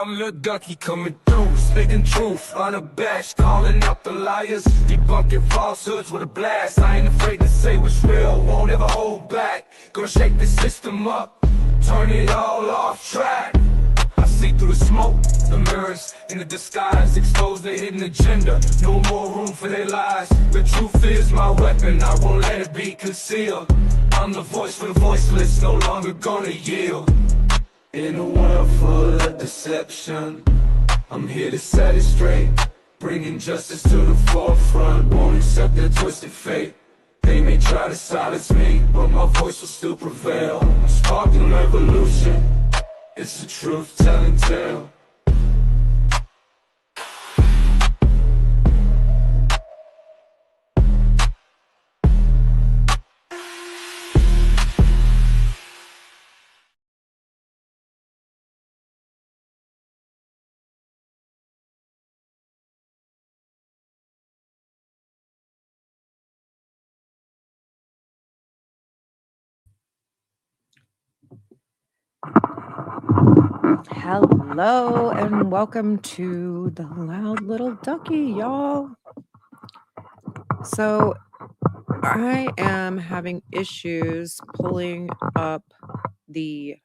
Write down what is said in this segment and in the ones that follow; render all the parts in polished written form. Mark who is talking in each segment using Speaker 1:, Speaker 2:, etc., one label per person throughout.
Speaker 1: I'm Lil Ducky coming through, speaking truth, unabashed, calling out the liars, debunking falsehoods with a blast. I ain't afraid to say what's real, won't ever hold back. Gonna shake the system up, turn it all off track. I see through the smoke, the mirrors in the disguise, expose the hidden agenda. No more room for their lies. The truth is my weapon, I won't let it be concealed. I'm the voice for the voiceless, no longer gonna yield. In a world full of deception, I'm here to set it straight, bringing justice to the forefront. Won't accept their twisted fate. They may try to silence me, but my voice will still prevail. Sparking revolution, it's a truth-telling tale.
Speaker 2: Hello and welcome to the Loud Little Ducky, y'all. So I am having issues pulling up the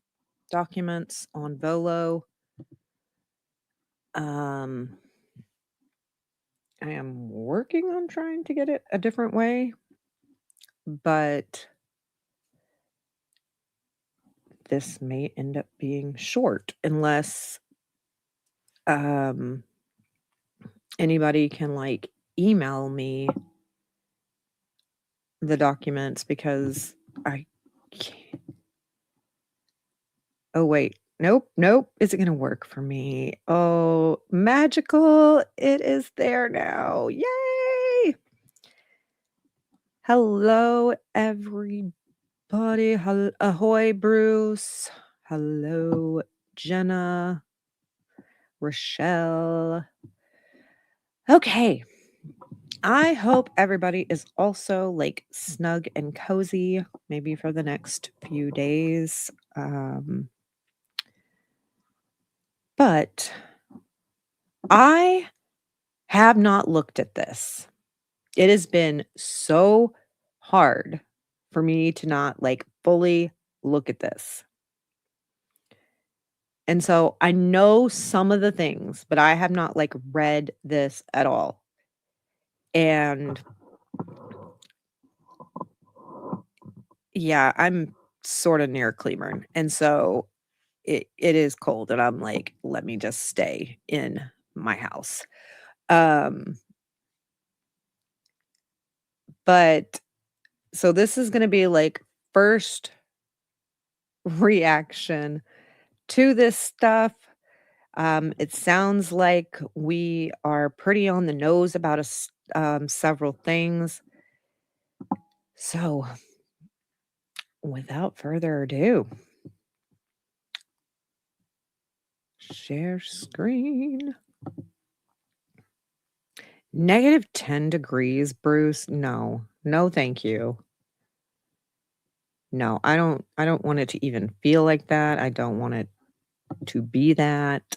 Speaker 2: documents on Volo. I am working on trying to get it a different way, but this may end up being short unless anybody can like email me the documents because I can't. Oh wait, nope. Is it gonna work for me? Oh, magical. It is there now. Yay! Hello, everybody. Ahoy, Bruce. Hello, Jenna. Rochelle. Okay. I hope everybody is also like snug and cozy, maybe for the next few days. But I have not looked at this. It has been so hard for me to not like fully look at this. And so I know some of the things, but I have not like read this at all. And yeah, I'm sort of near Cleburne. And so it is cold and I'm like, let me just stay in my house. But so this is going to be like first reaction to this stuff. It sounds like we are pretty on the nose about several things. So without further ado, share screen. -10 degrees, Bruce. No, thank you. No, I don't want it to even feel like that. I don't want it to be that.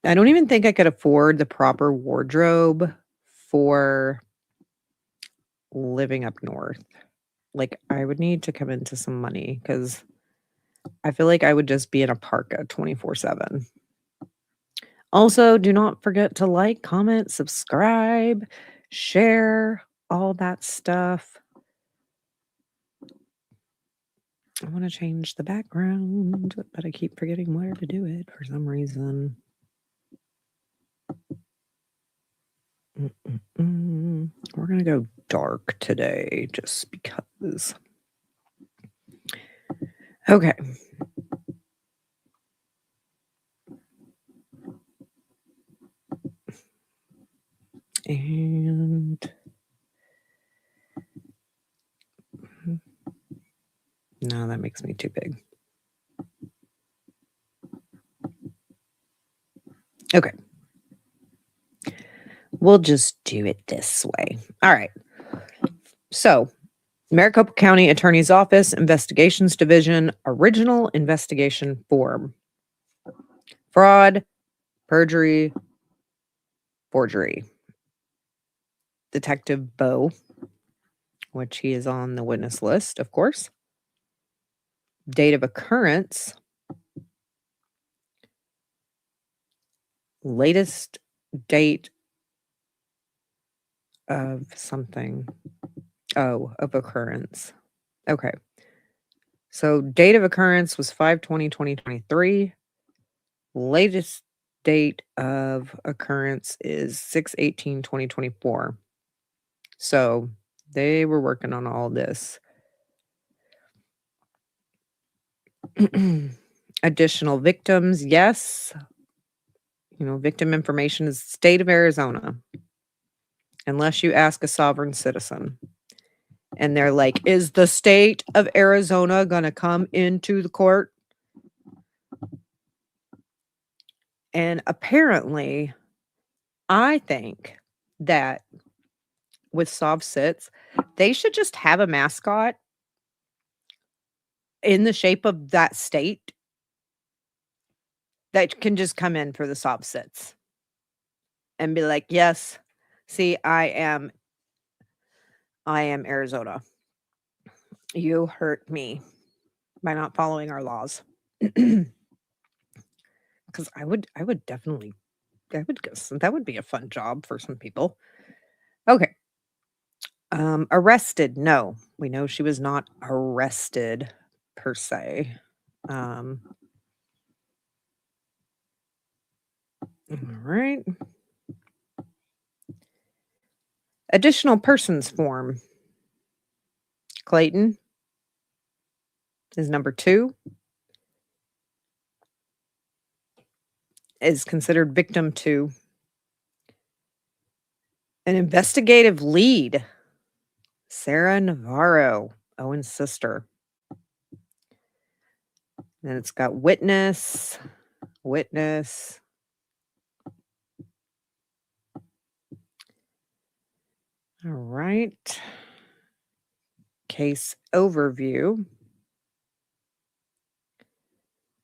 Speaker 2: I don't even think I could afford the proper wardrobe for living up north. Like, I would need to come into some money because I feel like I would just be in a parka 24/7. Also, do not forget to like, comment, subscribe, share, all that stuff. I want to change the background, but I keep forgetting where to do it for some reason. We're going to go dark today just because. Okay. And no, that makes me too big. Okay. We'll just do it this way. All right. So, Maricopa County Attorney's Office, Investigations Division, original investigation form. fraud, perjury, forgery. Detective Bo, which he is on the witness list, of course. Date of occurrence, latest date of something. Oh, of occurrence. Okay. So date of occurrence was 5/20/2023. Latest date of occurrence is 6/18/2024. So they were working on all this. Additional victims, yes. Victim information is the state of Arizona, unless you ask a sovereign citizen. And they're like, is the state of Arizona going to come into the court? And apparently, I think that with Sov Sits, they should just have a mascot in the shape of that state that can just come in for the Sov Sits and be like, yes, see, I am Arizona. You hurt me by not following our laws. Because I would definitely, I would guess that would be a fun job for some people. Okay. Arrested. No, we know she was not arrested per se. All right. Additional persons form. Clayton is number 2. Is considered victim 2. An investigative lead. Sarah Navarro, Owen's sister. Then it's got witness. All right. Case overview.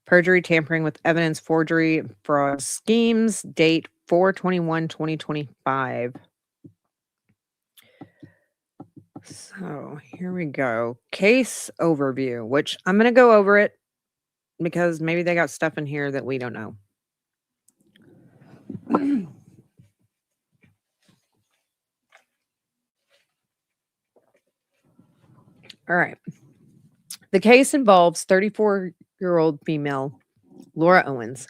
Speaker 2: Perjury, tampering with evidence, forgery, fraud schemes. Date 4/21/2025. So here we go. Case overview, which I'm going to go over it because maybe they got stuff in here that we don't know. All right. The case involves 34-year-old female Laura Owens,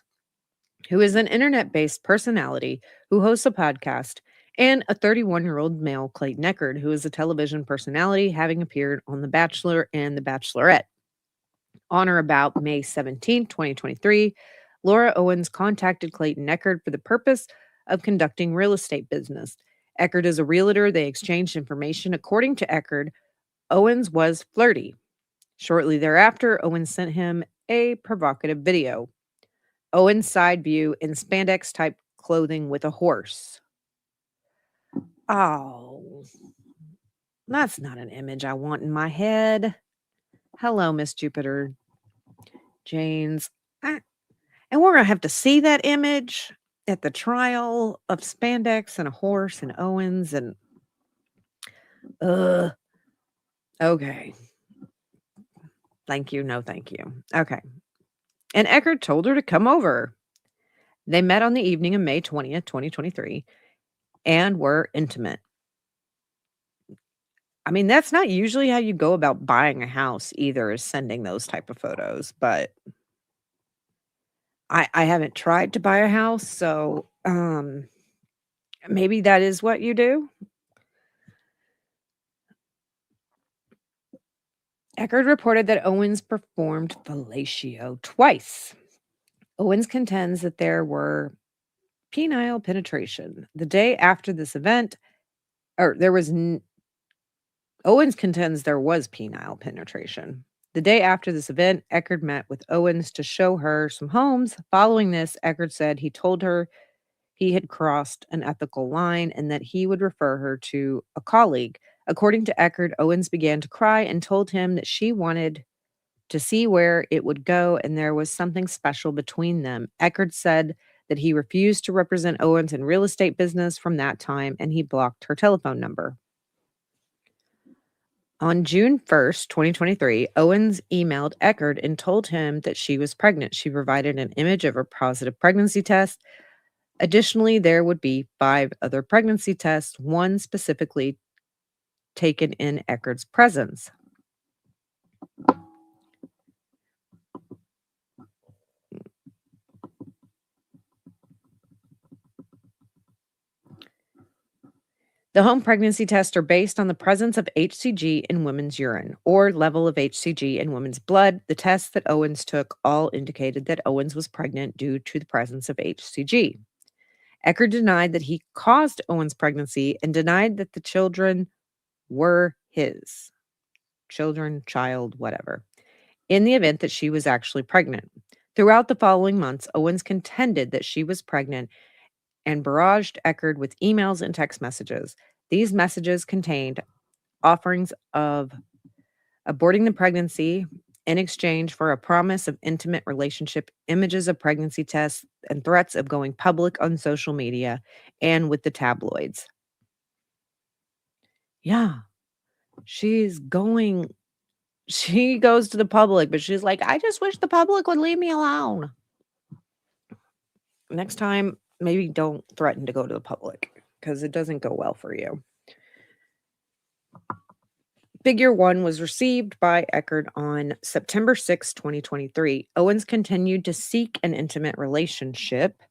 Speaker 2: who is an internet-based personality who hosts a podcast, and a 31-year-old male, Clayton Eckerd, who is a television personality, having appeared on The Bachelor and The Bachelorette. On or about May 17, 2023, Laura Owens contacted Clayton Eckerd for the purpose of conducting real estate business. Eckerd is a realtor. They exchanged information. According to Eckerd, Owens was flirty. Shortly thereafter, Owens sent him a provocative video. Owens' side view in spandex-type clothing with a horse. Oh, that's not an image I want in my head. Hello, Miss Jupiter Janes. And we're going to have to see that image at the trial of spandex and a horse and Owens and... Okay. Thank you. No, thank you. Okay. And Eckerd told her to come over. They met on the evening of May 20th, 2023, and were intimate. I mean, that's not usually how you go about buying a house either, is sending those type of photos, but I haven't tried to buy a house, so maybe that is what you do. Eckerd reported that Owens performed fellatio twice. Owens contends that there were penile penetration. The day after this event, Owens contends there was penile penetration. The day after this event, Eckerd met with Owens to show her some homes. Following this, Eckerd said he told her he had crossed an ethical line and that he would refer her to a colleague. According to Eckerd, Owens began to cry and told him that she wanted to see where it would go, and there was something special between them. Eckerd said that he refused to represent Owens in real estate business from that time, and he blocked her telephone number. On June 1st, 2023, Owens emailed Eckerd and told him that she was pregnant. She provided an image of her positive pregnancy test. Additionally, there would be 5 other pregnancy tests, one specifically taken in Eckerd's presence. The home pregnancy tests are based on the presence of HCG in women's urine or level of HCG in women's blood. The tests that Owens took all indicated that Owens was pregnant due to the presence of HCG. Eckerd denied that he caused Owens' pregnancy and denied that the children were his. Children, child, whatever. In the event that she was actually pregnant. Throughout the following months, Owens contended that she was pregnant and barraged Eckerd with emails and text messages. These messages contained offerings of aborting the pregnancy in exchange for a promise of intimate relationship, images of pregnancy tests, and threats of going public on social media and with the tabloids. Yeah, she goes to the public, but she's like, I just wish the public would leave me alone. Next time, maybe don't threaten to go to the public because it doesn't go well for you. Figure 1 was received by Eckerd on September 6, 2023. Owens continued to seek an intimate relationship.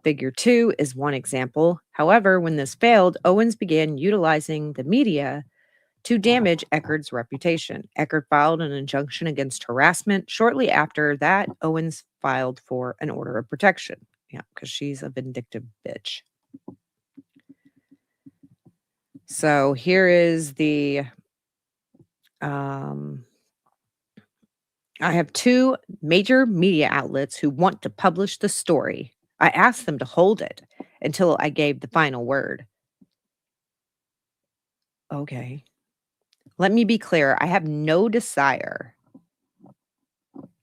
Speaker 2: Figure 2 is one example. However, when this failed, Owens began utilizing the media to damage Eckerd's reputation. Eckerd filed an injunction against harassment. Shortly after that, Owens filed for an order of protection. Yeah, because she's a vindictive bitch. So here is the I have 2 major media outlets who want to publish the story. I asked them to hold it until I gave the final word. Okay. Let me be clear. I have no desire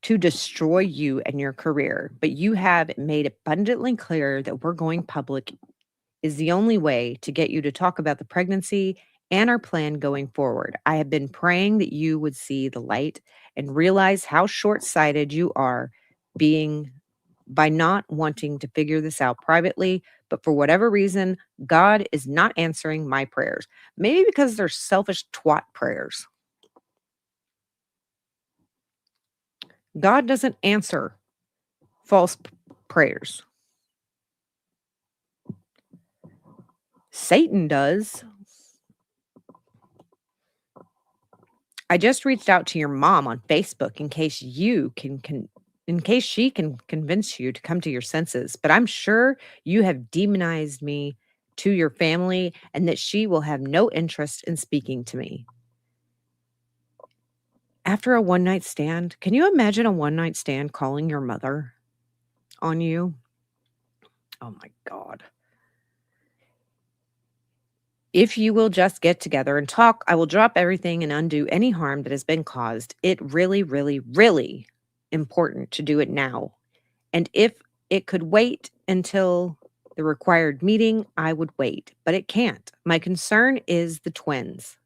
Speaker 2: to destroy you and your career, but you have made abundantly clear that we're going public is the only way to get you to talk about the pregnancy and our plan going forward. I have been praying that you would see the light and realize how short-sighted you are by not wanting to figure this out privately, but for whatever reason, God is not answering my prayers. Maybe because they're selfish twat prayers. God doesn't answer false prayers. Satan does. I just reached out to your mom on Facebook in case she can convince you to come to your senses, but I'm sure you have demonized me to your family and that she will have no interest in speaking to me. After a one-night stand, can you imagine a one-night stand calling your mother on you? Oh my God. If you will just get together and talk, I will drop everything and undo any harm that has been caused. It really, really, really important to do it now. And if it could wait until the required meeting, I would wait, but it can't. My concern is the twins.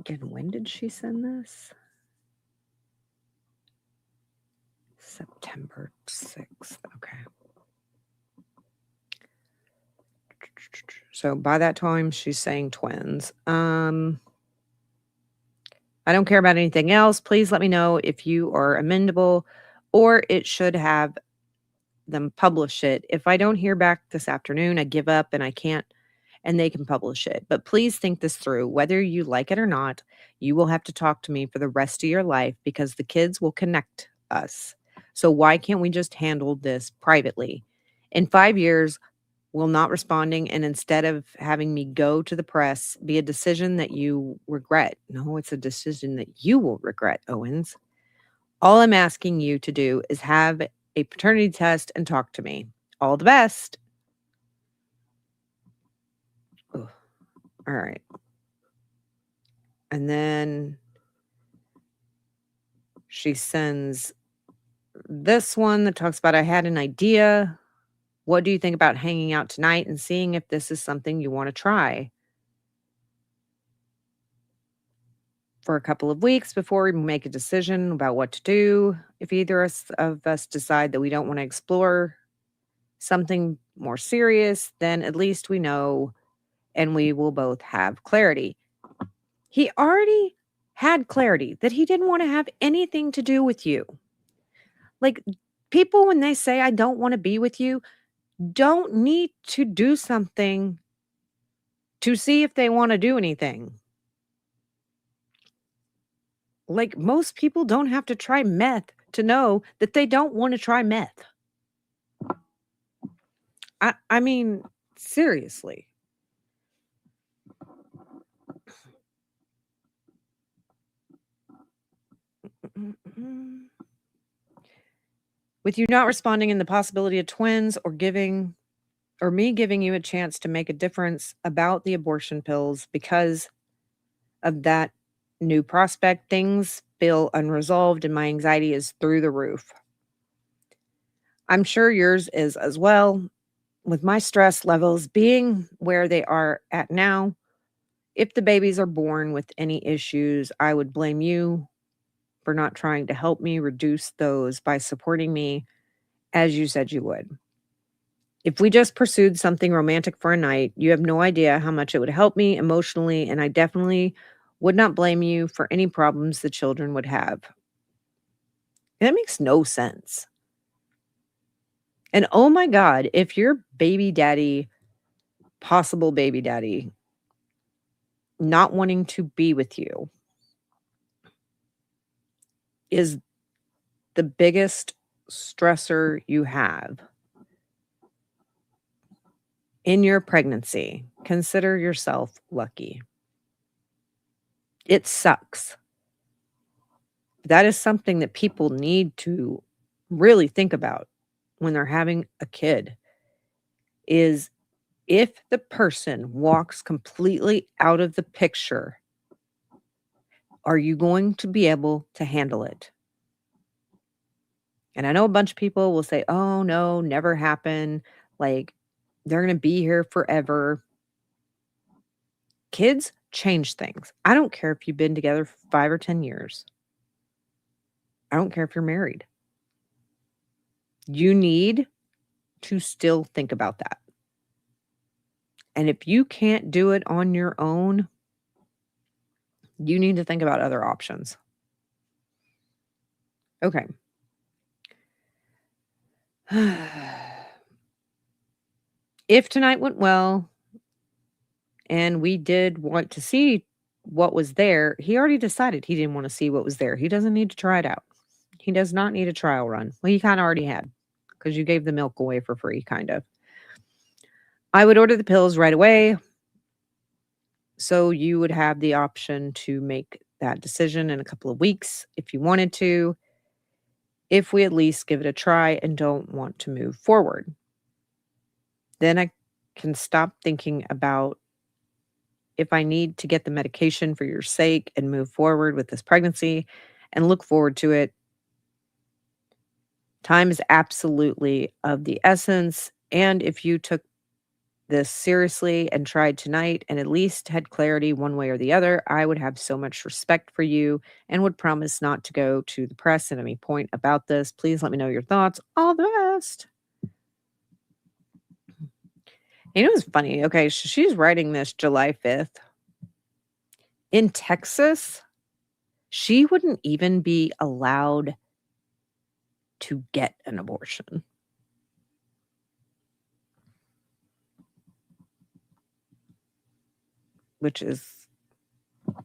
Speaker 2: Again, when did she send this? September 6th. Okay. So by that time, she's saying twins. I don't care about anything else. Please let me know if you are amendable, or it should have them publish it. If I don't hear back this afternoon, I give up and I can't, and they can publish it. But please think this through. Whether you like it or not, you will have to talk to me for the rest of your life because the kids will connect us. So why can't we just handle this privately? In 5 years, will not responding and instead of having me go to the press be a decision that you regret. No, it's a decision that you will regret, Owens. All I'm asking you to do is have a paternity test and talk to me. All the best. Ugh. All right. And then She sends this one that talks about, I had an idea. What do you think about hanging out tonight and seeing if this is something you want to try for a couple of weeks before we make a decision about what to do? If either of us decide that we don't want to explore something more serious, then at least we know and we will both have clarity. He already had clarity that he didn't want to have anything to do with you. Like, people, when they say, I don't want to be with you, don't need to do something to see if they want to do anything. Like, most people don't have to try meth to know that they don't want to try meth. I mean, seriously. With you not responding in the possibility of twins or me giving you a chance to make a difference about the abortion pills because of that new prospect, things feel unresolved and my anxiety is through the roof. I'm sure yours is as well. With my stress levels being where they are at now, if the babies are born with any issues, I would blame you for not trying to help me reduce those by supporting me as you said you would. If we just pursued something romantic for a night, you have no idea how much it would help me emotionally, and I definitely would not blame you for any problems the children would have. And that makes no sense. And oh my God, if your baby daddy, possible baby daddy, not wanting to be with you is the biggest stressor you have in your pregnancy, consider yourself lucky. It sucks. That is something that people need to really think about when they're having a kid, is if the person walks completely out of the picture, are you going to be able to handle it? And I know a bunch of people will say, oh, no, never happened. Like, they're going to be here forever. Kids change things. I don't care if you've been together for 5 or 10 years. I don't care if you're married. You need to still think about that. And if you can't do it on your own, you need to think about other options. Okay. If tonight went well and we did want to see what was there, he already decided he didn't want to see what was there. He doesn't need to try it out. He does not need a trial run. Well, he kind of already had because you gave the milk away for free, kind of. I would order the pills right away. So you would have the option to make that decision in a couple of weeks if you wanted to, if we at least give it a try and don't want to move forward. Then I can stop thinking about if I need to get the medication for your sake and move forward with this pregnancy and look forward to it. Time is absolutely of the essence. And if you took this seriously and tried tonight and at least had clarity one way or the other, I would have so much respect for you and would promise not to go to the press at any point about this. Please let me know your thoughts. All the best. You know what's funny? Okay, she's writing this July 5th. In Texas, she wouldn't even be allowed to get an abortion. Which is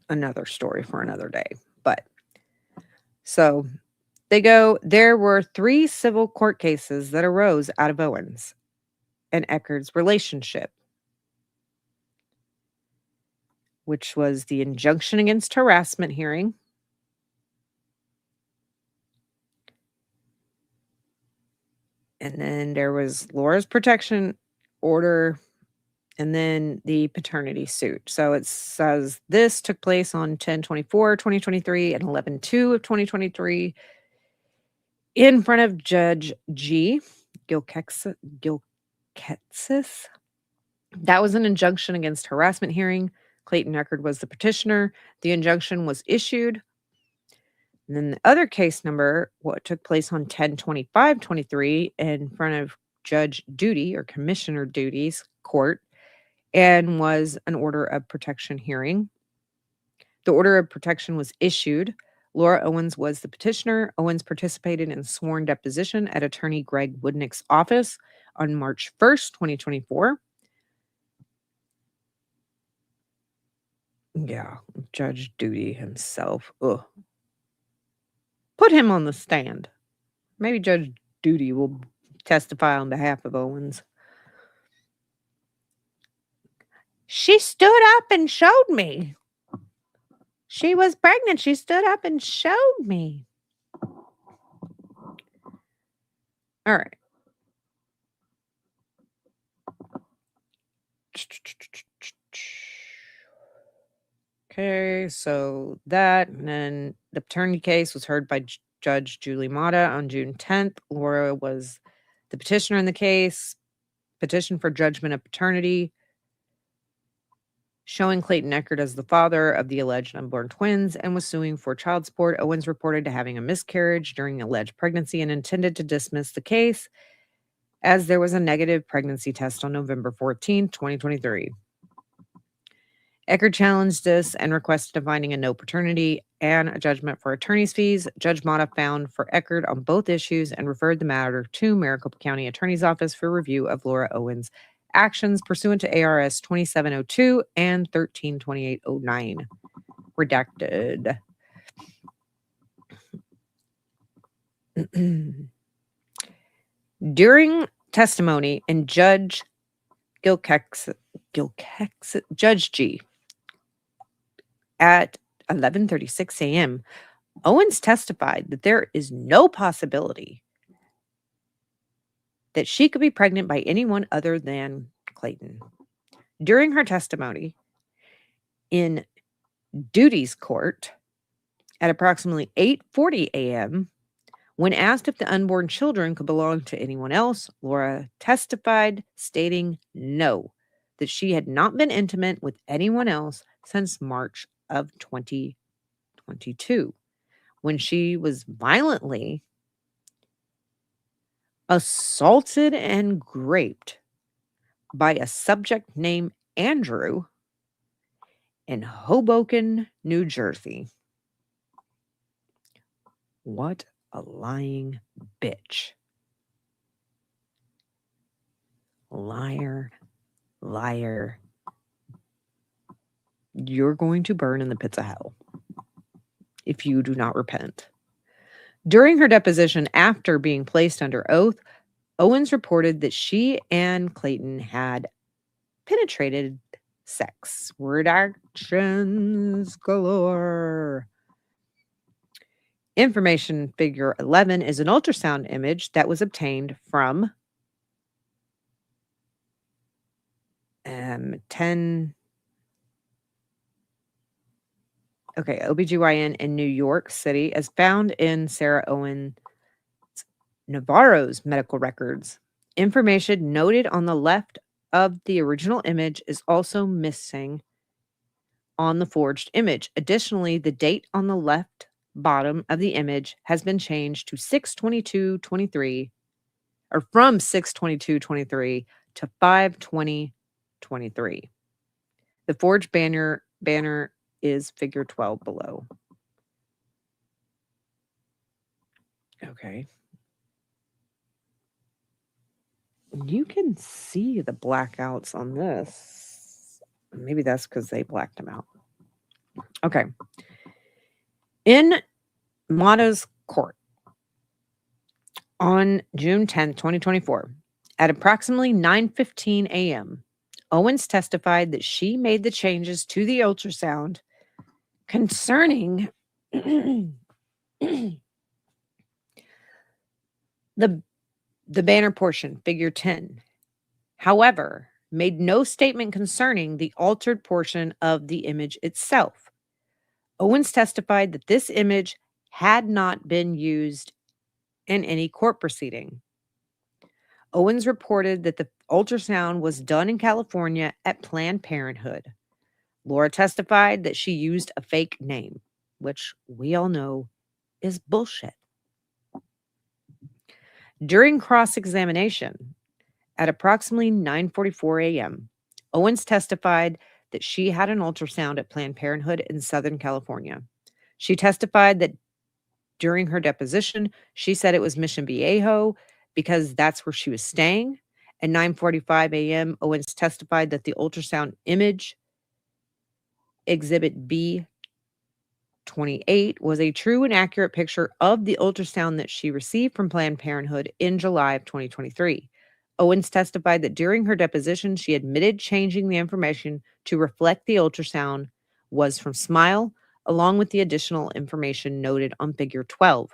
Speaker 2: another story for another day. But so there were 3 civil court cases that arose out of Owens and Eckerd's relationship, which was the injunction against harassment hearing, and then there was Laura's protection order, And then the paternity suit. So it says this took place on 10/24/2023 and 11/2 of 2023 in front of Judge G. Gilkexis. That was an injunction against harassment hearing. Clayton Eckerd was the petitioner. The injunction was issued. And then the other case number, what took place on 10/25/23 in front of Judge Duty or Commissioner Duty's court, and was an order of protection hearing. The order of protection was issued. Laura Owens was the petitioner. Owens participated in sworn deposition at attorney Greg Woodnick's office on March 1st, 2024. Yeah, Judge Duty himself. Ugh. Put him on the stand. Maybe Judge Duty will testify on behalf of Owens. She stood up and showed me. She was pregnant. She stood up and showed me. All right. Okay, so that, and then the paternity case was heard by Judge Julie Mata on June 10th. Laura was the petitioner in the case, petition for judgment of paternity, showing Clayton Eckerd as the father of the alleged unborn twins, and was suing for child support. Owens reported to having a miscarriage during alleged pregnancy and intended to dismiss the case as there was a negative pregnancy test on November 14, 2023. Eckerd challenged this and requested a finding of no paternity and a judgment for attorney's fees. Judge Mata found for Eckerd on both issues and referred the matter to Maricopa County Attorney's Office for review of Laura Owens' actions pursuant to ARS 2702 and 132809. Redacted. During testimony in Judge Judge G at 11:36 a.m., Owens testified that there is no possibility that she could be pregnant by anyone other than Clayton. During her testimony in Duty's court at approximately 8:40 a.m., when asked if the unborn children could belong to anyone else, Laura testified, stating no, that she had not been intimate with anyone else since March of 2022, when she was violently assaulted and raped by a subject named Andrew in Hoboken, New Jersey. What a lying bitch. Liar, liar. You're going to burn in the pits of hell if you do not repent. During her deposition after being placed under oath, Owens reported that she and Clayton had penetrated sex. Redactions galore. Information figure 11 is an ultrasound image that was obtained from 10. Okay, OBGYN in New York City, as found in Sarah Owens Navarro's medical records. Information noted on the left of the original image is also missing on the forged image. Additionally, the date on the left bottom of the image has been changed to 6/22/23, or from 6/22/23 to 5/20/23. The forged banner is figure 12 below. Okay. You can see the blackouts on this. Maybe that's because they blacked them out. Okay. In Mata's court on June 10th, 2024, at approximately 9:15 a.m., Owens testified that she made the changes to the ultrasound concerning the banner portion, figure 10. However, made no statement concerning the altered portion of the image itself. Owens testified that this image had not been used in any court proceeding. Owens reported that the ultrasound was done in California at Planned Parenthood. Laura testified that she used a fake name, which we all know is bullshit. During cross-examination, at approximately 9:44 a.m., Owens testified that she had an ultrasound at Planned Parenthood in Southern California. She testified that during her deposition, she said it was Mission Viejo because that's where she was staying. At 9:45 a.m., Owens testified that the ultrasound image, Exhibit B28, was a true and accurate picture of the ultrasound that she received from Planned Parenthood in July of 2023. Owens testified that during her deposition, she admitted changing the information to reflect the ultrasound was from Smile, along with the additional information noted on Figure 12.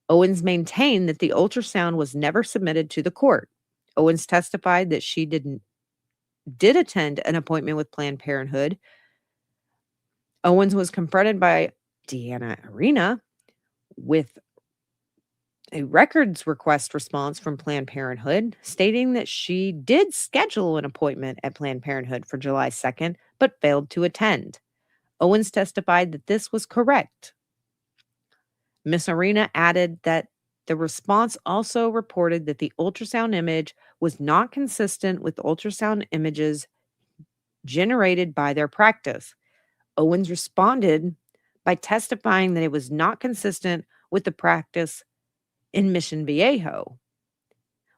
Speaker 2: Owens maintained that the ultrasound was never submitted to the court. Owens testified that she did attend an appointment with Planned Parenthood. Owens was confronted by Deanna Arena with a records request response from Planned Parenthood, stating that she did schedule an appointment at Planned Parenthood for July 2nd, but failed to attend. Owens testified that this was correct. Ms. Arena added that the response also reported that the ultrasound image was not consistent with ultrasound images generated by their practice. Owens responded by testifying that it was not consistent with the practice in Mission Viejo.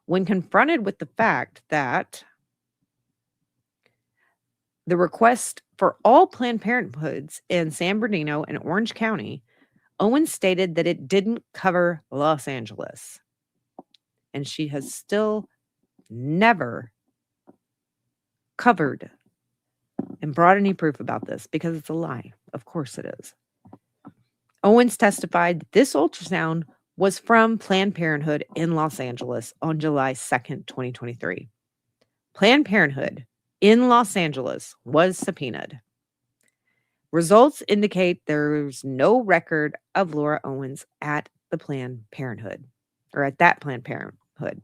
Speaker 2: When confronted with the fact that the request for all Planned Parenthoods in San Bernardino and Orange County, Owens stated that it didn't cover Los Angeles. And she has still never covered and brought any proof about this because it's a lie. Of course it is. Owens testified that this ultrasound was from Planned Parenthood in Los Angeles on July 2nd, 2023. Planned Parenthood in Los Angeles was subpoenaed. Results indicate there's no record of Laura Owens at the Planned Parenthood or at that Planned Parenthood.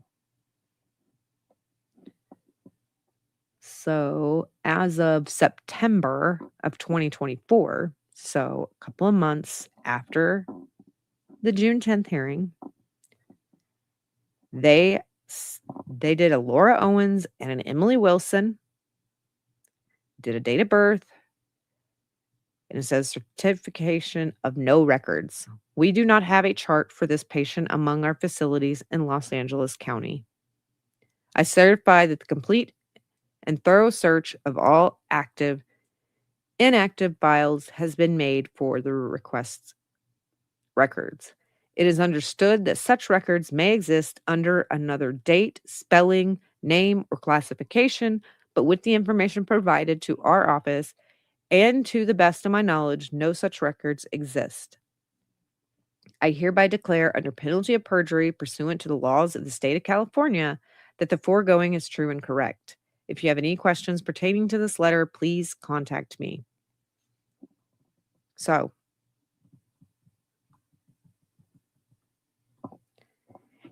Speaker 2: So as of September of 2024, so a couple of months after the June 10th hearing, they did a Laura Owens and an Emily Wilson, did a date of birth, and it says certification of no records. We do not have a chart for this patient among our facilities in Los Angeles County. I certify that the complete and thorough search of all active, inactive files has been made for the request's records. It is understood that such records may exist under another date, spelling, name, or classification, but with the information provided to our office and to the best of my knowledge, no such records exist. I hereby declare under penalty of perjury pursuant to the laws of the state of California that the foregoing is true and correct. If you have any questions pertaining to this letter, please contact me. So,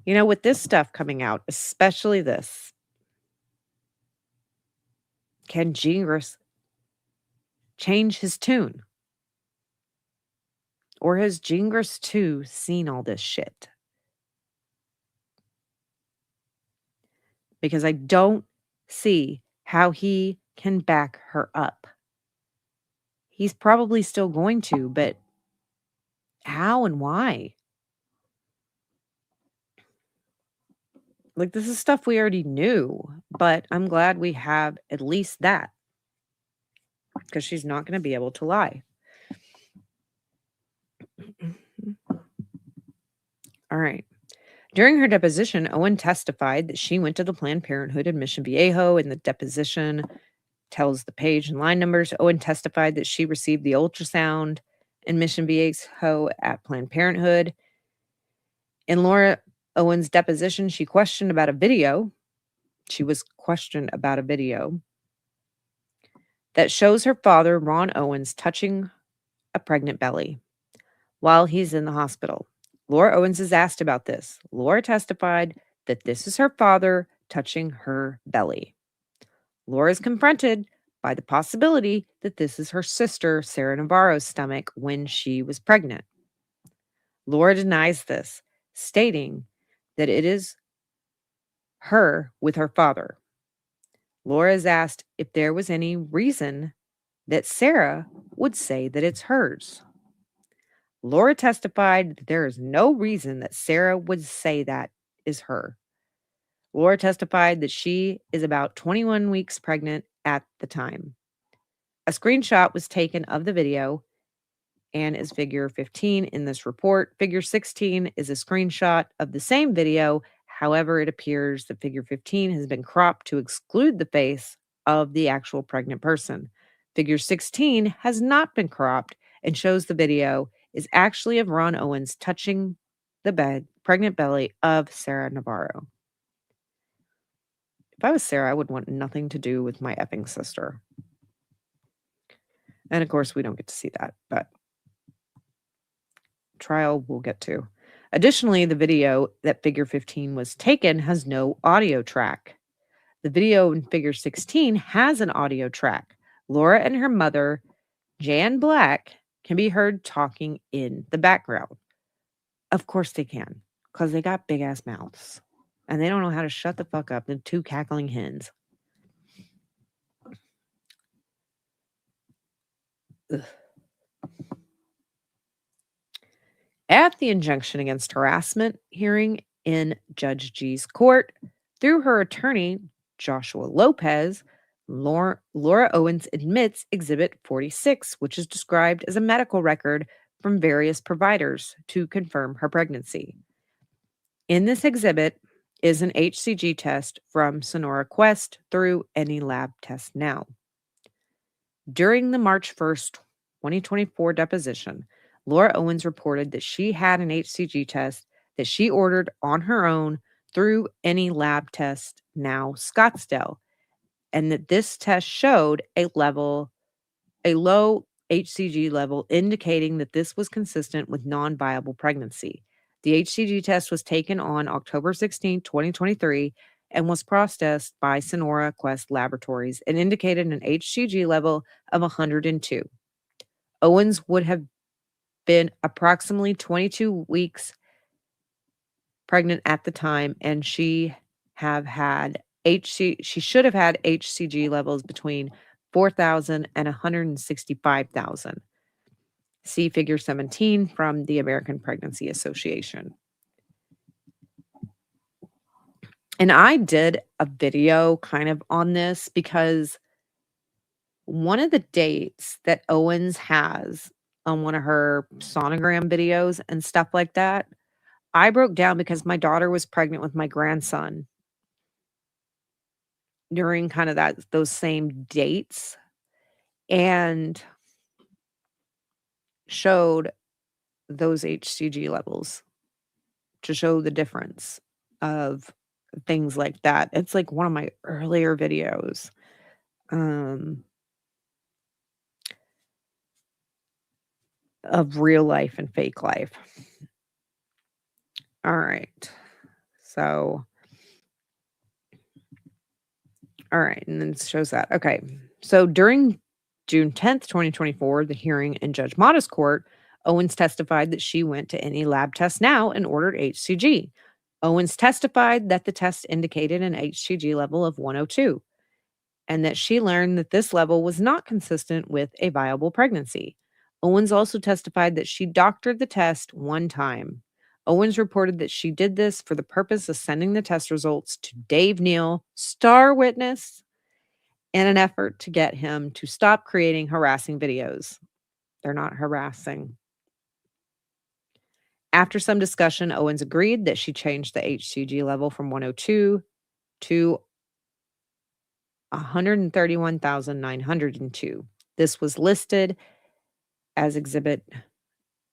Speaker 2: you know, with this stuff coming out, especially this, can Gingras change his tune? Or has Gingras too seen all this shit? Because I don't see how he can back her up. He's probably still going to, but how and why? Like, this is stuff we already knew, but I'm glad we have at least that. Because she's not going to be able to lie. All right. During her deposition, Owen testified that she went to the Planned Parenthood in Mission Viejo. In the deposition, tells the page and line numbers. Owen testified that she received the ultrasound in Mission Viejo at Planned Parenthood. In Laura Owens' deposition, she questioned about a video she was questioned about a video that shows her father, Ron Owens, touching a pregnant belly while he's in the hospital. Laura Owens is asked about this. Laura testified that this is her father touching her belly. Laura is confronted by the possibility that this is her sister, Sarah Navarro's stomach when she was pregnant. Laura denies this, stating that it is her with her father. Laura is asked if there was any reason that Sarah would say that it's hers. Laura testified that there is no reason that Sarah would say that is her. Laura testified that she is about 21 weeks pregnant at the time. A screenshot was taken of the video and is figure 15 in this report. Figure 16 is a screenshot of the same video. However, it appears that figure 15 has been cropped to exclude the face of the actual pregnant person. Figure 16 has not been cropped and shows the video is actually of Ron Owens touching the pregnant belly of Sarah Navarro. If I was Sarah, I would want nothing to do with my effing sister. And of course, we don't get to see that, but trial we'll get to. Additionally, the video that figure 15 was taken has no audio track. The video in figure 16 has an audio track. Laura and her mother, Jan Black, can be heard talking in the background. Of course they can, because they got big ass mouths. And they don't know how to shut the fuck up. They're two cackling hens. Ugh. At the injunction against harassment hearing in Judge G's court, through her attorney, Joshua Lopez, Laura Owens admits Exhibit 46, which is described as a medical record from various providers to confirm her pregnancy. In this exhibit is an HCG test from Sonora Quest through Any Lab Test Now. During the March 1st, 2024 deposition, Laura Owens reported that she had an HCG test that she ordered on her own through Any Lab Test Now Scottsdale, and that this test showed a low HCG level, indicating that this was consistent with non-viable pregnancy. The HCG test was taken on October 16, 2023, and was processed by Sonora Quest Laboratories and indicated an HCG level of 102. Owens would have been approximately 22 weeks pregnant at the time, and she should have had HCG levels between 4,000 and 165,000. See figure 17 from the American Pregnancy Association. And I did a video kind of on this because one of the dates that Owens has on one of her sonogram videos and stuff like that, I broke down because my daughter was pregnant with my grandson during kind of those same dates, and showed those HCG levels to show the difference of things like that. It's like one of my earlier videos. Of real life and fake life. All right. So, all right. And then it shows that. Okay. So during June 10th, 2024, the hearing in Judge Mata's court, Owens testified that she went to Any Lab Test Now and ordered HCG. Owens testified that the test indicated an HCG level of 102 and that she learned that this level was not consistent with a viable pregnancy. Owens also testified that she doctored the test one time. Owens reported that she did this for the purpose of sending the test results to Dave Neal, star witness, in an effort to get him to stop creating harassing videos. They're not harassing. After some discussion, Owens agreed that she changed the HCG level from 102 to 131,902. This was listed as Exhibit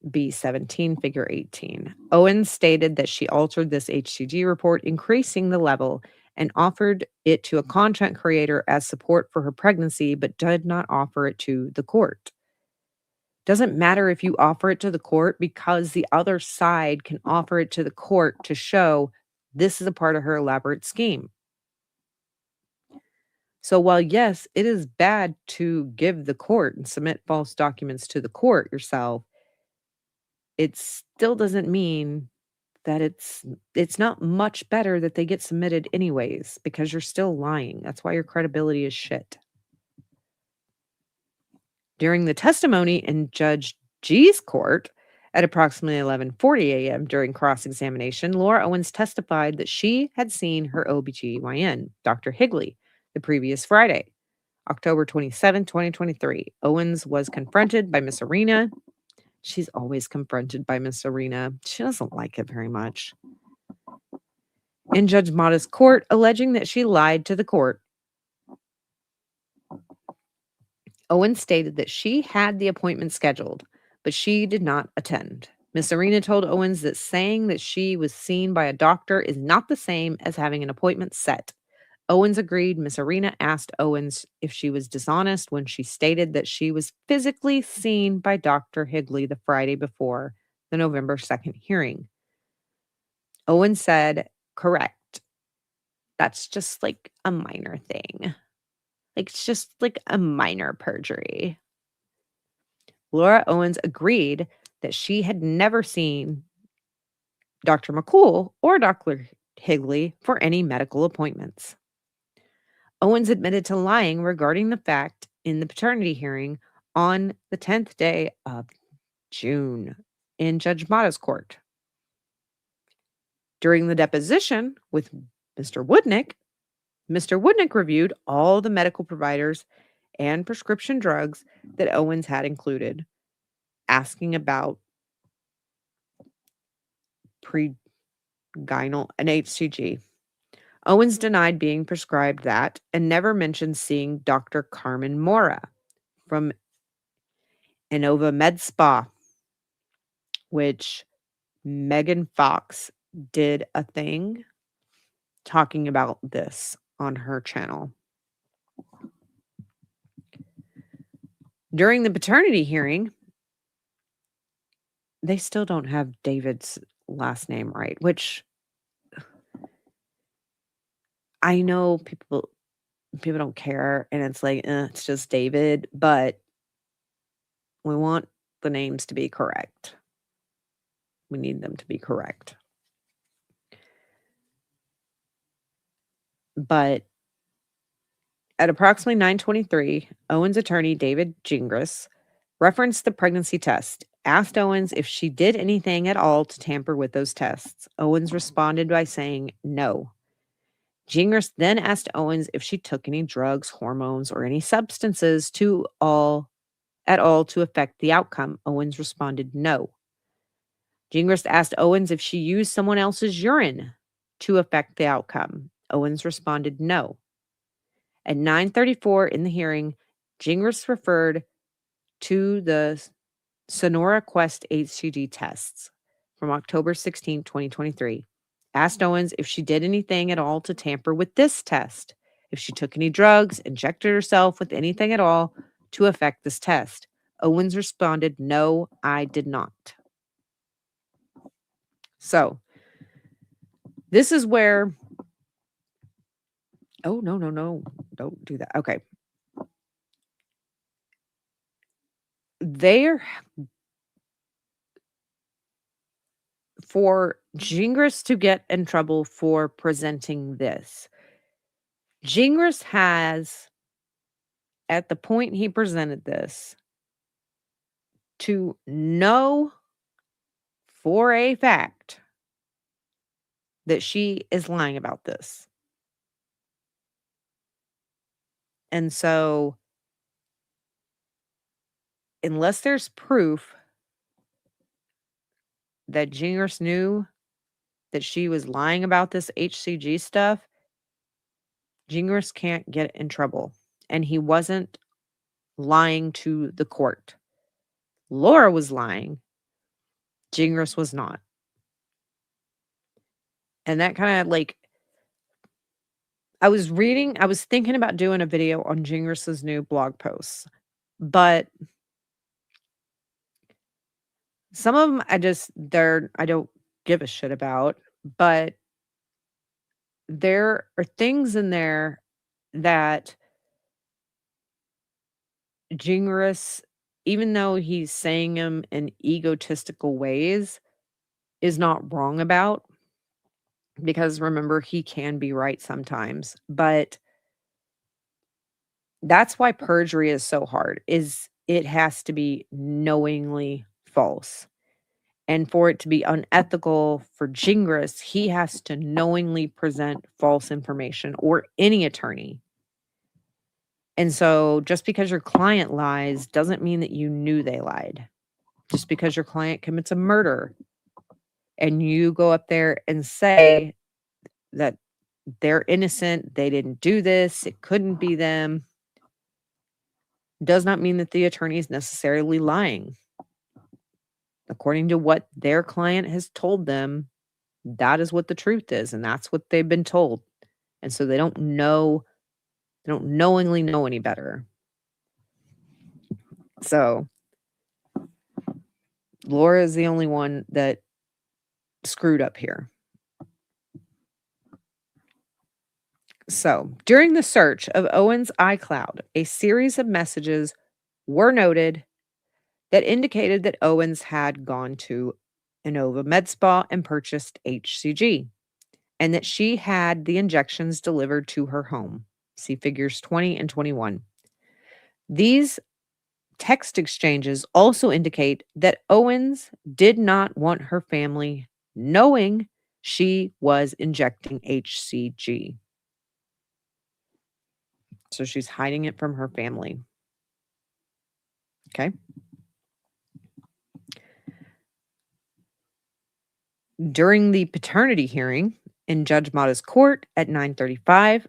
Speaker 2: B17, Figure 18. Owens stated that she altered this HCG report, increasing the level and offered it to a content creator as support for her pregnancy, but did not offer it to the court. Doesn't matter if you offer it to the court because the other side can offer it to the court to show this is a part of her elaborate scheme. So while, yes, it is bad to give the court and submit false documents to the court yourself, it still doesn't mean that it's not much better that they get submitted anyways, because you're still lying. That's why your credibility is shit. During the testimony in Judge G's court at approximately 11:40 a.m. during cross-examination, Laura Owens testified that she had seen her OBGYN, Dr. Higley, the previous Friday, October 27, 2023. Owens was confronted by Miss Arena. She's always confronted by Miss Arena. She doesn't like it very much. In Judge Mata's court, alleging that she lied to the court. Owens stated that she had the appointment scheduled, but she did not attend. Miss Arena told Owens that saying that she was seen by a doctor is not the same as having an appointment set. Owens agreed. Miss Arena asked Owens if she was dishonest when she stated that she was physically seen by Dr. Higley the Friday before the November 2nd hearing. Owens said, correct. That's just like a minor thing. Like, it's just like a minor perjury. Laura Owens agreed that she had never seen Dr. McCool or Dr. Higley for any medical appointments. Owens admitted to lying regarding the fact in the paternity hearing on the 10th day of June in Judge Mata's court. During the deposition with Mr. Woodnick reviewed all the medical providers and prescription drugs that Owens had included, asking about preginal and HCG. Owens denied being prescribed that and never mentioned seeing Dr. Carmen Mora from Innova Med Spa, which Megan Fox did a thing talking about this on her channel. During the paternity hearing, they still don't have David's last name right, which I know people don't care, and it's like, it's just David, but we want the names to be correct. We need them to be correct. But at approximately 9:23, Owens' attorney, David Gingras, referenced the pregnancy test, asked Owens if she did anything at all to tamper with those tests. Owens responded by saying no. Gingras then asked Owens if she took any drugs, hormones, or any substances at all to affect the outcome. Owens responded no. Gingras asked Owens if she used someone else's urine to affect the outcome. Owens responded no. At 9:34 in the hearing, Gingras referred to the Sonora Quest HCG tests from October 16, 2023. Asked Owens if she did anything at all to tamper with this test, if she took any drugs, injected herself with anything at all to affect this test. Owens responded, no, I did not. So, this is where, oh, no, don't do that. Okay. They're for Gingras to get in trouble for presenting this. Gingras has, at the point he presented this, to know for a fact that she is lying about this. And so, unless there's proof that Gingras knew that she was lying about this HCG stuff, Gingras can't get in trouble. And he wasn't lying to the court. Laura was lying. Gingras was not. And that kind of I was thinking about doing a video on Gingris's new blog posts, but some of them I don't give a shit about, but there are things in there that Gingras, even though he's saying them in egotistical ways, is not wrong about, because remember, he can be right sometimes. But that's why perjury is so hard, is it has to be knowingly false. And for it to be unethical for Gingras, he has to knowingly present false information, or any attorney. And so just because your client lies doesn't mean that you knew they lied. Just because your client commits a murder and you go up there and say that they're innocent, they didn't do this, it couldn't be them, does not mean that the attorney is necessarily lying. According to what their client has told them, that is what the truth is, and that's what they've been told. And so they don't knowingly know any better. So Laura is the only one that screwed up here. So during the search of Owen's iCloud, a series of messages were noted that indicated that Owens had gone to Inova Med Spa and purchased HCG, and that she had the injections delivered to her home. See figures 20 and 21. These text exchanges also indicate that Owens did not want her family knowing she was injecting HCG. So she's hiding it from her family. Okay. During the paternity hearing in Judge Mata's court at 9:35,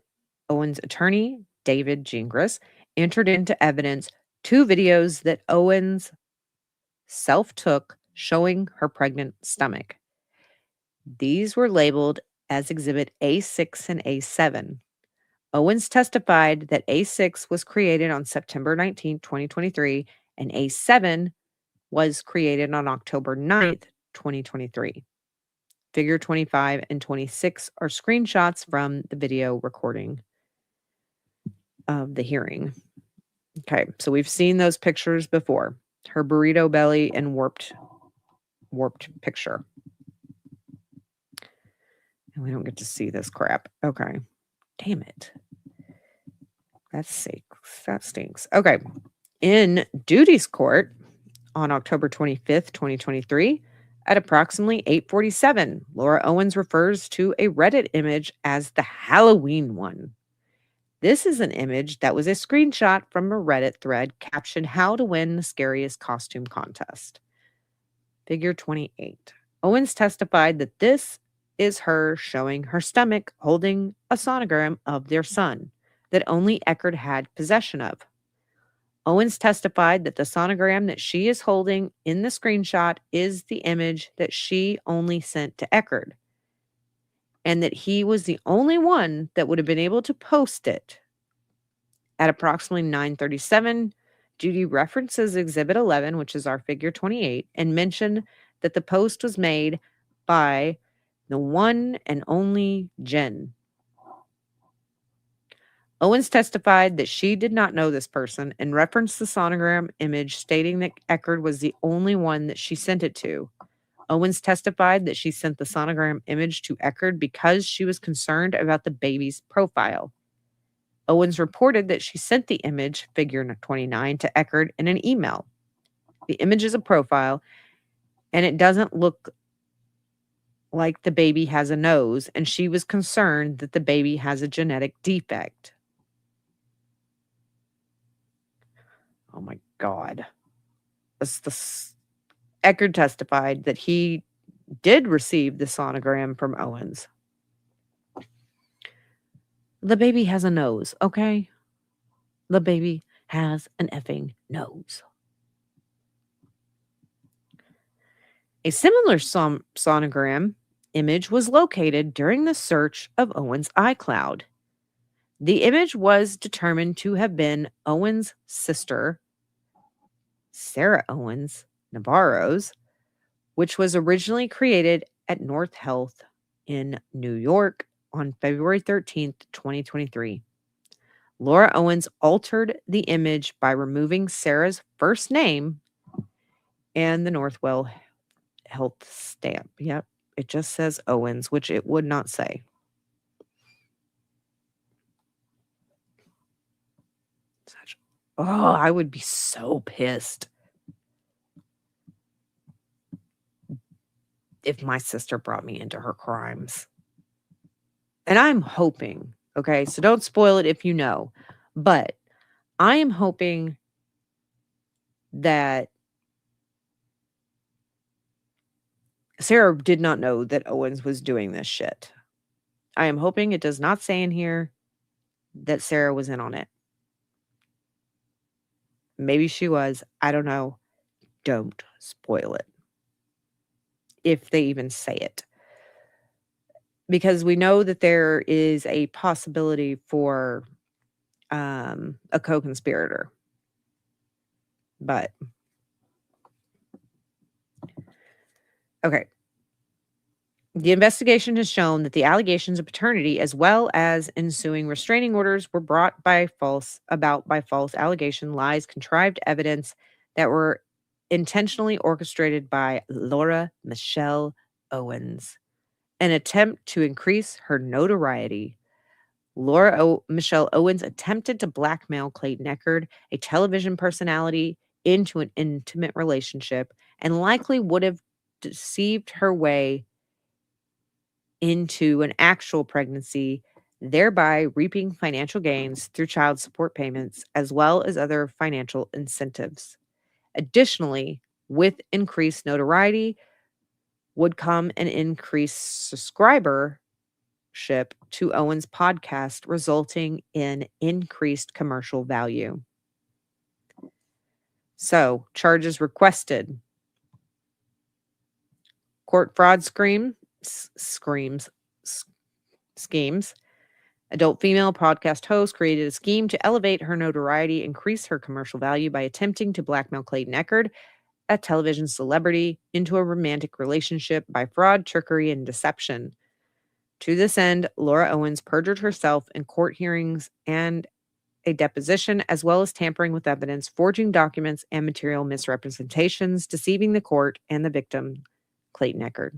Speaker 2: Owens' attorney, David Gingras, entered into evidence 2 videos that Owens self-took showing her pregnant stomach. These were labeled as Exhibit A6 and A7. Owens testified that A6 was created on September 19, 2023, and A7 was created on October 9th, 2023. Figure 25 and 26 are screenshots from the video recording of the hearing. Okay, so we've seen those pictures before. Her burrito belly and warped picture. And we don't get to see this crap. Okay. Damn it. That stinks. Okay. In Duty's court on October 25th, 2023, at approximately 8:47, Laura Owens refers to a Reddit image as the Halloween one. This is an image that was a screenshot from a Reddit thread captioned "How to Win the Scariest Costume Contest." Figure 28. Owens testified that this is her showing her stomach holding a sonogram of their son that only Eckerd had possession of. Owens testified that the sonogram that she is holding in the screenshot is the image that she only sent to Eckerd, and that he was the only one that would have been able to post it. At approximately 9:37, Judy references Exhibit 11, which is our figure 28, and mentioned that the post was made by the one and only Jen. Owens testified that she did not know this person and referenced the sonogram image, stating that Eckerd was the only one that she sent it to. Owens testified that she sent the sonogram image to Eckerd because she was concerned about the baby's profile. Owens reported that she sent the image, figure 29, to Eckerd in an email. The image is a profile, and it doesn't look like the baby has a nose, and she was concerned that the baby has a genetic defect. Oh my God. Eckerd testified that he did receive the sonogram from Owens. The baby has a nose, okay? The baby has an effing nose. A similar sonogram image was located during the search of Owens' iCloud. The image was determined to have been Owens' sister, Sarah Owens Navarro's, which was originally created at North Health in New York on February 13th, 2023. Laura Owens altered the image by removing Sarah's first name and the Northwell Health stamp. Yep, it just says Owens, which it would not say. I would be so pissed if my sister brought me into her crimes. And I'm hoping, okay, so don't spoil it if you know, but I am hoping that Sarah did not know that Owens was doing this shit. I am hoping it does not say in here that Sarah was in on it. Maybe she was. I don't know. Don't spoil it. If they even say it. Because we know that there is a possibility for a co-conspirator. But, okay. The investigation has shown that the allegations of paternity, as well as ensuing restraining orders, were brought about by false allegation, lies, contrived evidence that were intentionally orchestrated by Laura Michelle Owens. An attempt to increase her notoriety. Michelle Owens attempted to blackmail Clayton Echard, a television personality, into an intimate relationship and likely would have deceived her way into an actual pregnancy, thereby reaping financial gains through child support payments as well as other financial incentives. Additionally, with increased notoriety would come an increased subscribership to Owen's podcast, resulting in increased commercial value. So, charges requested. Court fraud schemes. Adult female podcast host created a scheme to elevate her notoriety, increase her commercial value by attempting to blackmail Clayton Echard, a television celebrity, into a romantic relationship by fraud, trickery, and deception. To this end, Laura Owens perjured herself in court hearings and a deposition, as well as tampering with evidence, forging documents, and material misrepresentations, deceiving the court and the victim, Clayton Echard.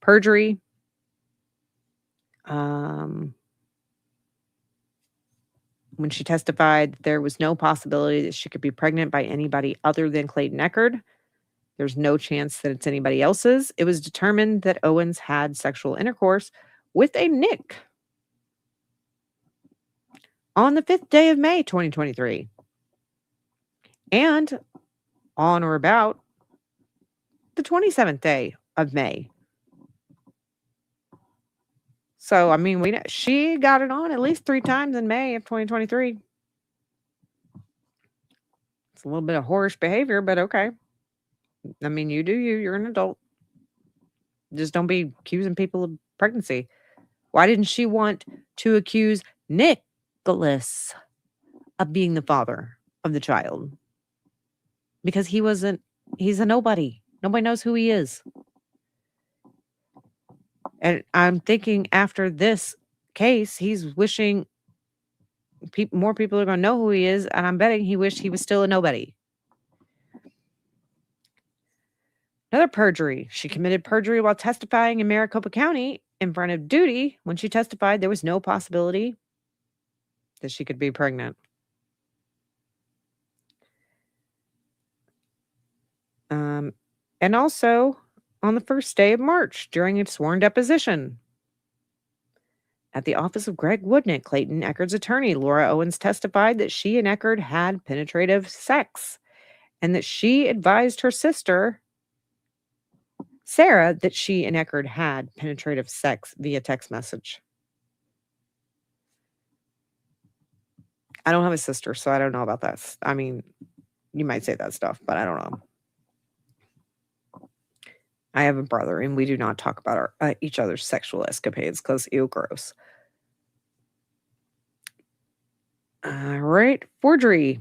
Speaker 2: Perjury. When she testified, there was no possibility that she could be pregnant by anybody other than Clayton Echard. There's no chance that it's anybody else's. It was determined that Owens had sexual intercourse with a Nick on the 5th day of May, 2023. And on or about the 27th day of May. So, I mean, she got it on at least 3 times in May of 2023. It's a little bit of whorish behavior, but okay. I mean, you do you. You're an adult. Just don't be accusing people of pregnancy. Why didn't she want to accuse Nicholas of being the father of the child? Because he's a nobody. Nobody knows who he is. And I'm thinking after this case, he's wishing more people are going to know who he is. And I'm betting he wished he was still a nobody. Another perjury. She committed perjury while testifying in Maricopa County in front of duty. When she testified, there was no possibility that she could be pregnant. And also on the first day of March during a sworn deposition at the office of Greg Woodnick, Clayton Echard's attorney, Laura Owens testified that she and Echard had penetrative sex and that she advised her sister, Sarah, that she and Echard had penetrative sex via text message. I don't have a sister, so I don't know about that. I mean, you might say that stuff, but I don't know. I have a brother, and we do not talk about each other's sexual escapades because ew, gross. All right. Forgery.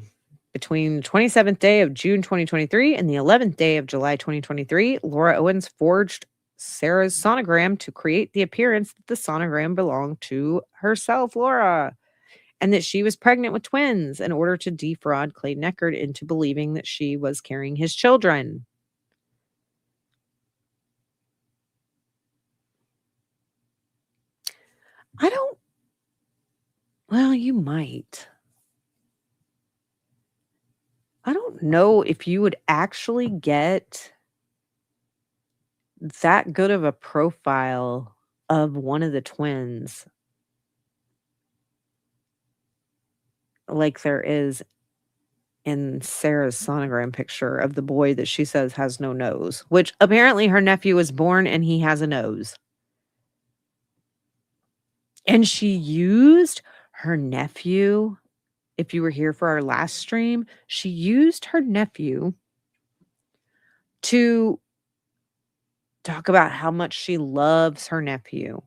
Speaker 2: Between the 27th day of June 2023 and the 11th day of July 2023, Laura Owens forged Sarah's sonogram to create the appearance that the sonogram belonged to herself, Laura, and that she was pregnant with twins in order to defraud Clayton Eckert into believing that she was carrying his children. I don't, well, you might. I don't know if you would actually get that good of a profile of one of the twins like there is in Sarah's sonogram picture of the boy that she says has no nose, which apparently her nephew was born and he has a nose. And she used her nephew. If you were here for our last stream, she used her nephew to talk about how much she loves her nephew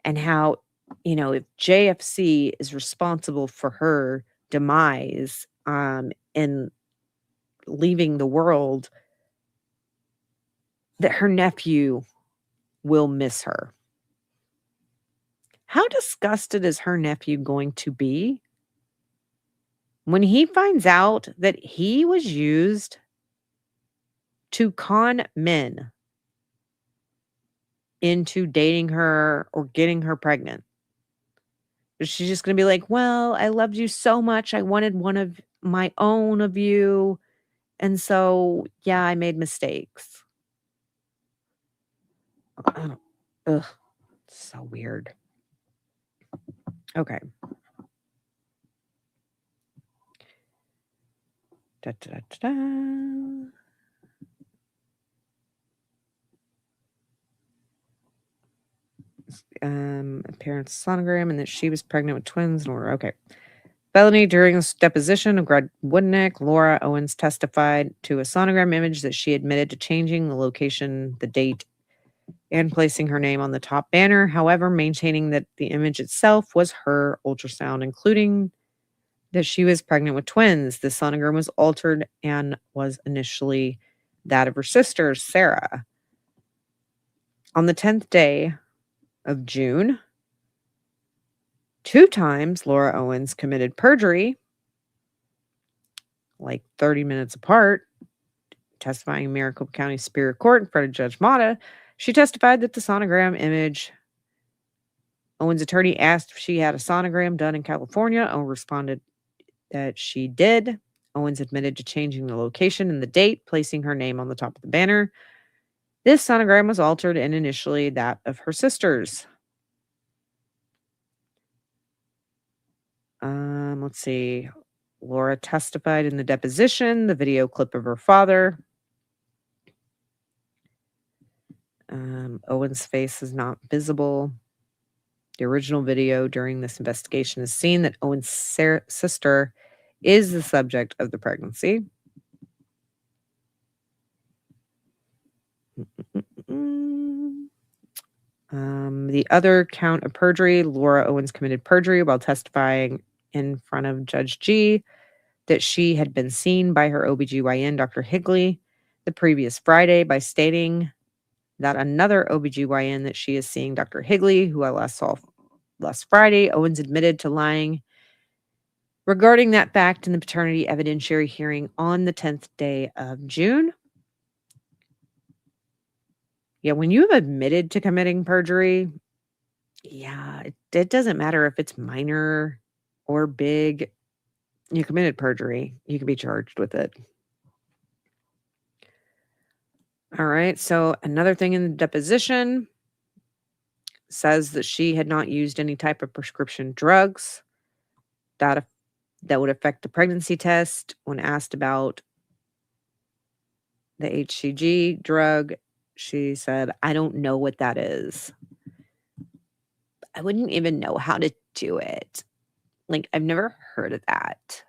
Speaker 2: and how, if JFC is responsible for her demise and leaving the world, that her nephew will miss her. How disgusted is her nephew going to be when he finds out that he was used to con men into dating her or getting her pregnant? She's just going to be like, well, I loved you so much. I wanted one of my own of you. And so, yeah, I made mistakes. Ugh, so weird. Okay. Da, da, da, da, da. Parents' sonogram and that she was pregnant with twins. Okay. Felony during this deposition of Greg Woodnick, Laura Owens testified to a sonogram image that she admitted to changing the location, the date, and placing her name on the top banner. However, maintaining that the image itself was her ultrasound, including that she was pregnant with twins. The sonogram was altered and was initially that of her sister, Sarah. On the 10th day of June, 2 times Laura Owens committed perjury, like 30 minutes apart, testifying in Maricopa County Superior Court in front of Judge Mata. She testified that the sonogram image, Owens' attorney asked if she had a sonogram done in California. Owens responded that she did. Owens admitted to changing the location and the date, placing her name on the top of the banner. This sonogram was altered and initially that of her sister's. Let's see. Laura testified in the deposition, the video clip of her father. Owen's face is not visible. The original video during this investigation is seen that Owen's sister is the subject of the pregnancy. The other count of perjury, Laura Owens committed perjury while testifying in front of Judge G that she had been seen by her OBGYN, Dr. Higley, the previous Friday by stating that another OBGYN that she is seeing, Dr. Higley, who I last saw last Friday. Owens admitted to lying regarding that fact in the paternity evidentiary hearing on the 10th day of June. Yeah, when you have admitted to committing perjury, yeah, it doesn't matter if it's minor or big. You committed perjury. You can be charged with it. All right. So another thing in the deposition says that she had not used any type of prescription drugs that would affect the pregnancy test. When asked about the HCG drug, she said, I don't know what that is. I wouldn't even know how to do it. Like, I've never heard of that.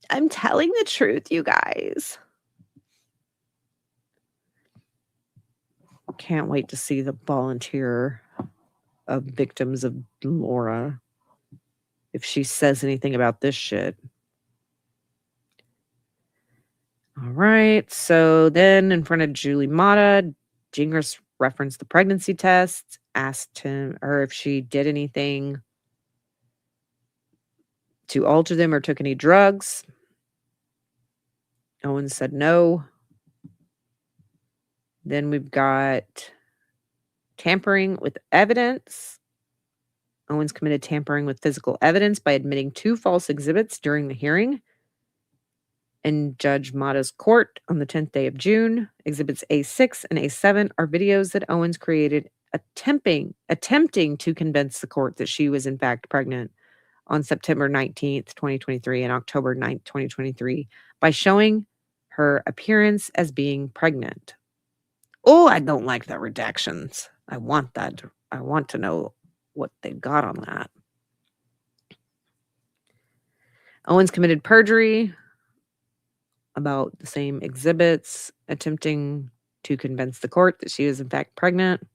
Speaker 2: I'm telling the truth, you guys. Can't wait to see the volunteer of victims of Laura. if she says anything about this shit. All right. So then in front of Julie Mata, Gingras referenced the pregnancy test, asked her if she did anything to alter them or took any drugs. Owens said no. Then we've got tampering with evidence. Owens committed tampering with physical evidence by admitting 2 false exhibits during the hearing in Judge Mata's court on the 10th day of June. Exhibits A6 and A7 are videos that Owens created attempting to convince the court that she was in fact pregnant on September 19th, 2023 and October 9th, 2023 by showing her appearance as being pregnant. Oh, I don't like the redactions. I want to know what they got on that. Owens committed perjury about the same exhibits, attempting to convince the court that she was in fact pregnant.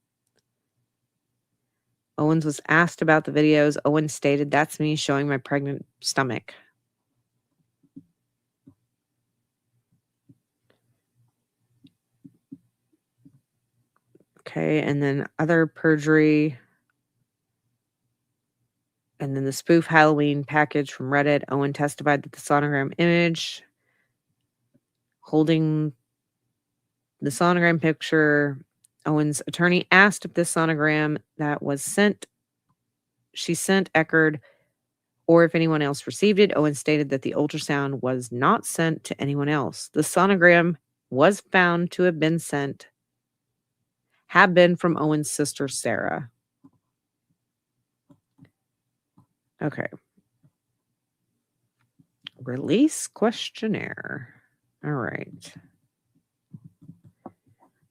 Speaker 2: Owens was asked about the videos. Owens stated, "That's me showing my pregnant stomach." Okay, and then other perjury. And then the spoof Halloween package from Reddit. Owen testified that the sonogram image holding the sonogram picture, Owen's attorney asked if this sonogram that was she sent Eckerd, or if anyone else received it. Owen stated that the ultrasound was not sent to anyone else. The sonogram was found to have been from Owen's sister, Sarah. Okay. Release questionnaire. All right.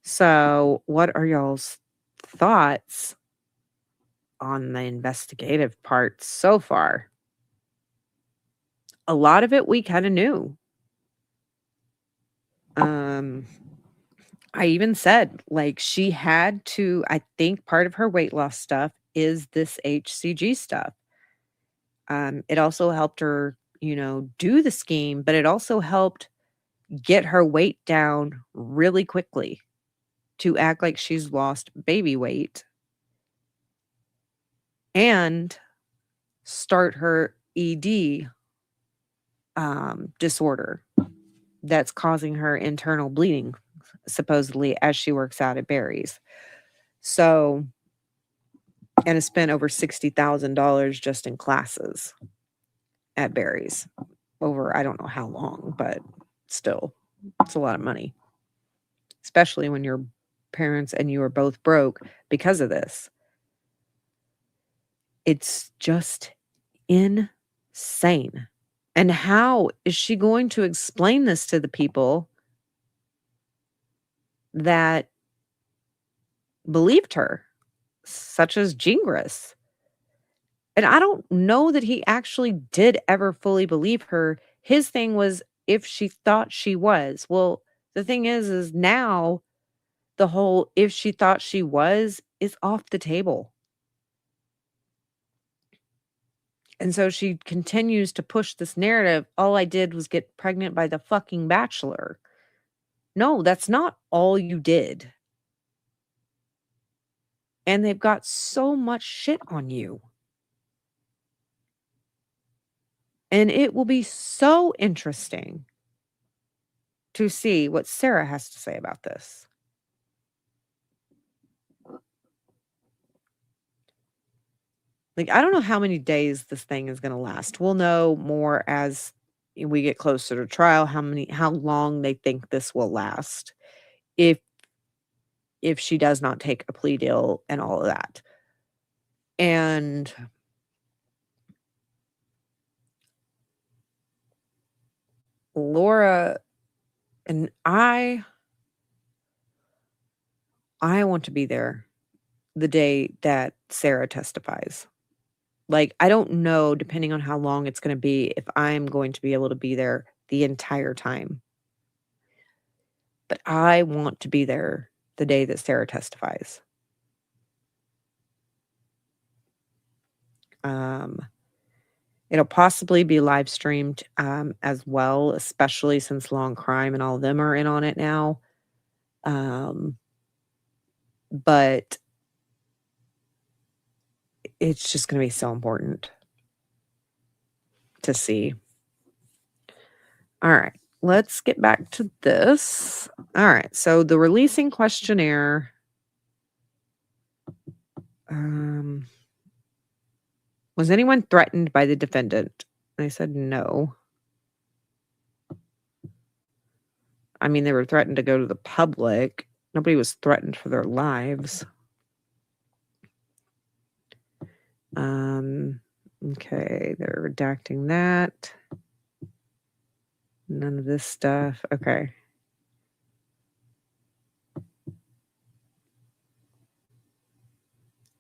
Speaker 2: So, what are y'all's thoughts on the investigative part so far? A lot of it we kind of knew. I even said, like, she had to, I think part of her weight loss stuff is this HCG stuff. It also helped her, do the scheme, but it also helped get her weight down really quickly to act like she's lost baby weight and start her ED disorder that's causing her internal bleeding, supposedly, as she works out at Barry's. So, and has spent over $60,000 just in classes at Barry's over, I don't know how long, but still, it's a lot of money, especially when your parents and you are both broke because of this. It's just insane. And how is she going to explain this to the people that believed her, such as Gingras? And I don't know that he actually did ever fully believe her. His thing was if she thought she was. Well, the thing is now the whole if she thought she was is off the table. And so she continues to push this narrative. All I did was get pregnant by the fucking bachelor. No, that's not all you did. And they've got so much shit on you. And it will be so interesting to see what Sarah has to say about this. Like, I don't know how many days this thing is going to last. We'll know more as we get closer to trial, how long they think this will last. If she does not take a plea deal and all of that. And Laura and I want to be there the day that Sarah testifies. Like, I don't know, depending on how long it's going to be, if I'm going to be able to be there the entire time. But I want to be there the day that Sarah testifies. It'll possibly be live streamed as well, especially since Law and Crime and all of them are in on it now. But it's just going to be so important to see. All right, let's get back to this. All right, so the releasing questionnaire. Was anyone threatened by the defendant? I said no. I mean, they were threatened to go to the public. Nobody was threatened for their lives. Okay, they're redacting that. None of this stuff. Okay.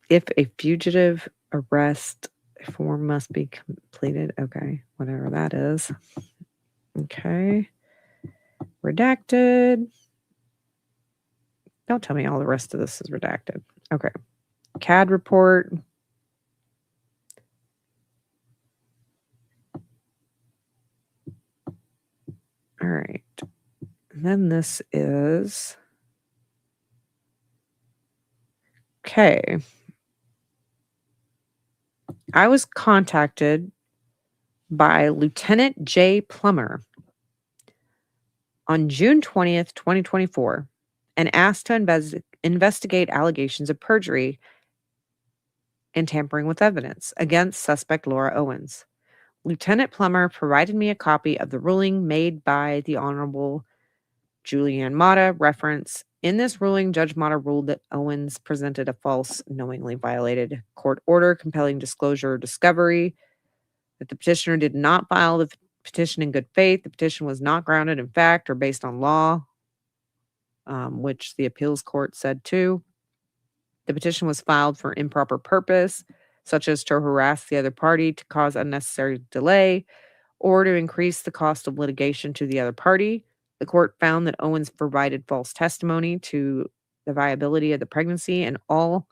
Speaker 2: If a fugitive arrest form must be completed. Okay, whatever that is. Okay. Redacted. Don't tell me all the rest of this is redacted. Okay. CAD report. All right. And then this is. Okay. I was contacted by Lieutenant J. Plummer on June 20th, 2024, and asked to investigate allegations of perjury and tampering with evidence against suspect Laura Owens. Lieutenant Plummer provided me a copy of the ruling made by the Honorable Julianne Mata. Reference. In this ruling, Judge Mata ruled that Owens presented a false, knowingly violated court order compelling disclosure or discovery, that the petitioner did not file the petition in good faith. The petition was not grounded in fact or based on law, which the appeals court said too. The petition was filed for improper purpose, such as to harass the other party, to cause unnecessary delay, or to increase the cost of litigation to the other party. The court found that Owens provided false testimony to the viability of the pregnancy in all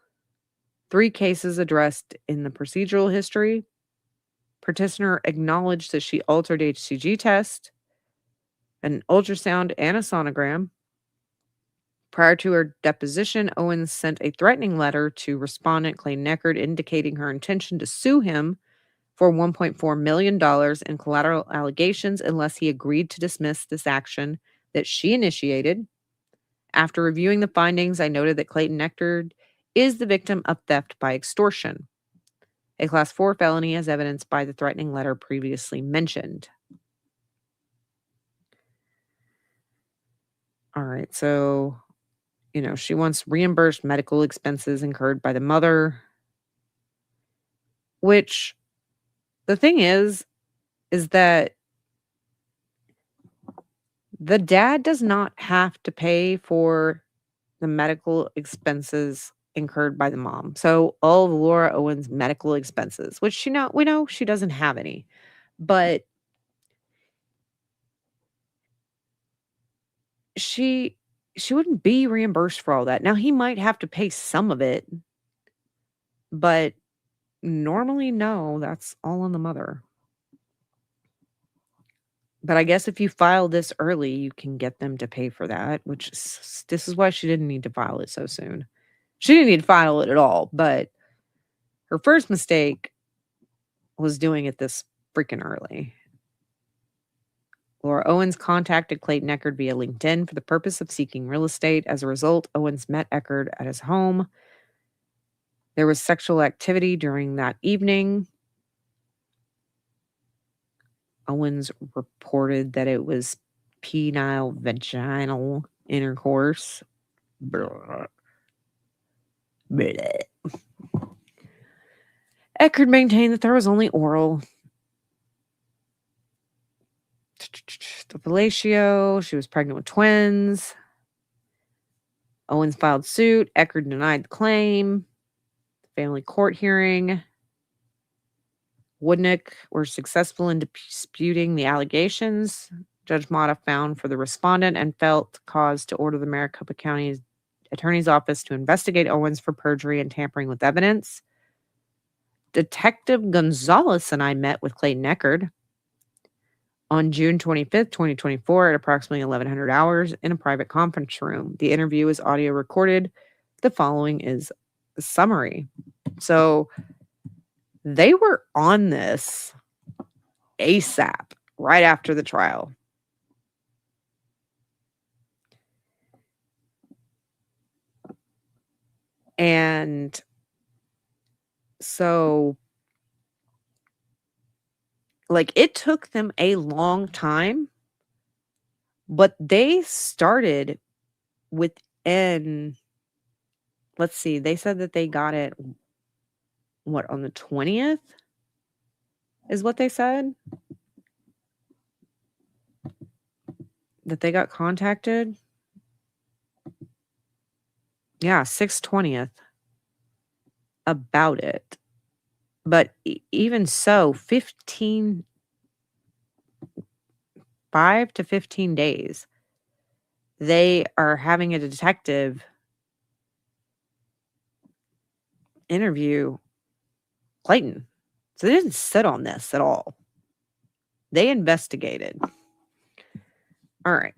Speaker 2: 3 cases addressed in the procedural history. Petitioner acknowledged that she altered HCG test, an ultrasound, and a sonogram. Prior to her deposition, Owens sent a threatening letter to respondent Clayton Eckert indicating her intention to sue him for $1.4 million in collateral allegations unless he agreed to dismiss this action that she initiated. After reviewing the findings, I noted that Clayton Eckert is the victim of theft by extortion, a Class 4 felony as evidenced by the threatening letter previously mentioned. All right, so, she wants reimbursed medical expenses incurred by the mother, which the thing is that the dad does not have to pay for the medical expenses incurred by the mom. So all of Laura Owens' medical expenses, which we know she doesn't have any, but she wouldn't be reimbursed for all that. Now he might have to pay some of it, but normally no, that's all on the mother. But I guess if you file this early, you can get them to pay for that, this is why she didn't need to file it so soon. She didn't need to file it at all, but her first mistake was doing it this freaking early. Laura Owens contacted Clayton Eckert via LinkedIn for the purpose of seeking real estate. As a result, Owens met Eckert at his home. There was sexual activity during that evening. Owens reported that it was penile vaginal intercourse. Blah. Blah. Eckert maintained that there was only oral. The fellatio, she was pregnant with twins. Owens filed suit. Eckert denied the claim. Family court hearing. Woodnick were successful in disputing the allegations. Judge Mata found for the respondent and felt cause to order the Maricopa County Attorney's Office to investigate Owens for perjury and tampering with evidence. Detective Gonzalez and I met with Clayton Eckerd on June 25th, 2024 at approximately 1100 hours in a private conference room. The interview is audio recorded. The following is a summary. So they were on this ASAP right after the trial. And so, like, it took them a long time, but they started within, let's see, they said that they got it, what, on the 20th is what they said? That they got contacted? Yeah, 6/20th about it. But even so, 5 to 15 days, they are having a detective interview Clayton. So they didn't sit on this at all. They investigated. All right.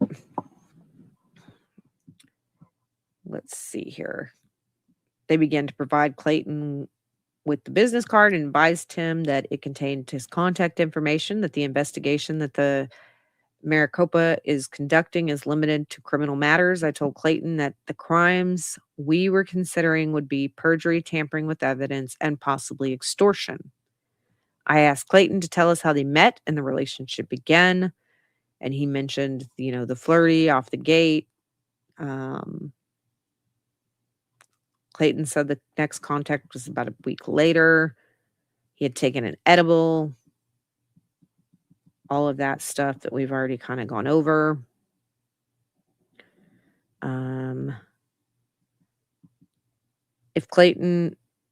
Speaker 2: Let's see here. They began to provide Clayton with the business card and advised him that it contained his contact information, that the investigation that the Maricopa is conducting is limited to criminal matters. I told Clayton that the crimes we were considering would be perjury, tampering with evidence, and possibly extortion. I asked Clayton to tell us how they met and the relationship began. And he mentioned, the flirty off the gate. Clayton said the next contact was about a week later. He had taken an edible. All of that stuff that we've already kind of gone over. I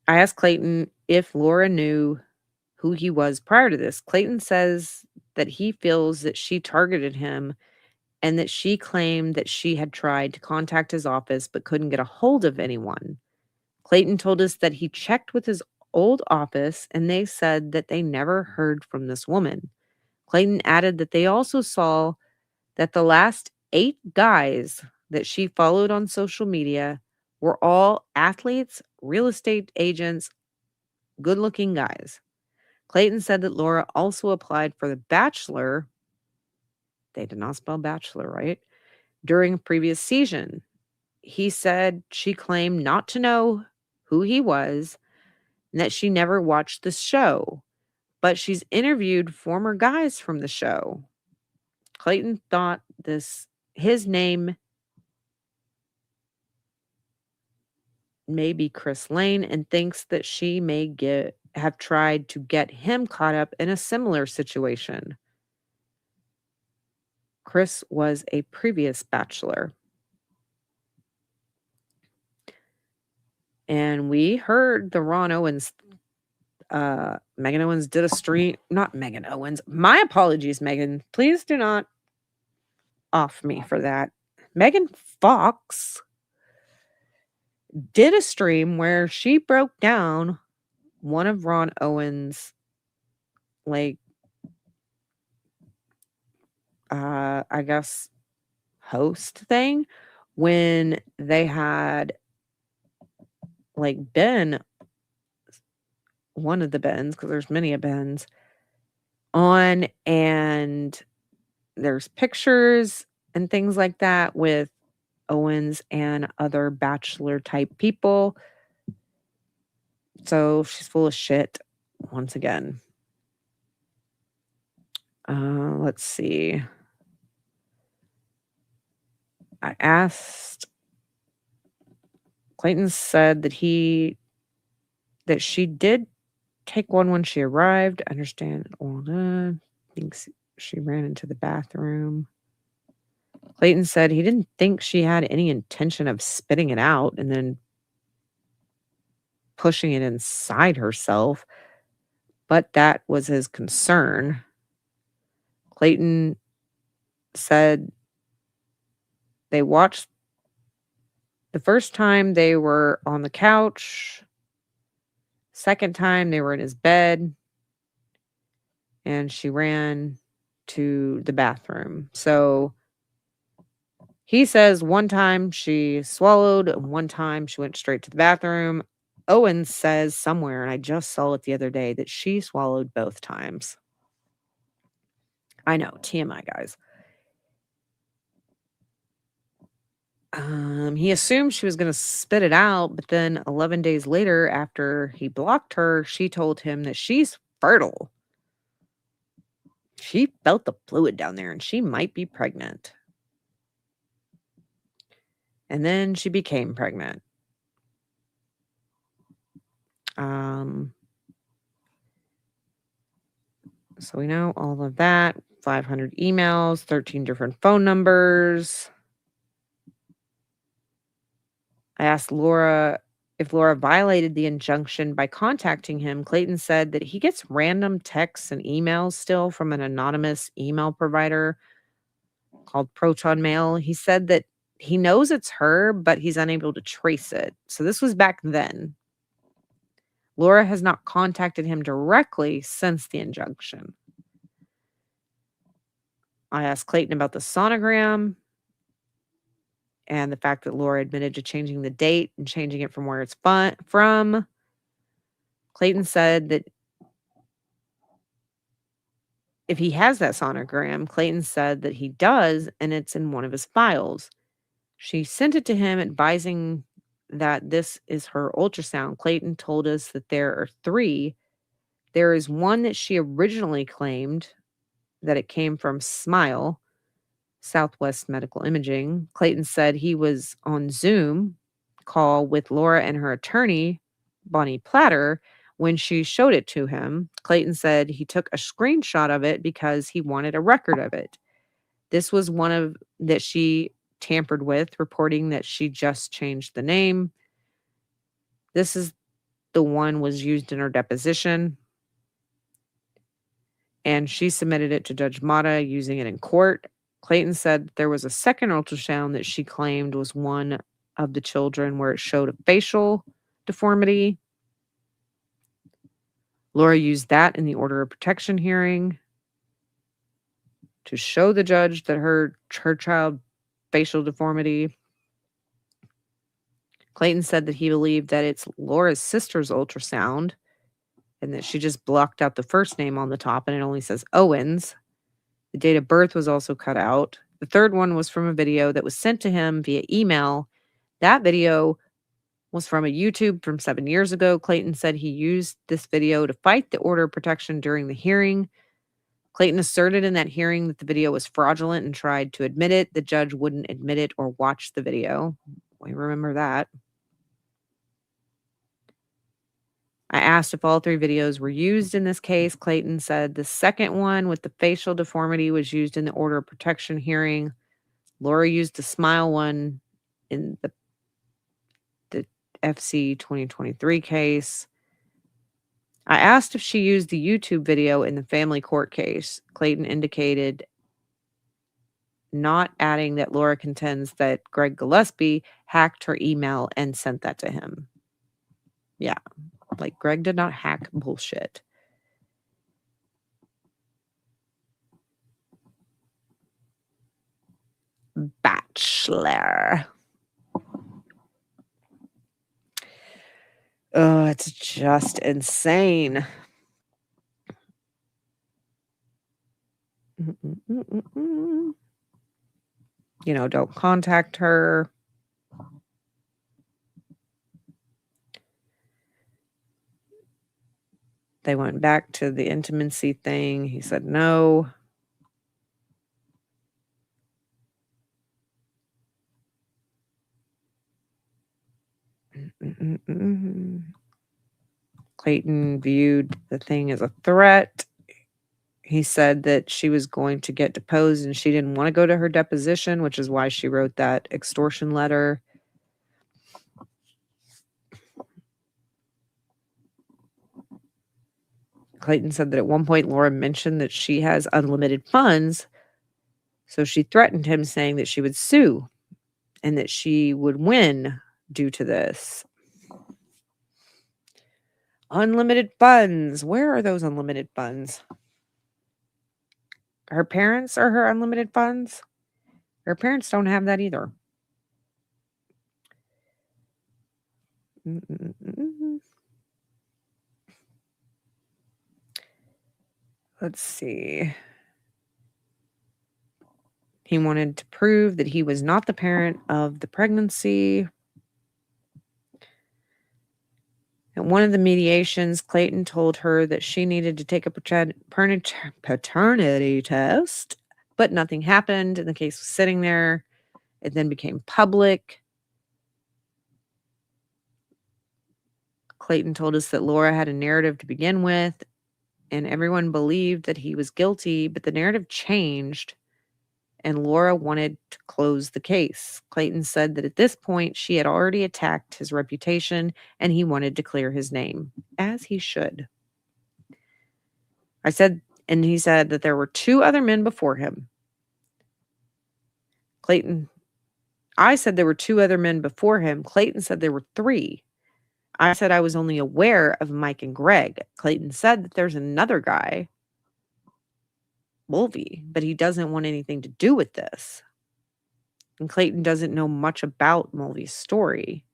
Speaker 2: asked Clayton if Laura knew who he was prior to this. Clayton says that he feels that she targeted him and that she claimed that she had tried to contact his office but couldn't get a hold of anyone. Clayton told us that he checked with his old office and they said that they never heard from this woman. Clayton added that they also saw that the last 8 guys that she followed on social media were all athletes, real estate agents, good-looking guys. Clayton said that Laura also applied for The Bachelor. They did not spell bachelor right. During a previous season. He said she claimed not to know who he was and that she never watched the show, but she's interviewed former guys from the show. Clayton thought his name may be Chris Lane and thinks that she may have tried to get him caught up in a similar situation. Chris was a previous bachelor. And we heard the Ron Owens, Megan Owens did a stream, not Megan Owens. My apologies, Megan. Please do not off me for that. Megan Fox did a stream where she broke down one of Ron Owens' I guess host thing when they had Ben, one of the Bens, because there's many a Bens on, and there's pictures and things like that with Owens and other bachelor type people. So she's full of shit once again. Let's see. I asked. Clayton said that she did take one when she arrived. Understand all that. Thinks she ran into the bathroom. Clayton said he didn't think she had any intention of spitting it out and then pushing it inside herself, but that was his concern. Clayton said they watched the first time they were on the couch, Second time, they were in his bed, and she ran to the bathroom. So he says one time she swallowed, and one time she went straight to the bathroom. Owens says somewhere, and I just saw it the other day, that she swallowed both times. I know, TMI, guys. He assumed she was going to spit it out, but then 11 days later, after he blocked her, she told him that she's fertile. She felt the fluid down there and she might be pregnant. And then she became pregnant. So we know all of that. 500 emails, 13 different phone numbers. I asked Laura if Laura violated the injunction by contacting him. Clayton said that he gets random texts and emails still from an anonymous email provider called Proton Mail. He said that he knows it's her, but he's unable to trace it. So this was back then. Laura has not contacted him directly since the injunction. I asked Clayton about the sonogram and the fact that Laura admitted to changing the date and changing it from where it's from. Clayton said that if he has that sonogram, Clayton said that he does, and it's in one of his files. She sent it to him advising that this is her ultrasound. Clayton told us that there are 3. There is one that she originally claimed that it came from Smile, Southwest Medical Imaging. Clayton said he was on Zoom call with Laura and her attorney, Bonnie Platter, when she showed it to him. Clayton said he took a screenshot of it because he wanted a record of it. This was one of that she tampered with, reporting that she just changed the name. This is the one was used in her deposition. And she submitted it to Judge Mata using it in court. Clayton said there was a second ultrasound that she claimed was one of the children where it showed a facial deformity. Laura used that in the order of protection hearing to show the judge that her child facial deformity. Clayton said that he believed that it's Laura's sister's ultrasound and that she just blocked out the first name on the top and it only says Owens. The date of birth was also cut out. The third one was from a video that was sent to him via email. That video was from a YouTube from 7 years ago. Clayton said he used this video to fight the order of protection during the hearing. Clayton asserted in that hearing that the video was fraudulent and tried to admit it. The judge wouldn't admit it or watch the video. We remember that. I asked if all 3 videos were used in this case. Clayton said the second one with the facial deformity was used in the order of protection hearing. Laura used the Smile one in the FC 2023 case. I asked if she used the YouTube video in the family court case. Clayton indicated not, adding that Laura contends that Greg Gillespie hacked her email and sent that to him. Yeah, like Greg did not hack bullshit. Bachelor. Oh, it's just insane. You know, don't contact her. They went back to the intimacy thing. He said no. Clayton viewed the thing as a threat. He said that she was going to get deposed and she didn't want to go to her deposition, which is why she wrote that extortion letter. Clayton said that at one point Laura mentioned that she has unlimited funds. So she threatened him, saying that she would sue and that she would win due to this. Unlimited funds. Where are those unlimited funds? Her parents are her unlimited funds? Her parents don't have that either. Let's see. He wanted to prove that he was not the parent of the pregnancy. At one of the mediations, Clayton told her that she needed to take a paternity test, but nothing happened, and the case was sitting there. It then became public. Clayton told us that Laura had a narrative to begin with, and everyone believed that he was guilty, but the narrative changed, and Laura wanted to close the case. Clayton said that at this point, she had already attacked his reputation, and he wanted to clear his name, as he should. He said that there were 2 other men before him. I said there were 2 other men before him. Clayton said there were 3. I said I was only aware of Mike and Greg. Clayton said that there's another guy, Mulvey, but he doesn't want anything to do with this. And Clayton doesn't know much about Mulvey's story.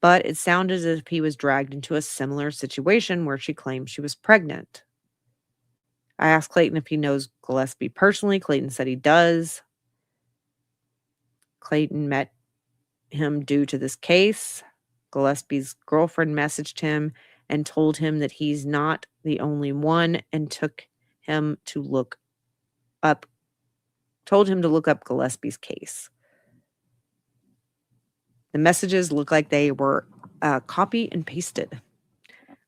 Speaker 2: But it sounded as if he was dragged into a similar situation where she claimed she was pregnant. I asked Clayton if he knows Gillespie personally. Clayton said he does. Clayton met him due to this case. Gillespie's girlfriend messaged him and told him that he's not the only one, and told him to look up Gillespie's case. The messages look like they were copy and pasted.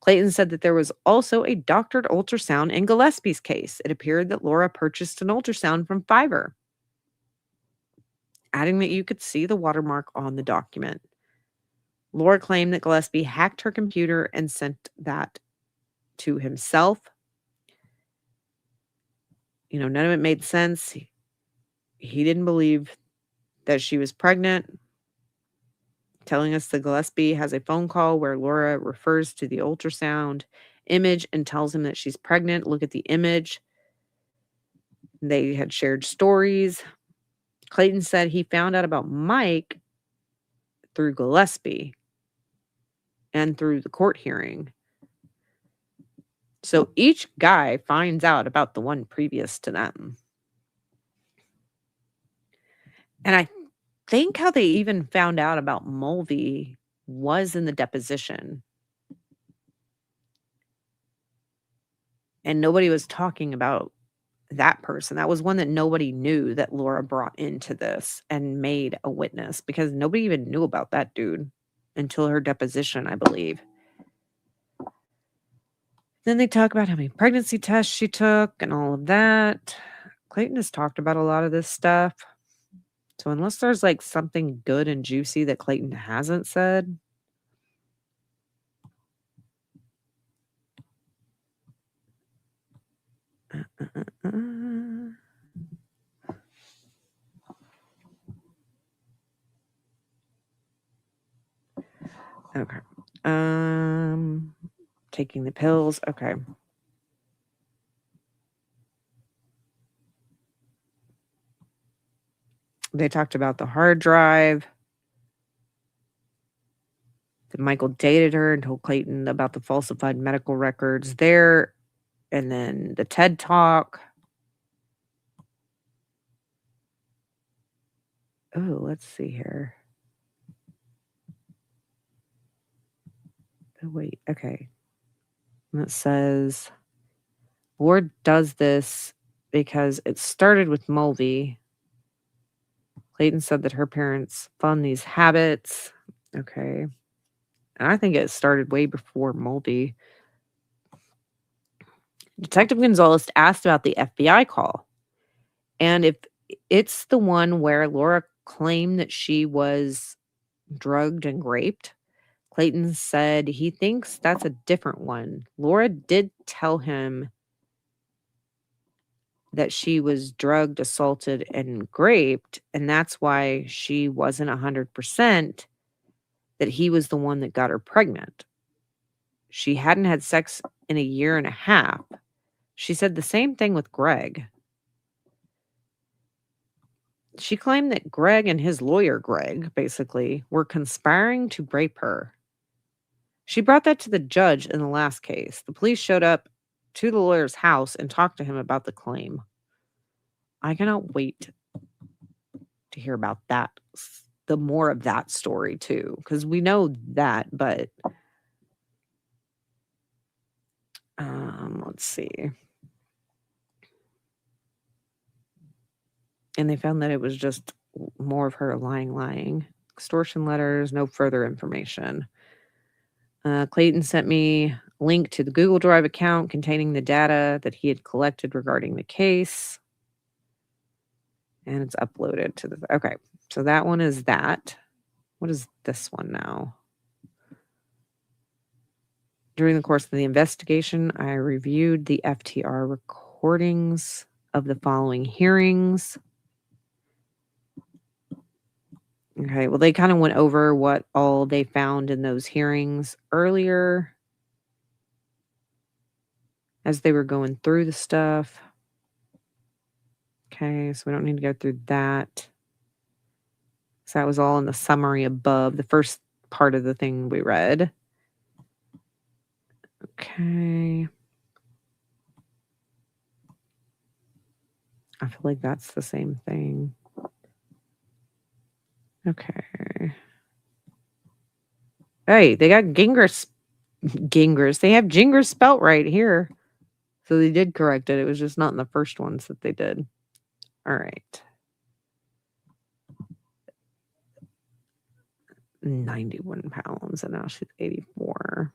Speaker 2: Clayton said that there was also a doctored ultrasound in Gillespie's case. It appeared that Laura purchased an ultrasound from Fiverr, adding that you could see the watermark on the document. Laura claimed that Gillespie hacked her computer and sent that to himself. None of it made sense. He didn't believe that she was pregnant, telling us that Gillespie has a phone call where Laura refers to the ultrasound image and tells him that she's pregnant. Look at the image. They had shared stories. Clayton said he found out about Mike through Gillespie and through the court hearing. So each guy finds out about the one previous to them. And I think how they even found out about Mulvey was in the deposition. And nobody was talking about that person. That was one that nobody knew that Laura brought into this and made a witness, because nobody even knew about that dude until her deposition, I believe. Then they talk about how many pregnancy tests she took and all of that. Clayton has talked about a lot of this stuff. So unless there's like something good and juicy that Clayton hasn't said. Okay. Taking the pills. Okay. They talked about the hard drive. That Michael dated her and told Clayton about the falsified medical records there. And then the TED Talk. Oh, let's see here. Oh, wait. Okay. And it says, Ward does this because it started with Mulvey. Clayton said that her parents fund these habits. Okay. And I think it started way before Mulvey. Detective Gonzalez asked about the FBI call. And if it's the one where Laura claimed that she was drugged and raped, Clayton said he thinks that's a different one. Laura did tell him that she was drugged, assaulted, and raped, and that's why she wasn't 100% that he was the one that got her pregnant. She hadn't had sex in a year and a half. She said the same thing with Greg. She claimed that Greg and his lawyer, Greg, basically, were conspiring to rape her. She brought that to the judge in the last case. The police showed up to the lawyer's house and talked to him about the claim. I cannot wait to hear about that, the more of that story too, because we know that, but let's see. And they found that it was just more of her lying. Extortion letters, no further information. Clayton sent me a link to the Google Drive account containing the data that he had collected regarding the case. And it's uploaded to the... Okay, so that one is that. What is this one now? During the course of the investigation, I reviewed the FTR recordings of the following hearings. Okay, well, they kind of went over what all they found in those hearings earlier as they were going through the stuff. Okay, so we don't need to go through that. So that was all in the summary above, the first part of the thing we read. Okay. I feel like that's the same thing. Okay. Hey, they got Gingras. They have Gingras spelt right here. So they did correct it. It was just not in the first ones that they did. All right. 91 pounds, and now she's 84.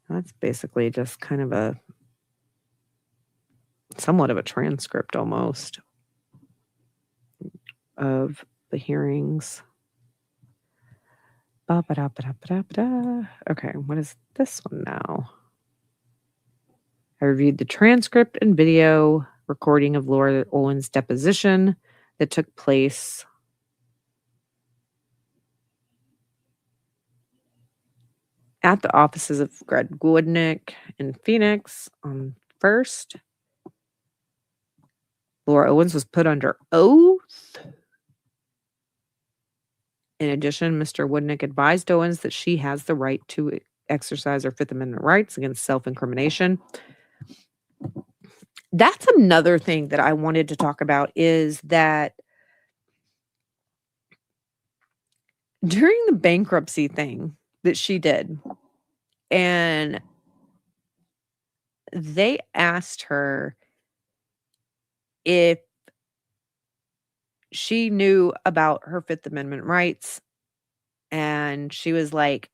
Speaker 2: That's basically just kind of a somewhat of a transcript almost of the hearings. Okay, what is this one now? I reviewed the transcript and video recording of Laura Owens' deposition that took place at the offices of Greg Woodnick in Phoenix on 1st. Laura Owens was put under oath. In addition, Mr. Woodnick advised Owens that she has the right to exercise her Fifth Amendment rights against self-incrimination. That's another thing that I wanted to talk about, is that during the bankruptcy thing that she did, and they asked her if she knew about her Fifth Amendment rights, and she was like,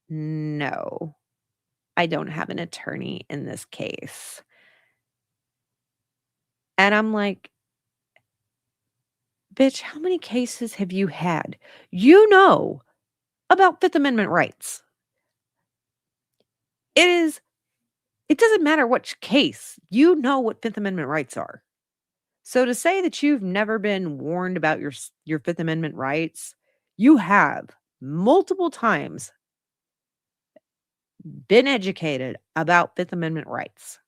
Speaker 2: no, I don't have an attorney in this case. And I'm like, bitch, how many cases have you had? You know about Fifth Amendment rights. It doesn't matter which case, you know what Fifth Amendment rights are. So to say that you've never been warned about your Fifth Amendment rights, you have multiple times been educated about Fifth Amendment rights.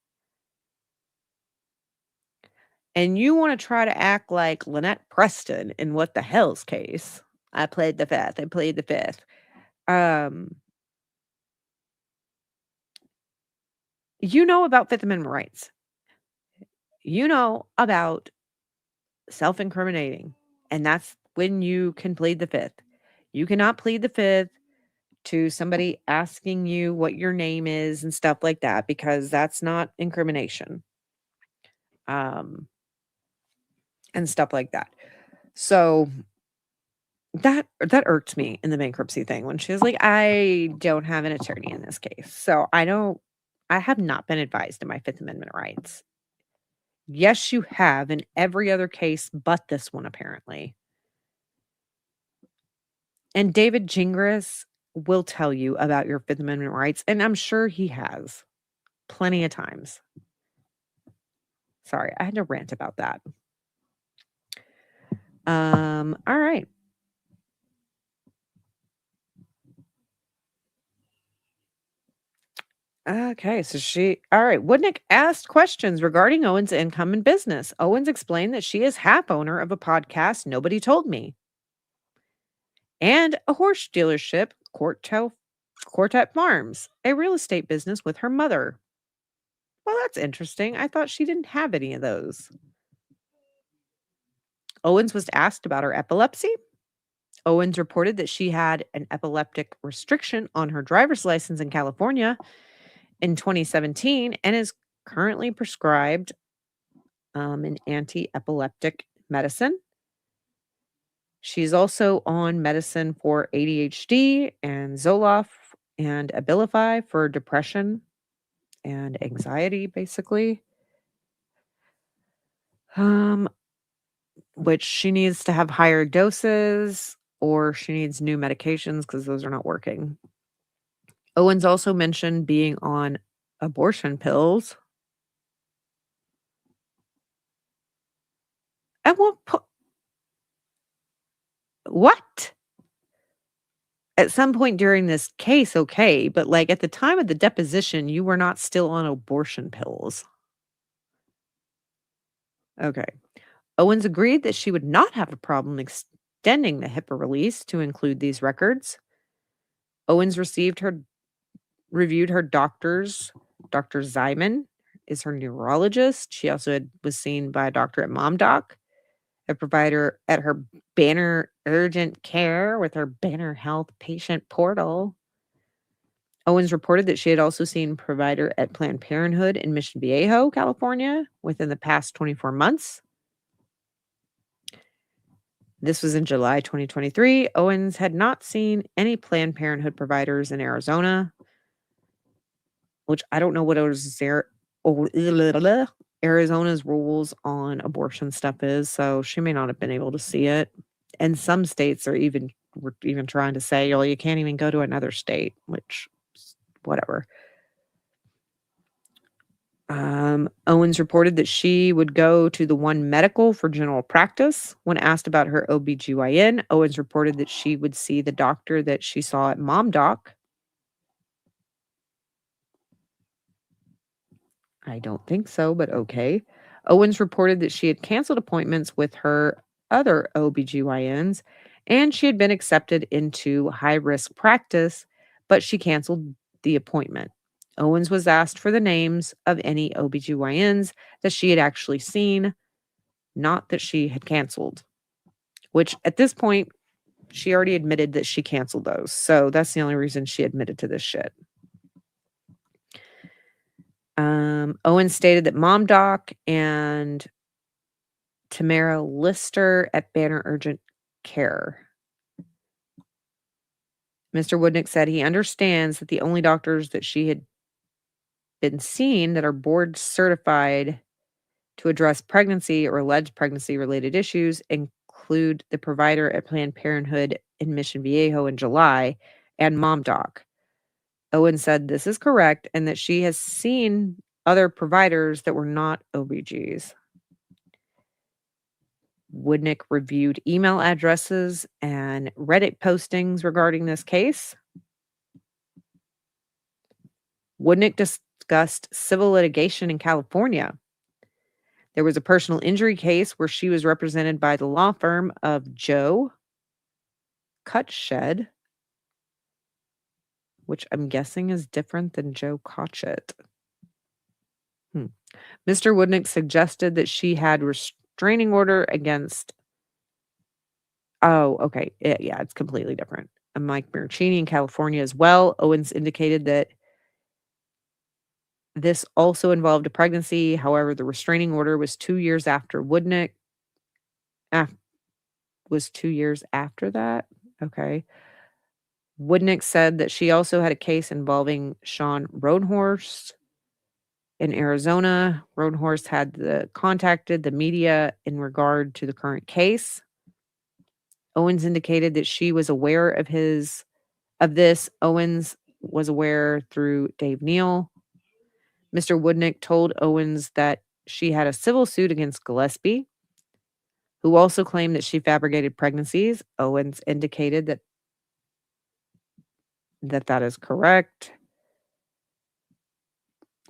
Speaker 2: And you want to try to act like Lynette Preston in What the Hell's case. I plead the fifth. You know about Fifth Amendment rights. You know about self-incriminating. And that's when you can plead the fifth. You cannot plead the fifth to somebody asking you what your name is and stuff like that, because that's not incrimination. And stuff like that. So that irked me in the bankruptcy thing when she was like, I don't have an attorney in this case. So I have not been advised of my Fifth Amendment rights. Yes, you have in every other case but this one, apparently. And David Gingras will tell you about your Fifth Amendment rights, and I'm sure he has plenty of times. Sorry, I had to rant about that. All right. Okay, all right. Woodnick asked questions regarding Owen's income and business. Owens explained that she is half owner of a podcast, Nobody Told Me, and a horse dealership, Quartet Farms, a real estate business with her mother. Well, that's interesting. I thought she didn't have any of those. Owens was asked about her epilepsy. Owens reported that she had an epileptic restriction on her driver's license in California in 2017 and is currently prescribed an anti epileptic medicine. She's also on medicine for ADHD and Zoloft and Abilify for depression and anxiety, basically. Um, which she needs to have higher doses or she needs new medications because those are not working. Owens also mentioned being on abortion pills. At what? At some point during this case, okay, but like at the time of the deposition, you were not still on abortion pills. Okay. Owens agreed that she would not have a problem extending the HIPAA release to include these records. Owens reviewed her doctors. Dr. Zyman is her neurologist. She also was seen by a doctor at MomDoc, a provider at her Banner Urgent Care with her Banner Health patient portal. Owens reported that she had also seen a provider at Planned Parenthood in Mission Viejo, California, within the past 24 months. This was in July 2023. Owens had not seen any Planned Parenthood providers in Arizona, which I don't know what Arizona's rules on abortion stuff is, so she may not have been able to see it. And some states were even trying to say, "Oh, you can't even go to another state," which whatever. Owens reported that she would go to the One Medical for general practice. When asked about her OBGYN, Owens reported that she would see the doctor that she saw at MomDoc. I don't think so, but okay. Owens reported that she had canceled appointments with her other OBGYNs and she had been accepted into high risk practice, but she canceled the appointment. Owens was asked for the names of any OBGYNs that she had actually seen, not that she had canceled, which at this point, she already admitted that she canceled those. So that's the only reason she admitted to this shit. Owens stated that MomDoc and Tamara Lister at Banner Urgent Care. Mr. Woodnick said he understands that the only doctors that she had been seen that are board certified to address pregnancy or alleged pregnancy related issues include the provider at Planned Parenthood in Mission Viejo in July and MomDoc. Owen said this is correct and that she has seen other providers that were not OBGs. Woodnick reviewed email addresses and Reddit postings regarding this case. Woodnick discussed civil litigation in California. There was a personal injury case where she was represented by the law firm of Joe Cutshed, which I'm guessing is different than Joe Cotchett. Mr. Woodnick suggested that she had restraining order against. Oh, okay. Yeah, it's completely different. And Mike Marchini in California as well. Owens indicated that this also involved a pregnancy. However, the restraining order was 2 years after Woodnick. Was 2 years after that? Okay. Woodnick said that she also had a case involving Sean Rodenhorst in Arizona. Rodenhorst had contacted the media in regard to the current case. Owens indicated that she was aware of this. Owens was aware through Dave Neal. Mr. Woodnick told Owens that she had a civil suit against Gillespie, who also claimed that she fabricated pregnancies. Owens indicated that is correct.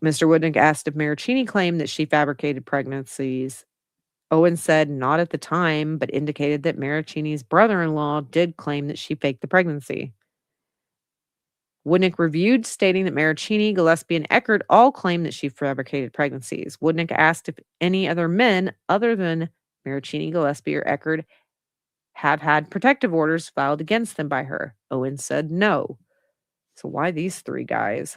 Speaker 2: Mr. Woodnick asked if Maricini claimed that she fabricated pregnancies. Owens said not at the time, but indicated that Maricini's brother-in-law did claim that she faked the pregnancy. Woodnick reviewed, stating that Maricini, Gillespie, and Eckert all claimed that she fabricated pregnancies. Woodnick asked if any other men other than Maricini, Gillespie, or Eckert have had protective orders filed against them by her. Owens said no. So why these three guys?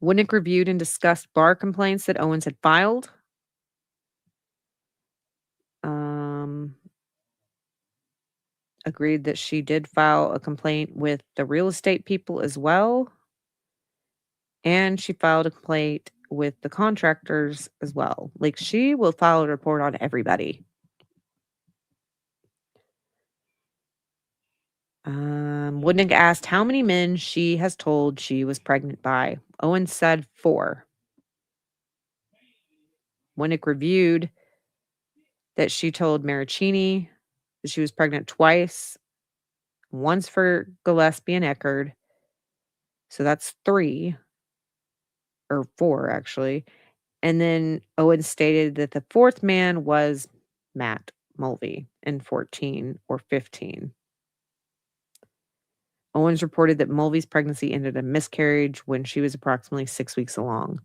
Speaker 2: Woodnick reviewed and discussed bar complaints that Owens had filed. Agreed that she did file a complaint with the real estate people as well. And she filed a complaint with the contractors as well. Like, she will file a report on everybody. Woodnick asked how many men she has told she was pregnant by. Owens said 4. Woodnick reviewed that she told Maricini that she was pregnant twice, once for Gillespie and Eckert. So that's 3, or 4 actually. And then Owens stated that the 4th man was Matt Mulvey in 14 or 15. Owens reported that Mulvey's pregnancy ended in a miscarriage when she was approximately 6 weeks along.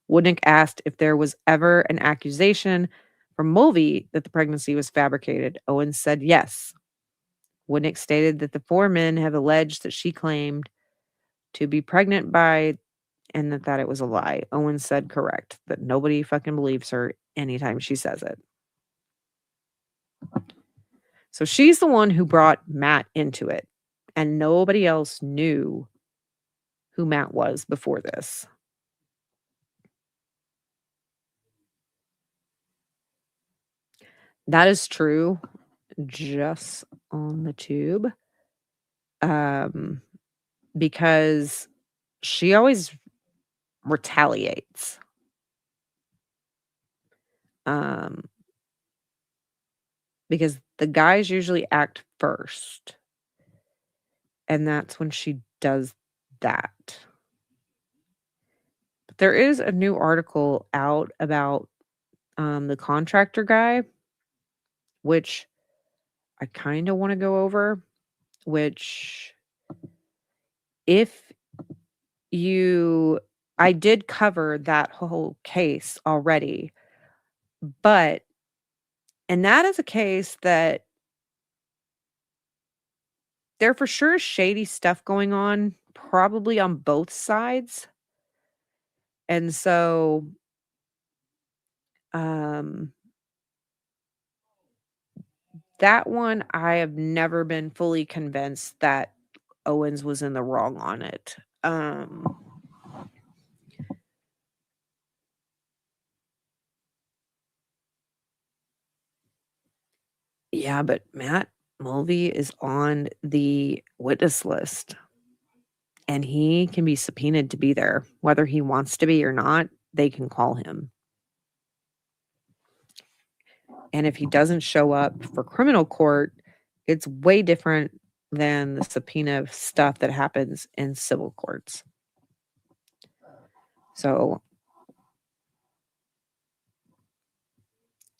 Speaker 2: Woodnick asked if there was ever an accusation from Mulvey that the pregnancy was fabricated. Owens said yes. Woodnick stated that the 4 men have alleged that she claimed to be pregnant by, and that it was a lie. Owens said correct, that nobody fucking believes her anytime she says it. So she's the one who brought Matt into it, and nobody else knew who Matt was before this. That is true. Just on the tube. Because she always retaliates. Because the guys usually act first. And that's when she does that. But there is a new article out about the contractor guy, which I kind of want to go over, which I did cover that whole case already, and that is a case that there for sure is shady stuff going on, probably on both sides. And so, that one, I have never been fully convinced that Owens was in the wrong on it. Yeah, but Matt Mulvey is on the witness list, and he can be subpoenaed to be there. Whether he wants to be or not, they can call him. And if he doesn't show up for criminal court, it's way different than the subpoena stuff that happens in civil courts. So,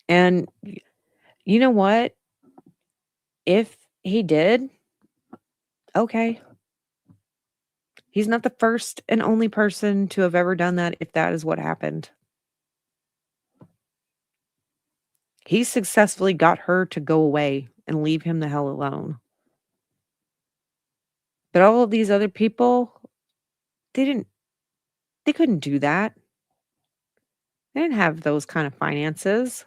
Speaker 2: and you know what? If he did, okay. He's not the first and only person to have ever done that, if that is what happened. He successfully got her to go away and leave him the hell alone. But all of these other people, they couldn't do that. They didn't have those kind of finances.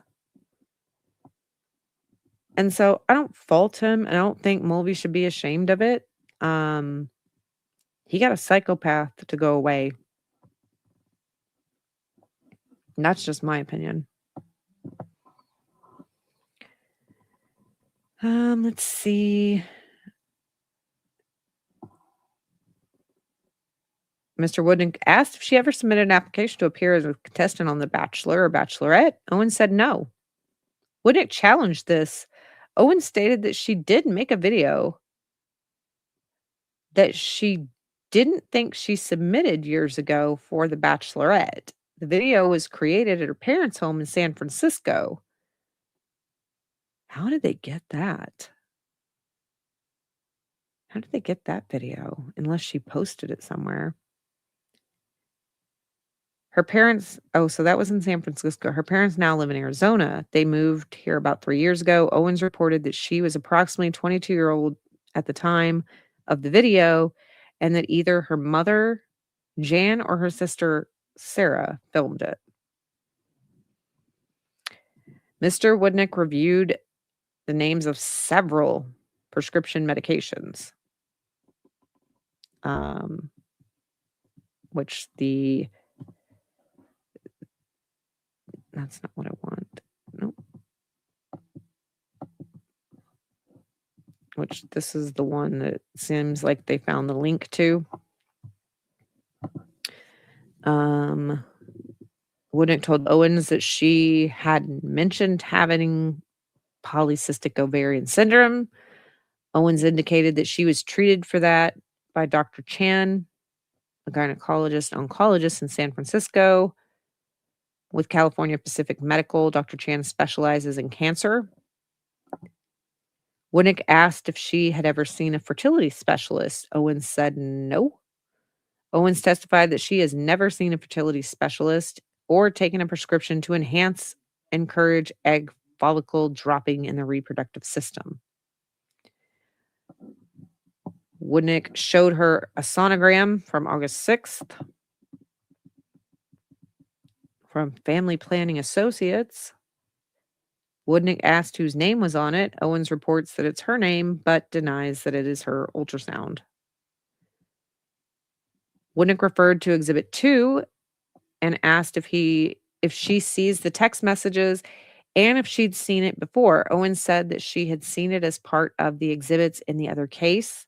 Speaker 2: And so I don't fault him, and I don't think Mulvey should be ashamed of it. He got a psychopath to go away. And that's just my opinion. Let's see. Mr. Woodnick asked if she ever submitted an application to appear as a contestant on The Bachelor or Bachelorette. Owen said no. Winnick challenged this. Owens stated that she did make a video that she didn't think she submitted years ago for The Bachelorette. The video was created at her parents' home in San Francisco. How did they get that? How did they get that video? Unless she posted it somewhere. Her parents, so that was in San Francisco. Her parents now live in Arizona. They moved here about 3 years ago. Owens reported that she was approximately 22-year-old at the time of the video, and that either her mother, Jan, or her sister, Sarah, filmed it. Mr. Woodnick reviewed the names of several prescription medications, which that's not what I want. Nope. Which this is the one that seems like they found the link to. Woodnick told Owens that she had mentioned having polycystic ovarian syndrome. Owens indicated that she was treated for that by Dr. Chan, a gynecologist-oncologist in San Francisco. With California Pacific Medical, Dr. Chan specializes in cancer. Woodnick asked if she had ever seen a fertility specialist. Owens said no. Owens testified that she has never seen a fertility specialist or taken a prescription to encourage egg follicle dropping in the reproductive system. Woodnick showed her a sonogram from August 6th from Family Planning Associates. Woodnick asked whose name was on it. Owens reports that it's her name, but denies that it is her ultrasound. Woodnick referred to Exhibit 2 and asked if she sees the text messages and if she'd seen it before. Owens said that she had seen it as part of the exhibits in the other case.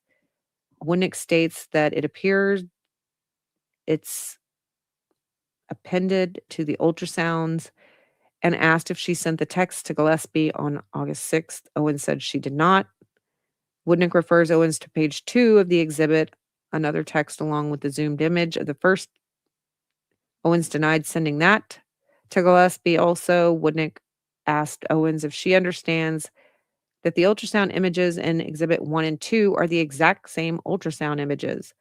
Speaker 2: Woodnick states that it appears it's appended to the ultrasounds and asked if she sent the text to Gillespie on August 6th. Owens said she did not. Woodnick refers Owens to page 2 of the exhibit, another text along with the zoomed image of the first. Owens denied sending that to Gillespie. Also, Woodnick asked Owens if she understands that the ultrasound images in Exhibit 1 and 2 are the exact same ultrasound images.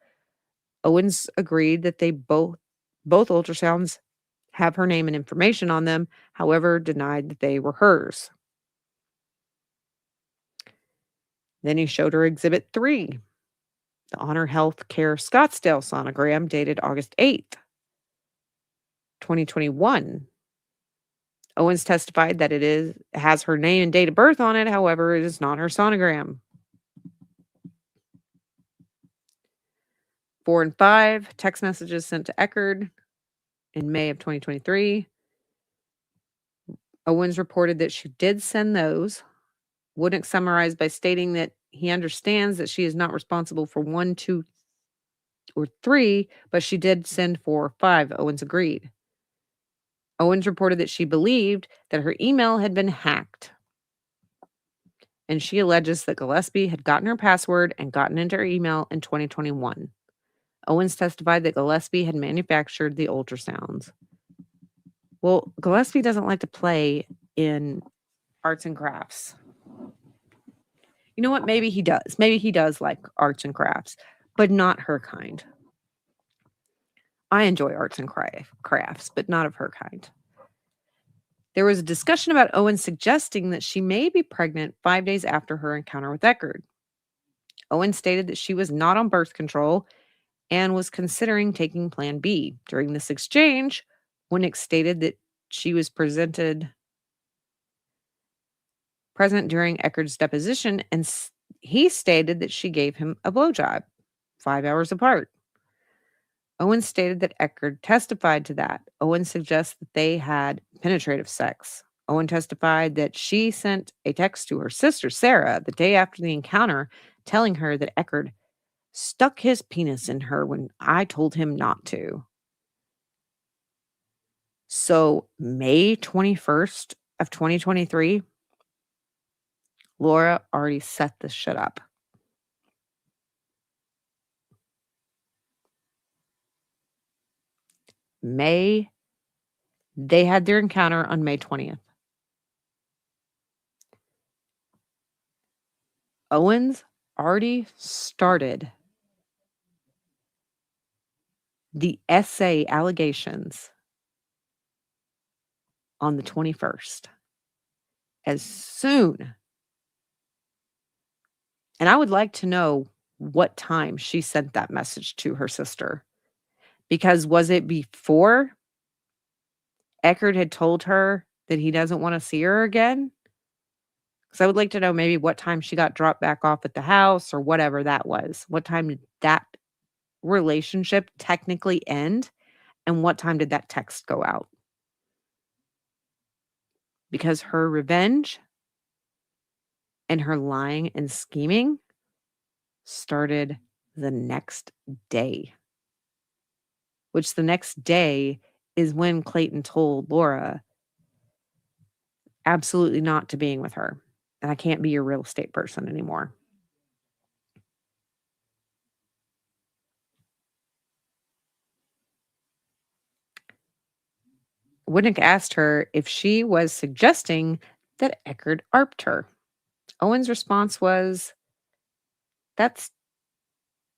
Speaker 2: Owens agreed that they both ultrasounds have her name and information on them, however, denied that they were hers. Then he showed her Exhibit 3, the Honor Health Care Scottsdale sonogram dated August 8th, 2021. Owens testified that it has her name and date of birth on it, however, it is not her sonogram. 4 and 5, text messages sent to Eckerd in May of 2023. Owens reported that she did send those. Woodnick summarized by stating that he understands that she is not responsible for 1, 2, or 3, but she did send 4 or 5. Owens agreed. Owens reported that she believed that her email had been hacked, and she alleges that Gillespie had gotten her password and gotten into her email in 2021. Owens testified that Gillespie had manufactured the ultrasounds. Well, Gillespie doesn't like to play in arts and crafts. You know what? Maybe he does. Maybe he does like arts and crafts, but not her kind. I enjoy arts and crafts, but not of her kind. There was a discussion about Owens suggesting that she may be pregnant 5 days after her encounter with Eckerd. Owens stated that she was not on birth control and was considering taking Plan B. During this exchange, Woodnick stated that she was present during Eckerd's deposition, and he stated that she gave him a blowjob 5 hours apart. Owens stated that Eckerd testified to that. Owens suggests that they had penetrative sex. Owen testified that she sent a text to her sister, Sarah, the day after the encounter, telling her that Eckerd stuck his penis in her when I told him not to. So, May 21st of 2023, Laura already set this shit up. They had their encounter on May 20th. Owens already started the essay allegations on the 21st. As soon, and I would like to know what time she sent that message to her sister. Because was it before Eckerd had told her that he doesn't want to see her again? Because I would like to know maybe what time she got dropped back off at the house or whatever that was. What time did that relationship technically end? And what time did that text go out? Because her revenge and her lying and scheming started the next day. Which the next day is when Clayton told Laura, absolutely not to being with her. And I can't be your real estate person anymore. Winnick asked her if she was suggesting that Eckerd ARPed her. Owen's response was, that's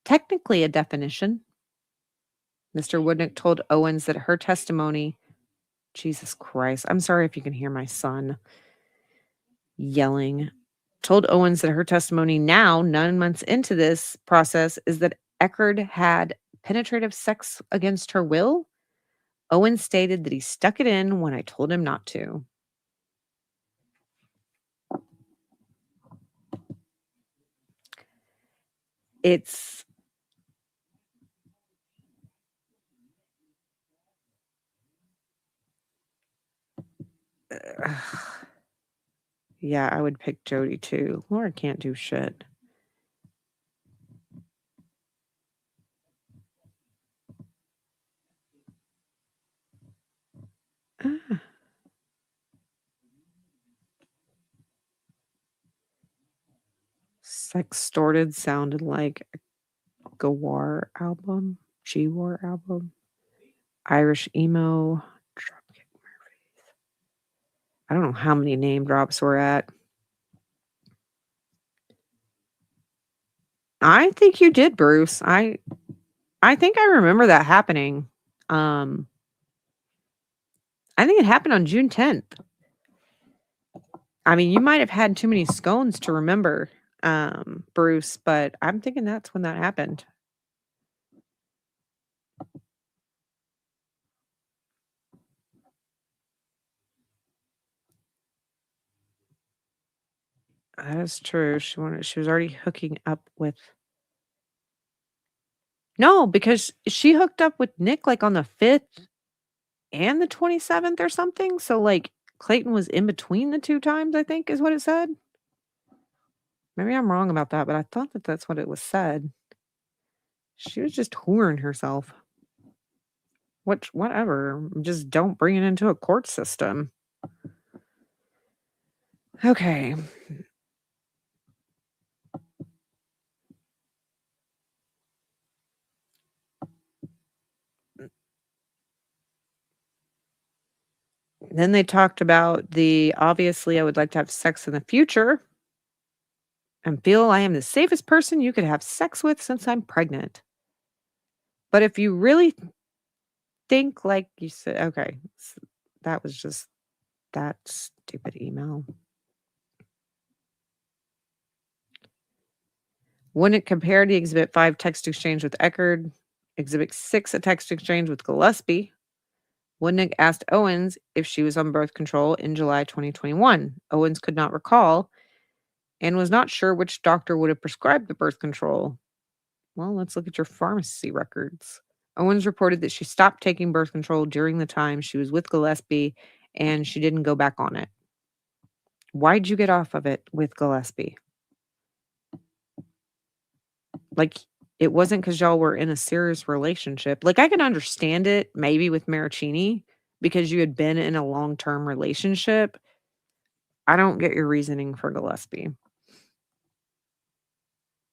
Speaker 2: technically a definition. Mr. Woodnick told Owens that her testimony, Jesus Christ, I'm sorry if you can hear my son yelling, told Owens that her testimony now, 9 months into this process, is that Eckerd had penetrative sex against her will. Owens stated that he stuck it in when I told him not to. It's yeah, I would pick Jody too. Laura can't do shit. Sextorted sounded like a Gwar album. Gwar album. Irish emo. Dropkick Murphys. I don't know how many name drops we're at. I think you did, Bruce. I think I remember that happening. I think it happened on June 10th. I mean, you might have had too many scones to remember, Bruce, but I'm thinking that's when that happened. That is true. She was already hooking up with. No, because she hooked up with Nick like on the 5th and the 27th or something. So like Clayton was in between the 2 times, I think is what it said. Maybe I'm wrong about that, but I thought that that's what it was said. She was just whoring herself. Whatever. Just don't bring it into a court system. Okay. Then they talked about obviously I would like to have sex in the future and feel I am the safest person you could have sex with since I'm pregnant. But if you really think like you said, okay, that was just that stupid email. Wouldn't compare the Exhibit 5 text exchange with Eckerd, Exhibit 6 a text exchange with Gillespie. Woodnick asked Owens if she was on birth control in July 2021. Owens could not recall and was not sure which doctor would have prescribed the birth control. Well, let's look at your pharmacy records. Owens reported that she stopped taking birth control during the time she was with Gillespie and she didn't go back on it. Why'd you get off of it with Gillespie? Like, it wasn't because y'all were in a serious relationship. Like, I can understand it maybe with Maricini because you had been in a long-term relationship. I don't get your reasoning for Gillespie.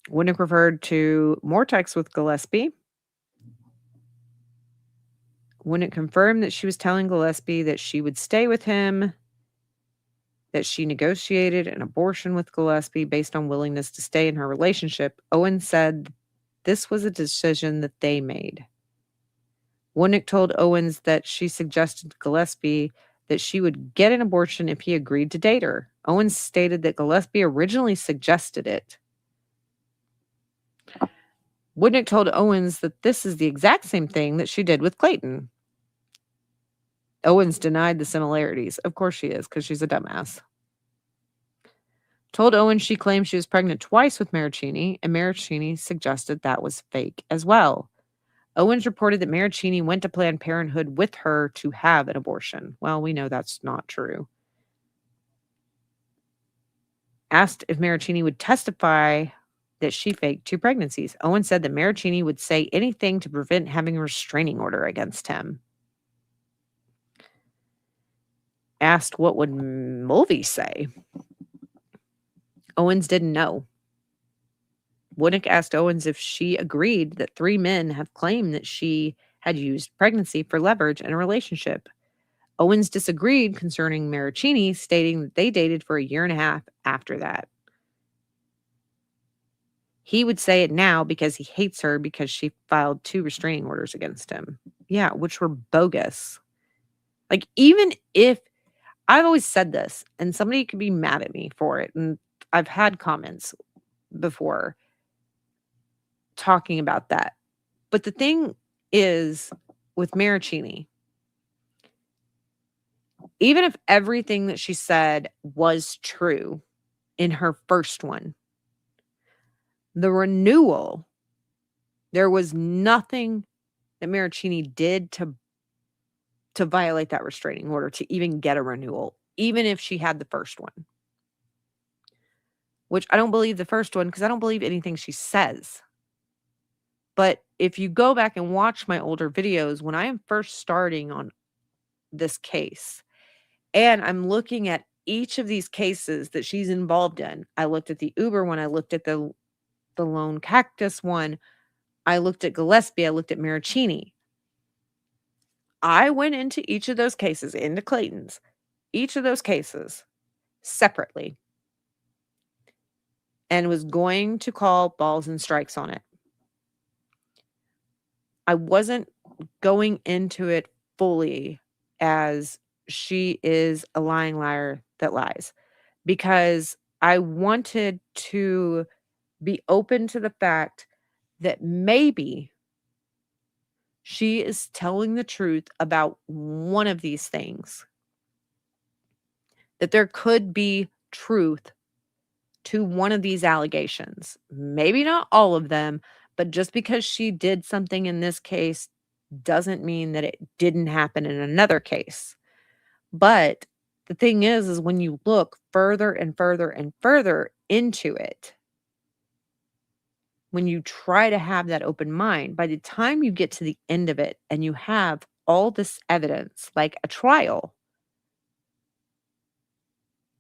Speaker 2: Winnick referred to more texts with Gillespie. Winnick confirmed that she was telling Gillespie that she would stay with him, that she negotiated an abortion with Gillespie based on willingness to stay in her relationship. Owens said this was a decision that they made. Winnick told Owens that she suggested to Gillespie that she would get an abortion if he agreed to date her. Owens stated that Gillespie originally suggested it. Winnick told Owens that this is the exact same thing that she did with Clayton. Owens denied the similarities. Of course she is, because she's a dumbass. Told Owens she claimed she was pregnant twice with Maricini, and Maricini suggested that was fake as well. Owens reported that Maricini went to Planned Parenthood with her to have an abortion. Well, we know that's not true. Asked if Maricini would testify that she faked 2 pregnancies. Owens said that Maricini would say anything to prevent having a restraining order against him. Asked what would Mulvey say. Owens didn't know. Winnick asked Owens if she agreed that 3 men have claimed that she had used pregnancy for leverage in a relationship. Owens disagreed concerning Maricini, stating that they dated for 1.5 years after that. He would say it now because he hates her because she filed 2 restraining orders against him. Yeah, which were bogus. Like, even if I've always said this, and somebody could be mad at me for it, and I've had comments before talking about that. But the thing is, with Maricini, even if everything that she said was true in her first one, the renewal, there was nothing that Maricini did to violate that restraining order to even get a renewal, even if she had the first one. Which I don't believe the first one, because I don't believe anything she says. But if you go back and watch my older videos, when I am first starting on this case, and I'm looking at each of these cases that she's involved in, I looked at the Uber one, I looked at the Lone Cactus one, I looked at Gillespie, I looked at Maricini. I went into each of those cases, into Clayton's, each of those cases separately, and was going to call balls and strikes on it. I wasn't going into it fully as she is a lying liar that lies, because I wanted to be open to the fact that maybe she is telling the truth about one of these things, that there could be truth to one of these allegations. Maybe not all of them, but just because she did something in this case doesn't mean that it didn't happen in another case. But the thing is when you look further and further and further into it, when you try to have that open mind, by the time you get to the end of it and you have all this evidence, like a trial,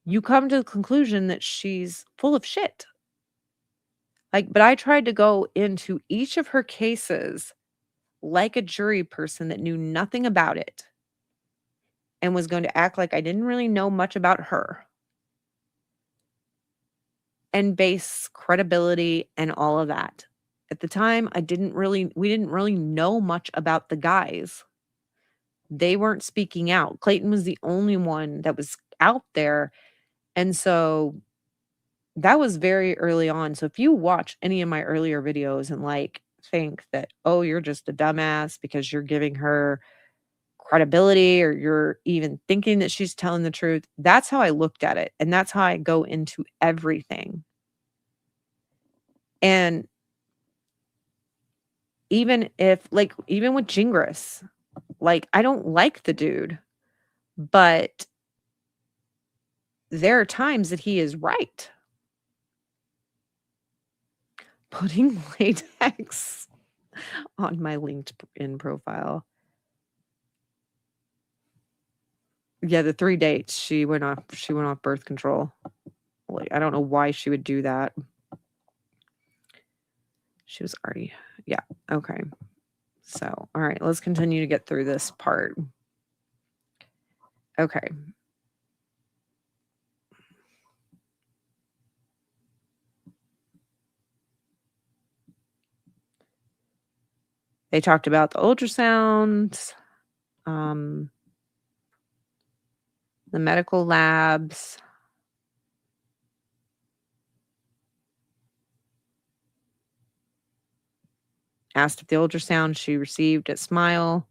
Speaker 2: you come to the conclusion that she's full of shit. But I tried to go into each of her cases like a jury person that knew nothing about it and was going to act like I didn't really know much about her and base credibility and all of that. At the time, we didn't really know much about the guys. They weren't speaking out. Clayton was the only one that was out there. And so that was very early on. So if you watch any of my earlier videos and think that, oh, you're just a dumbass because you're giving her credibility or you're even thinking that she's telling the truth, that's how I looked at it. And that's how I go into everything. And even with Gingras, I don't like the dude, but there are times that he is right. Putting latex on my LinkedIn profile. Yeah, the 3 dates she went off birth control. I don't know why she would do that. She was already, yeah, okay. So, all right, let's continue to get through this part. Okay. They talked about the ultrasounds, the medical labs. Asked if the ultrasound she received at Smile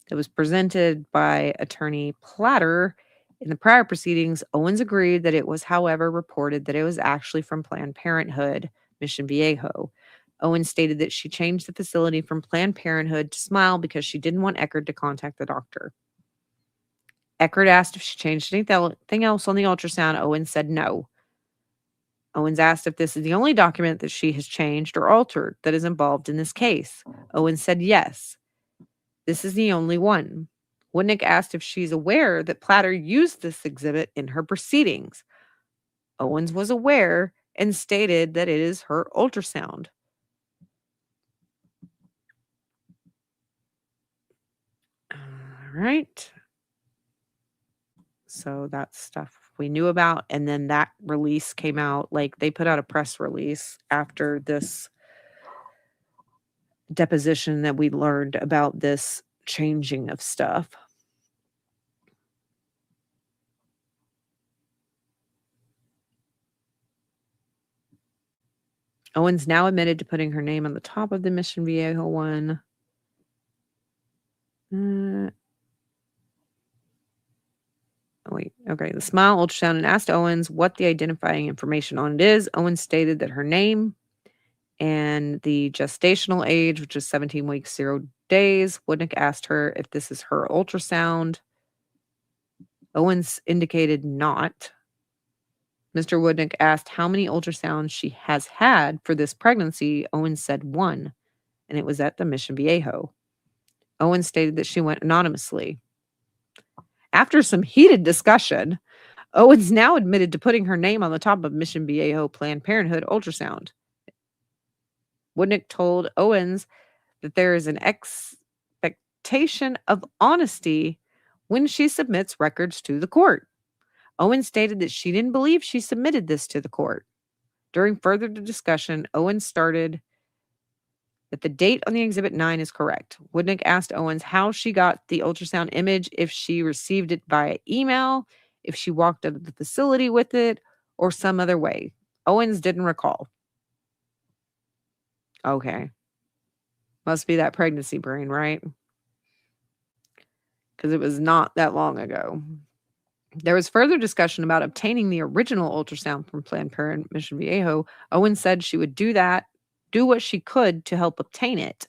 Speaker 2: that was presented by attorney Platter in the prior proceedings. Owens agreed that it was, however, reported that it was actually from Planned Parenthood, Mission Viejo. Owens stated that she changed the facility from Planned Parenthood to Smile because she didn't want Eckerd to contact the doctor. Eckerd asked if she changed anything else on the ultrasound. Owens said no. Owens asked if this is the only document that she has changed or altered that is involved in this case. Owens said yes. This is the only one. Woodnick asked if she's aware that Platter used this exhibit in her proceedings. Owens was aware and stated that it is her ultrasound. All right. So that's stuff we knew about. And then that release came out. Like they put out a press release after this deposition that we learned about this changing of stuff. Owens now admitted to putting her name on the top of the Mission Viejo one. Okay. The Smile ultrasound and asked Owens what the identifying information on it is. Owens stated that her name and the gestational age, which is 17 weeks, 0 days. Woodnick asked her if this is her ultrasound. Owens indicated not. Mr. Woodnick asked how many ultrasounds she has had for this pregnancy. Owens said 1, and it was at the Mission Viejo. Owens stated that she went anonymously. After some heated discussion, Owens now admitted to putting her name on the top of Mission Viejo Planned Parenthood ultrasound. Woodnick told Owens that there is an expectation of honesty when she submits records to the court. Owens stated that she didn't believe she submitted this to the court. During further discussion, Owens started that the date on the Exhibit 9 is correct. Woodnick asked Owens how she got the ultrasound image, if she received it via email, if she walked out of the facility with it, or some other way. Owens didn't recall. Okay. Must be that pregnancy brain, right? Because it was not that long ago. There was further discussion about obtaining the original ultrasound from Planned Parenthood Mission Viejo. Owens said she would do what she could to help obtain it.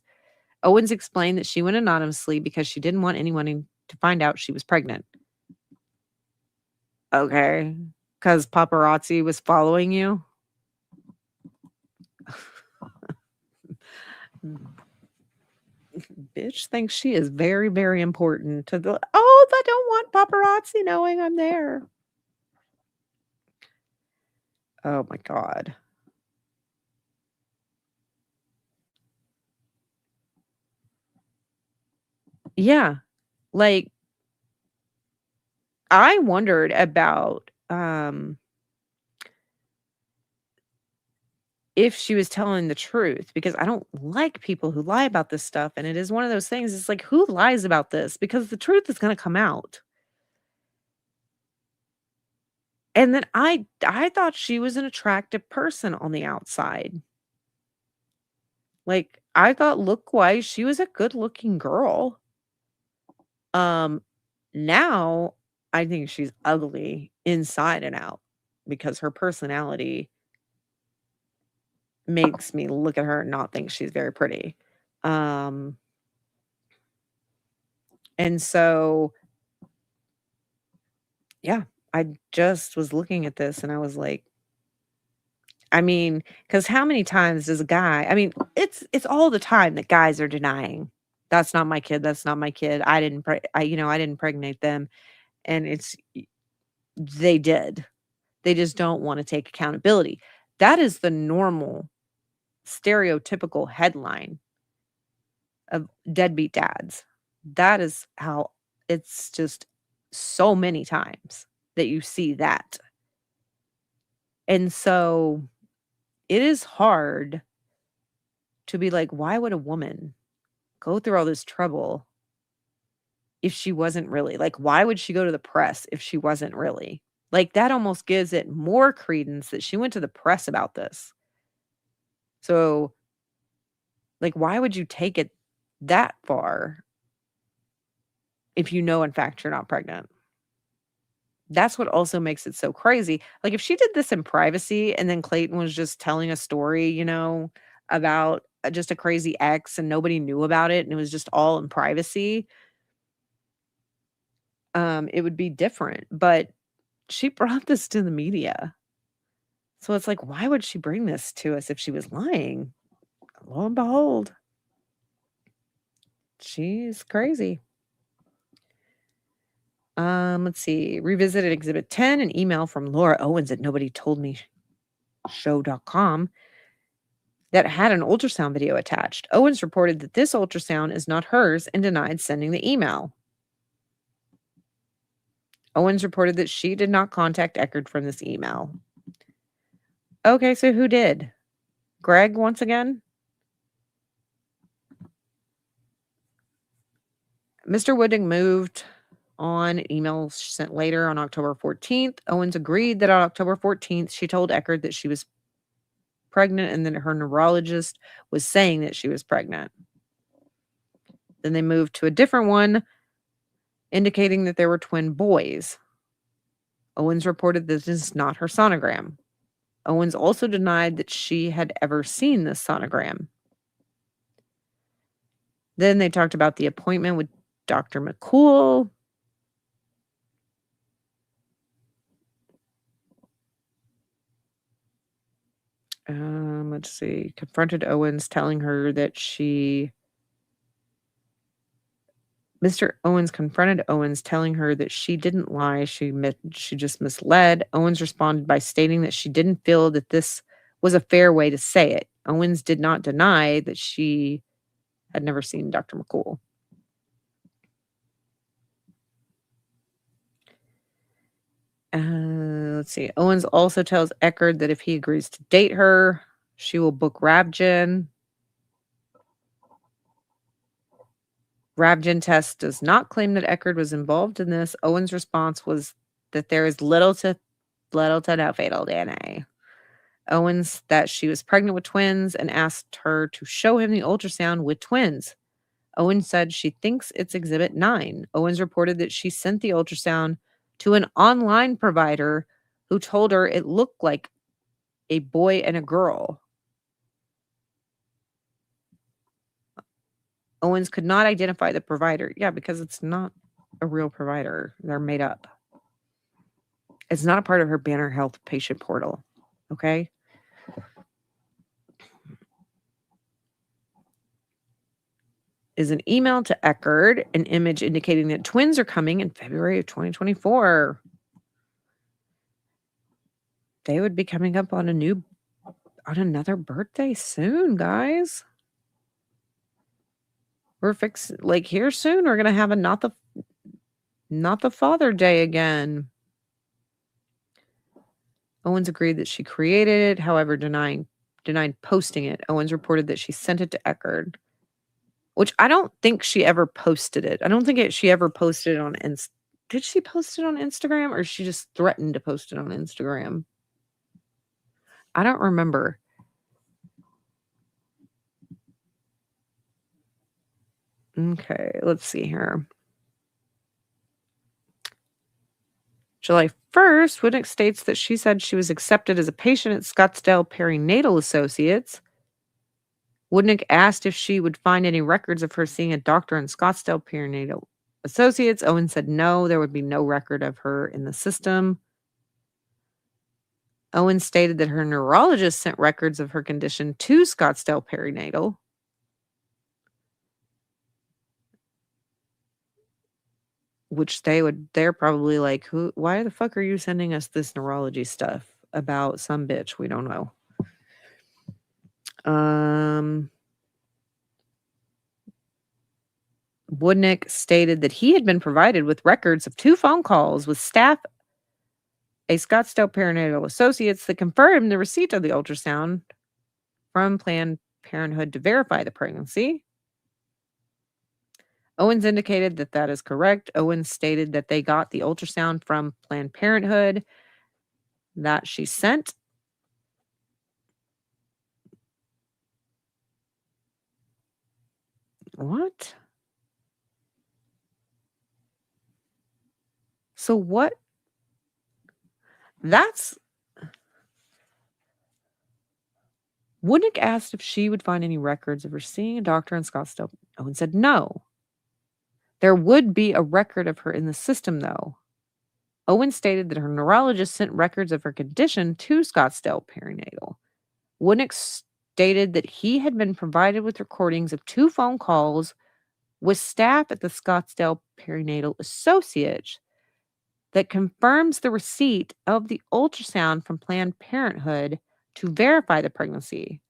Speaker 2: Owens explained that she went anonymously because she didn't want anyone to find out she was pregnant. Okay. Because paparazzi was following you? Bitch thinks she is very, very important to the, I don't want paparazzi knowing I'm there. Oh my God. Yeah. Like, I wondered about if she was telling the truth, because I don't like people who lie about this stuff. And it is one of those things. It's like, who lies about this? Because the truth is going to come out. And then I thought she was an attractive person on the outside. Like, I thought look-wise, she was a good-looking girl. Now I think she's ugly inside and out because her personality makes me look at her and not think she's very pretty. And so, yeah, I just was looking at this and I was like, I mean, because how many times does a guy, I mean, it's all the time that guys are denying, that's not my kid, that's not my kid. I didn't impregnate them. And they did. They just don't want to take accountability. That is the normal stereotypical headline of deadbeat dads. That is how it's just so many times that you see that. And so it is hard to be like, why would a woman go through all this trouble if she wasn't really? Like, why would she go to the press if she wasn't really? Like, that almost gives it more credence that she went to the press about this. So, like, why would you take it that far if you know, in fact, you're not pregnant? That's what also makes it so crazy. Like, if she did this in privacy and then Clayton was just telling a story, about just a crazy ex and nobody knew about it and it was just all in privacy, it would be different. But she brought this to the media. So it's like, why would she bring this to us if she was lying? Lo and behold, she's crazy. Let's see. Revisited Exhibit 10, an email from Laura Owens at nobodytoldmeshow.com that had an ultrasound video attached. Owens reported that this ultrasound is not hers and denied sending the email. Owens reported that she did not contact Eckerd from this email. Okay, so who did? Greg once again? Mr. Wooding moved on email sent later on October 14th. Owens agreed that on October 14th, she told Eckerd that she was pregnant and that her neurologist was saying that she was pregnant. Then they moved to a different one, indicating that there were twin boys. Owens reported this is not her sonogram. Owens also denied that she had ever seen this sonogram. Then they talked about the appointment with Dr. McCool. Let's see. Confronted Owens, telling her that Mr. Owens confronted Owens, telling her that she didn't lie. She just misled. Owens responded by stating that she didn't feel that this was a fair way to say it. Owens did not deny that she had never seen Dr. McCool. Let's see. Owens also tells Eckerd that if he agrees to date her, she will book Ravgen. Ravgen test does not claim that Eckerd was involved in this. Owens' response was that there is little to no fatal DNA. Owens that she was pregnant with twins and asked her to show him the ultrasound with twins. Owens said she thinks it's Exhibit 9. Owens reported that she sent the ultrasound to an online provider who told her it looked like a boy and a girl. Owens could not identify the provider. Yeah, because it's not a real provider. They're made up. It's not a part of her Banner Health patient portal. Okay? Is an email to Eckerd, an image indicating that twins are coming in February of 2024. They would be coming up on another birthday soon, guys. We're here soon. We're gonna have a not the Father Day again. Owens agreed that she created it, however, denied posting it. Owens reported that she sent it to Eckerd, which I don't think she ever posted it. I don't think she ever posted it on Did she post it on Instagram, or she just threatened to post it on Instagram? I don't remember. Okay, let's see here. July 1st, Woodnick states that she said she was accepted as a patient at Scottsdale Perinatal Associates. Woodnick asked if she would find any records of her seeing a doctor in Scottsdale Perinatal Associates. Owens said no, there would be no record of her in the system. Owens stated that her neurologist sent records of her condition to Scottsdale Perinatal. Which they're probably like, why the fuck are you sending us this neurology stuff about some bitch we don't know? Woodnick stated that he had been provided with records of 2 phone calls with staff at Scottsdale Perinatal Associates that confirmed the receipt of the ultrasound from Planned Parenthood to verify the pregnancy. Owens indicated that that is correct. Owens stated that they got the ultrasound from Planned Parenthood that she sent. What? So what? That's Woodnick asked if she would find any records of her seeing a doctor in Scottsdale. Owens said no. There would be a record of her in the system, though. Owens stated that her neurologist sent records of her condition to Scottsdale Perinatal. Woodnick stated that he had been provided with recordings of 2 phone calls with staff at the Scottsdale Perinatal Associates that confirms the receipt of the ultrasound from Planned Parenthood to verify the pregnancy.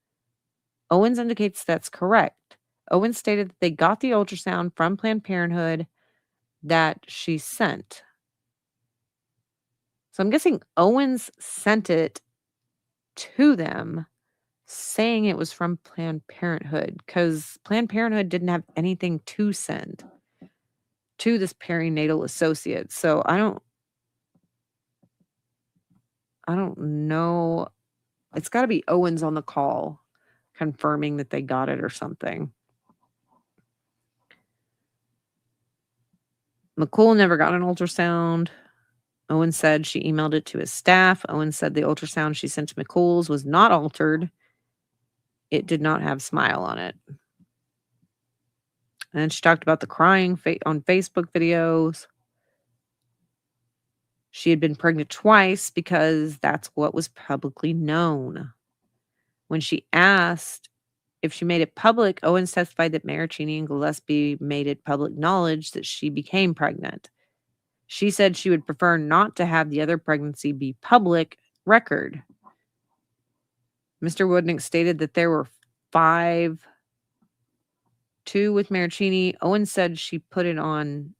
Speaker 2: Owens indicates that's correct. Owens stated that they got the ultrasound from Planned Parenthood that she sent. So I'm guessing Owens sent it to them saying it was from Planned Parenthood because Planned Parenthood didn't have anything to send to this perinatal associate. So I don't know. It's got to be Owens on the call confirming that they got it or something. McCool never got an ultrasound. Owens said she emailed it to his staff. Owens said the ultrasound she sent to McCool's was not altered. It did not have Smile on it. And she talked about the crying on Facebook videos. She had been pregnant twice because that's what was publicly known. When she asked if she made it public, Owens testified that Maricini and Gillespie made it public knowledge that she became pregnant. She said she would prefer not to have the other pregnancy be public record. Mr. Woodnick stated that there were 5, 2 with Maricini. Owens said she put it on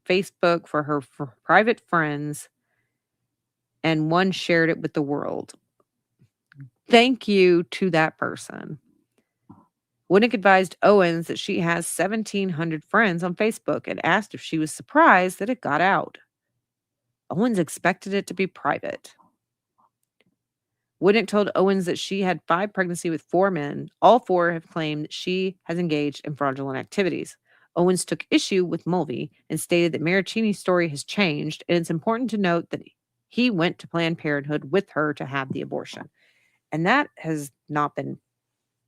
Speaker 2: Facebook for her private friends, and 1 shared it with the world. Thank you to that person. Woodnick advised Owens that she has 1,700 friends on Facebook and asked if she was surprised that it got out. Owens expected it to be private. Woodnick told Owens that she had 5 pregnancies with 4 men. All 4 have claimed that she has engaged in fraudulent activities. Owens took issue with Mulvey and stated that Maricini's story has changed, and it's important to note that he went to Planned Parenthood with her to have the abortion. And that has not been,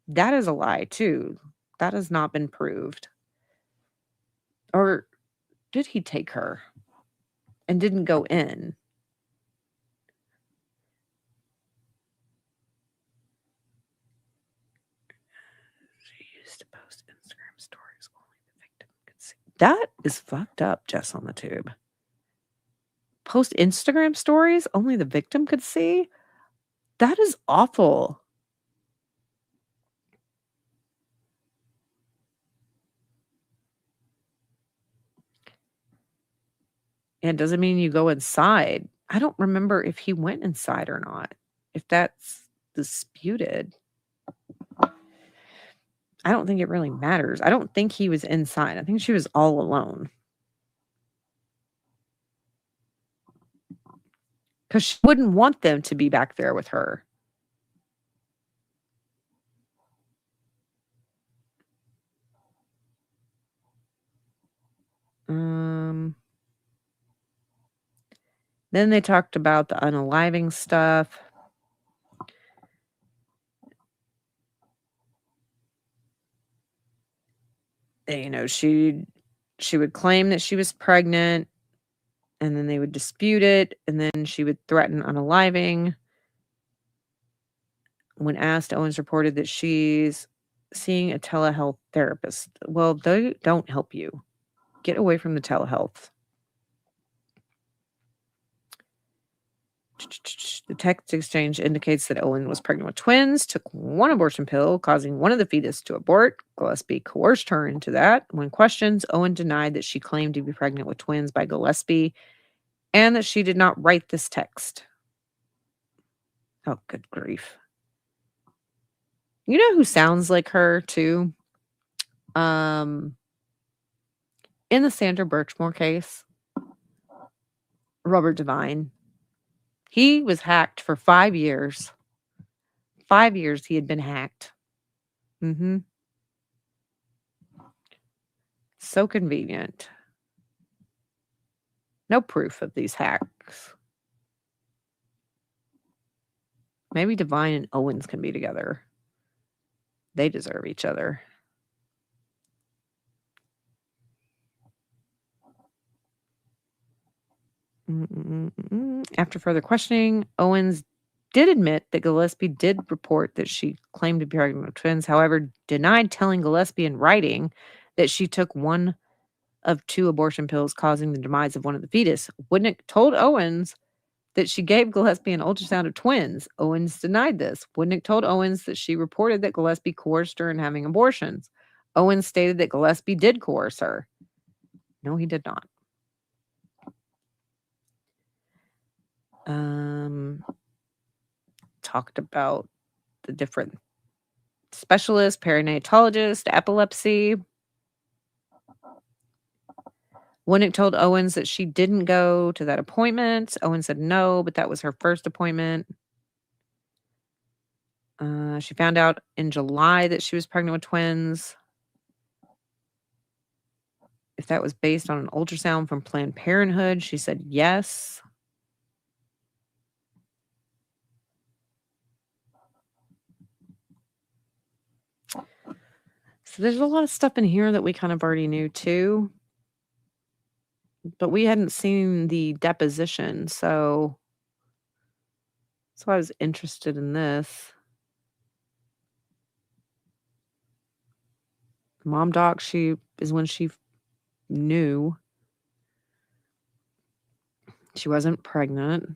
Speaker 2: that is a lie too. That has not been proved. Or did he take her and didn't go in? She used to post Instagram stories only the victim could see. That is fucked up, Jess on the Tube. Post Instagram stories only the victim could see? That is awful. And it doesn't mean you go inside. I don't remember if he went inside or not. If that's disputed. I don't think it really matters. I don't think he was inside. I think she was all alone. Because she wouldn't want them to be back there with her. Then they talked about the unaliving stuff. You know, she would claim that she was pregnant, and then they would dispute it, and then she would threaten unaliving. When asked, Owens reported that she's seeing a telehealth therapist. Well, they don't help you. Get away from the telehealth. The text exchange indicates that Owen was pregnant with twins, took one abortion pill, causing one of the fetus to abort. Gillespie coerced her into that. When questioned, Owen denied that she claimed to be pregnant with twins by Gillespie and that she did not write this text. Oh, good grief. You know who sounds like her, too? In the Sandra Birchmore case, Robert Devine. He was hacked for 5 years. 5 years he had been hacked. So convenient. No proof of these hacks. Maybe Devine and Owens can be together. They deserve each other. After further questioning, Owens did admit that Gillespie did report that she claimed to be pregnant with twins, however, denied telling Gillespie in writing that she took one of 2 abortion pills, causing the demise of one of the fetus. Woodnick told Owens that she gave Gillespie an ultrasound of twins. Owens denied this. Woodnick told Owens that she reported that Gillespie coerced her in having abortions. Owens stated that Gillespie did coerce her. No, he did not. Talked about the different specialists, perinatologist, epilepsy. Woodnick told Owens that she didn't go to that appointment. Owens said no, but that was her first appointment. She found out in July that she was pregnant with twins. If that was based on an ultrasound from Planned Parenthood, she said yes. So there's a lot of stuff in here that we kind of already knew too. But we hadn't seen the deposition, so I was interested in this. Mom doc, she is when she knew she wasn't pregnant.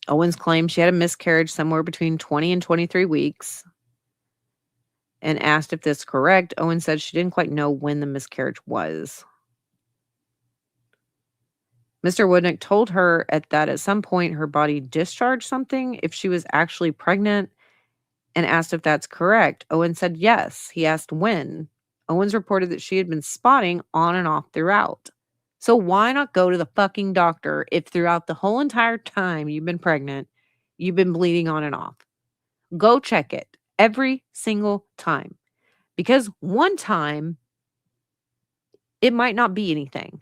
Speaker 2: Owens claimed she had a miscarriage somewhere between 20 and 23 weeks. And asked if this is correct, Owens said she didn't quite know when the miscarriage was. Mr. Woodnick told her at some point her body discharged something if she was actually pregnant and asked if that's correct. Owens said yes. He asked when. Owens reported that she had been spotting on and off throughout. So why not go to the fucking doctor if throughout the whole entire time you've been pregnant, you've been bleeding on and off? Go check it every single time. Because one time, it might not be anything.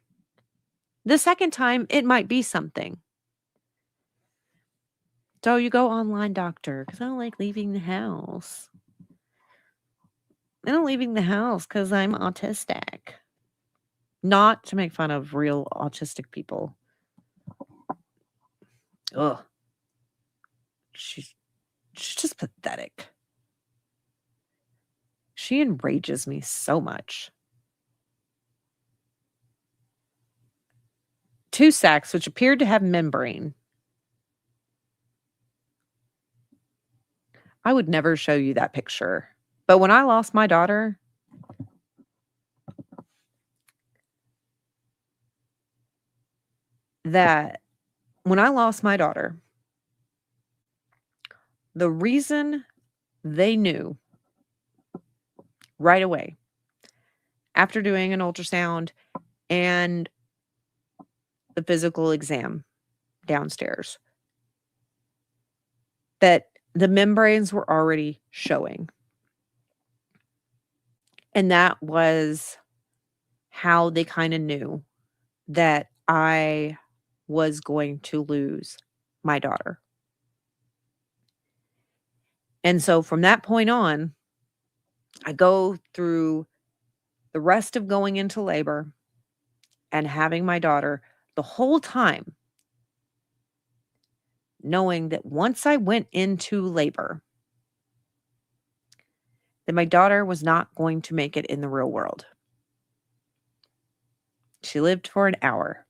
Speaker 2: The second time, it might be something. So you go online doctor, because I don't like leaving the house. I don't leaving the house because I'm autistic. Not to make fun of real autistic people. Ugh. She's just pathetic. She enrages me so much. 2 sacs, which appeared to have membrane. I would never show you that picture. But when I lost my daughter, the reason they knew right away after doing an ultrasound and the physical exam downstairs that the membranes were already showing. And that was how they kind of knew that I was going to lose my daughter. And so from that point on, I go through the rest of going into labor and having my daughter the whole time, knowing that once I went into labor, that my daughter was not going to make it in the real world. She lived for an hour.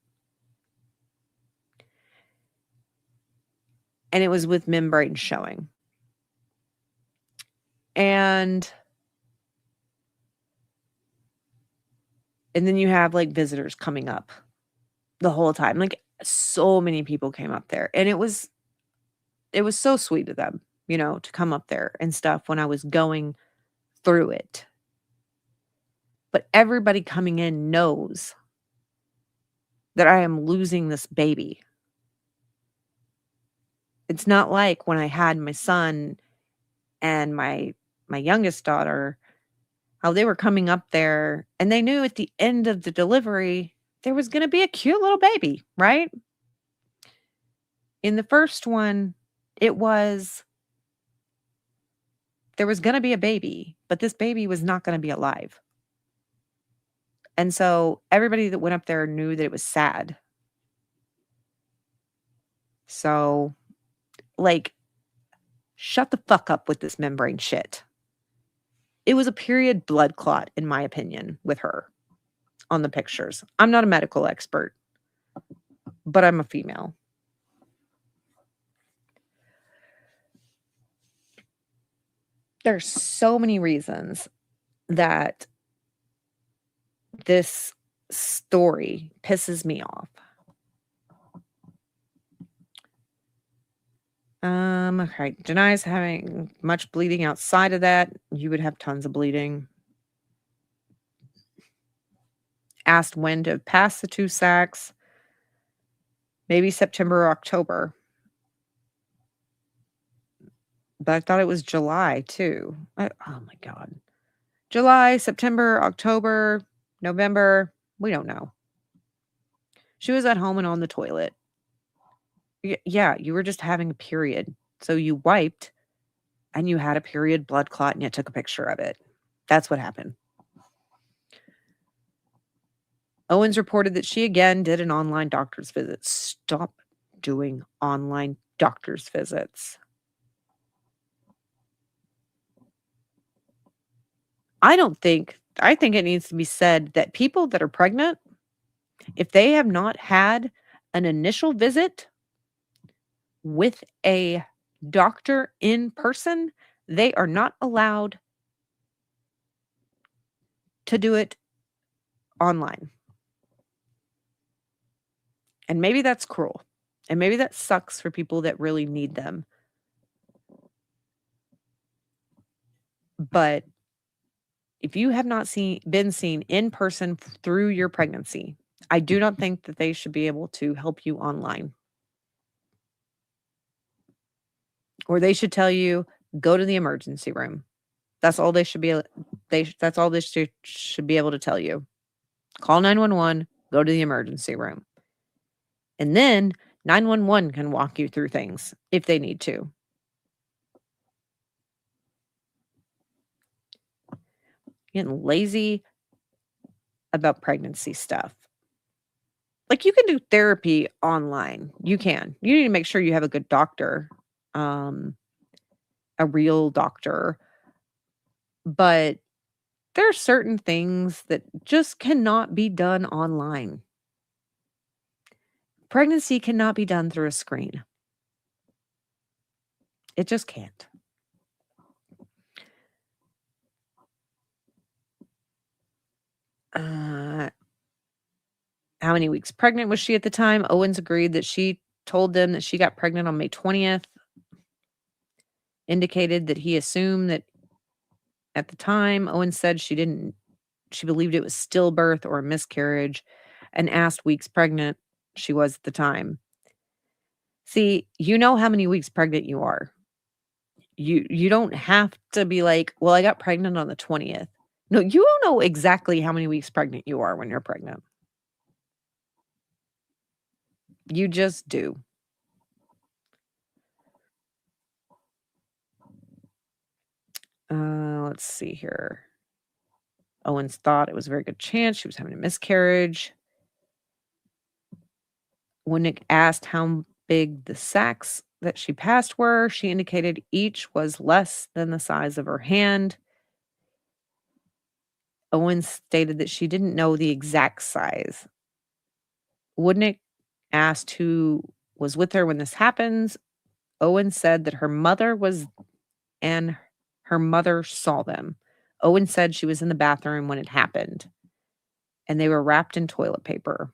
Speaker 2: And it was with membrane showing. And then you have like visitors coming up the whole time. Like so many people came up there. And it was so sweet of them, to come up there and stuff when I was going through it. But everybody coming in knows that I am losing this baby. It's not like when I had my son and my youngest daughter, how they were coming up there and they knew at the end of the delivery there was going to be a cute little baby, right? In the first one, there was going to be a baby, but this baby was not going to be alive. And so everybody that went up there knew that it was sad. So, like, shut the fuck up with this membrane shit. It was a period blood clot, in my opinion, with her on the pictures. I'm not a medical expert, but I'm a female. There's so many reasons that this story pisses me off. Okay. Denies having much bleeding outside of that. You would have tons of bleeding. Asked when to pass the 2 sacks. Maybe September or October. But I thought it was July too. Oh my God. July, September, October, November. We don't know. She was at home and on the toilet. Yeah, you were just having a period. So you wiped and you had a period blood clot and you took a picture of it. That's what happened. Owens reported that she again did an online doctor's visit. Stop doing online doctor's visits. I think it needs to be said that people that are pregnant, if they have not had an initial visit with a doctor in person, they are not allowed to do it online. And maybe that's cruel. And maybe that sucks for people that really need them. But if you have not been seen in person through your pregnancy, I do not think that they should be able to help you online. Or they should tell you, go to the emergency room. That's all they should be. That's all they should be able to tell you. Call 911. Go to the emergency room, and then 911 can walk you through things if they need to. Getting lazy about pregnancy stuff. Like, you can do therapy online. You can. You need to make sure you have a good doctor, a real doctor. But there are certain things that just cannot be done online. Pregnancy cannot be done through a screen. It just can't. How many weeks pregnant was she at the time? Owens agreed that she told them that she got pregnant on May 20th. Indicated that he assumed that at the time, Owens said she believed it was stillbirth or a miscarriage, and asked weeks pregnant she was at the time. See, you know how many weeks pregnant you are. You don't have to be like, well, I got pregnant on the 20th. No, you don't know exactly how many weeks pregnant you are when you're pregnant. You just do. Let's see here. Owens thought it was a very good chance she was having a miscarriage. When Nick asked how big the sacks that she passed were, she indicated each was less than the size of her hand. Owens stated that she didn't know the exact size. Woodnick asked who was with her when this happens. Owen said that her mother was and her mother saw them. Owen said she was in the bathroom when it happened, and they were wrapped in toilet paper.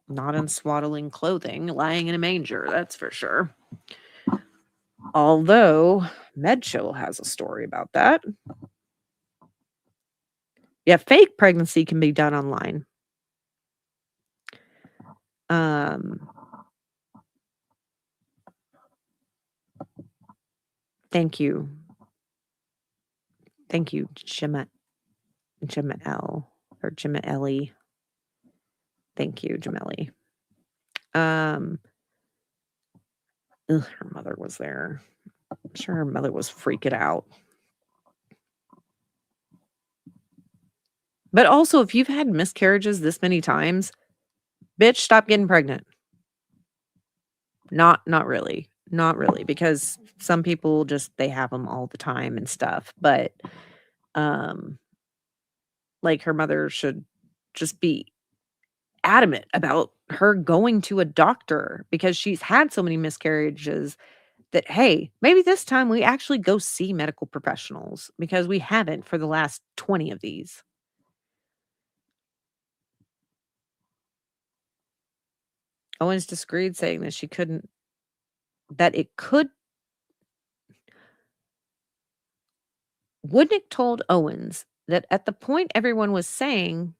Speaker 2: Not in swaddling clothing, lying in a manger, that's for sure. Although MedChill has a story about that. Yeah, fake pregnancy can be done online. Thank you. Thank you, Gemma L or Gemma Ellie. Thank you, Gemelli. Her mother was there. I'm sure her mother was freaking out. But also, if you've had miscarriages this many times, bitch, stop getting pregnant. Not really. Not really, because some people just they have them all the time and stuff. But like her mother should just be adamant about her going to a doctor because she's had so many miscarriages that, hey, maybe this time we actually go see medical professionals because we haven't for the last 20 of these. Owens disagreed, saying that it could. Woodnick told Owens that at the point everyone was saying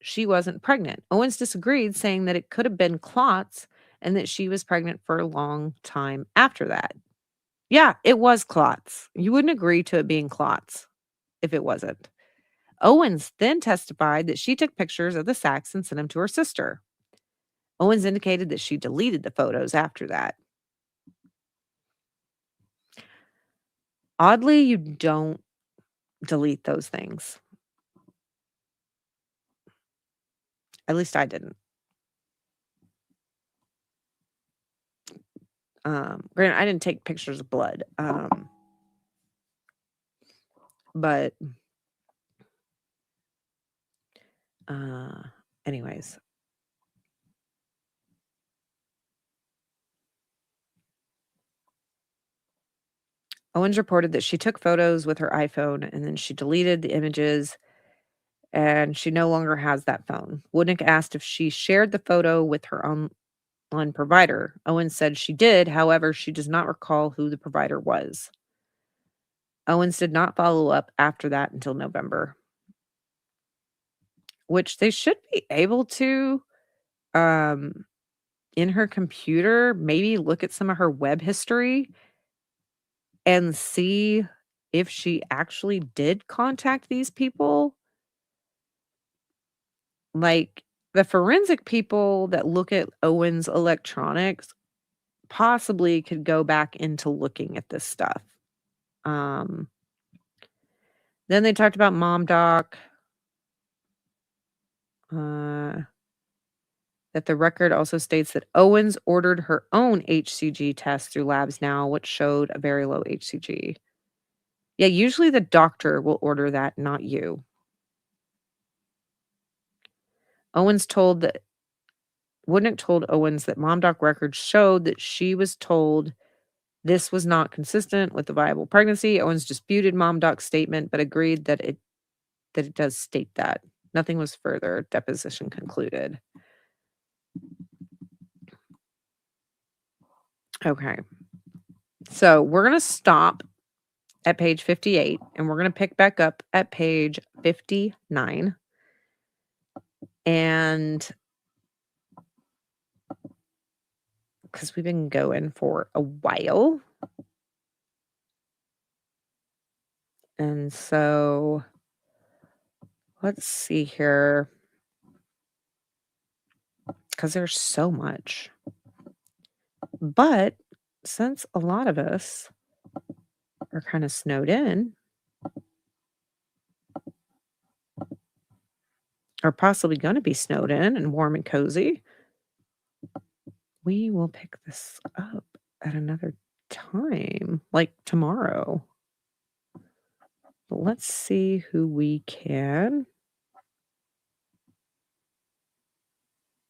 Speaker 2: she wasn't pregnant. Owens disagreed, saying that it could have been clots and that she was pregnant for a long time after that. Yeah, it was clots. You wouldn't agree to it being clots if it wasn't. Owens then testified that she took pictures of the sacs and sent them to her sister. Owens indicated that she deleted the photos after that. Oddly, you don't delete those things. At least I didn't. Granted, I didn't take pictures of blood. But anyways. Owens reported that she took photos with her iPhone and then she deleted the images and she no longer has that phone. Woodnick asked if she shared the photo with her online provider. Owens said she did. However, she does not recall who the provider was. Owens did not follow up after that until November, which they should be able to, in her computer, maybe look at some of her web history and see if she actually did contact these people. Like, the forensic people that look at Owens' electronics possibly could go back into looking at this stuff. Then they talked about Mom Doc. That the record also states that Owens ordered her own HCG test through Labs Now, which showed a very low HCG. Yeah, usually the doctor will order that, not you. Woodnick told Owens that Mom Doc records showed that she was told this was not consistent with the viable pregnancy. Owens disputed Mom Doc's statement, but agreed that it does state that. Nothing was further. Deposition concluded. Okay. So we're going to stop at page 58 and we're going to pick back up at page 59. And because we've been going for a while. And so let's see here. Because there's so much. But since a lot of us are kind of snowed in, or possibly going to be snowed in and warm and cozy, we will pick this up at another time, like tomorrow. But let's see who we can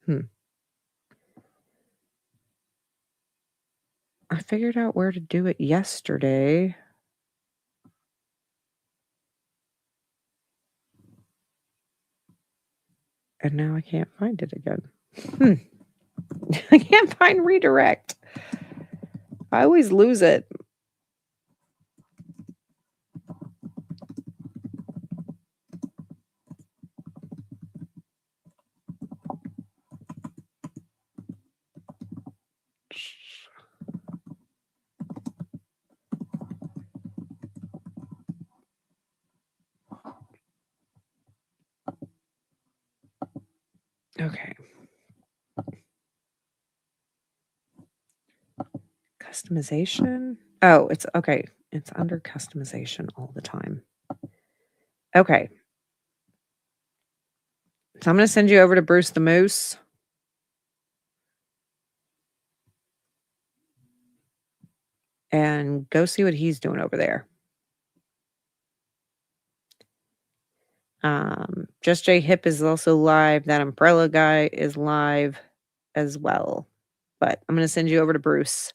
Speaker 2: I figured out where to do it yesterday. And now I can't find it again. I can't find redirect. I always lose it. Okay. Customization. Oh, it's okay. It's under customization all the time. Okay. So I'm going to send you over to Bruce the Moose. And go see what he's doing over there. Just J Hip is also live. That umbrella guy is live as well. But I'm going to send you over to Bruce.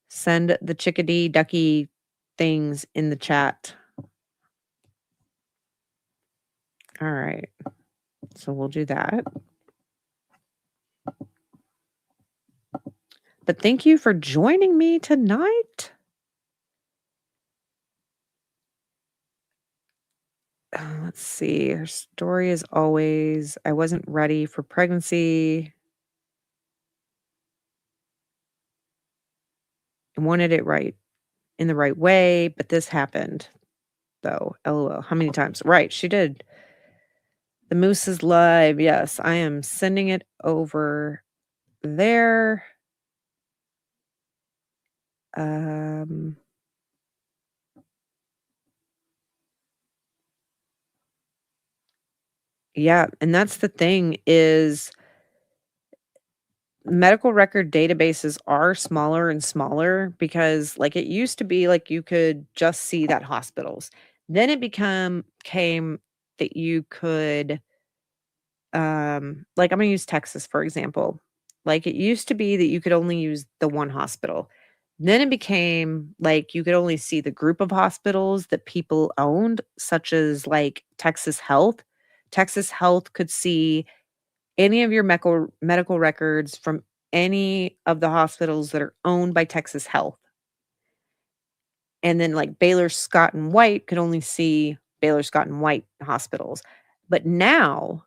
Speaker 2: Send the chickadee ducky things in the chat. All right. So we'll do that. But thank you for joining me tonight. Let's see. Her story is always, I wasn't ready for pregnancy. I wanted it right in the right way, but this happened. Though, LOL. How many times? Right, she did. The Moose is live. Yes, I am sending it over there. Yeah, and that's the thing is medical record databases are smaller and smaller because like it used to be like you could just see that hospitals. Then it came that you could like I'm going to use Texas for example. Like it used to be that you could only use the one hospital. Then it became like you could only see the group of hospitals that people owned, such as like Texas Health. Texas Health could see any of your medical records from any of the hospitals that are owned by Texas Health. And then like Baylor Scott and White could only see Baylor Scott and White hospitals. But now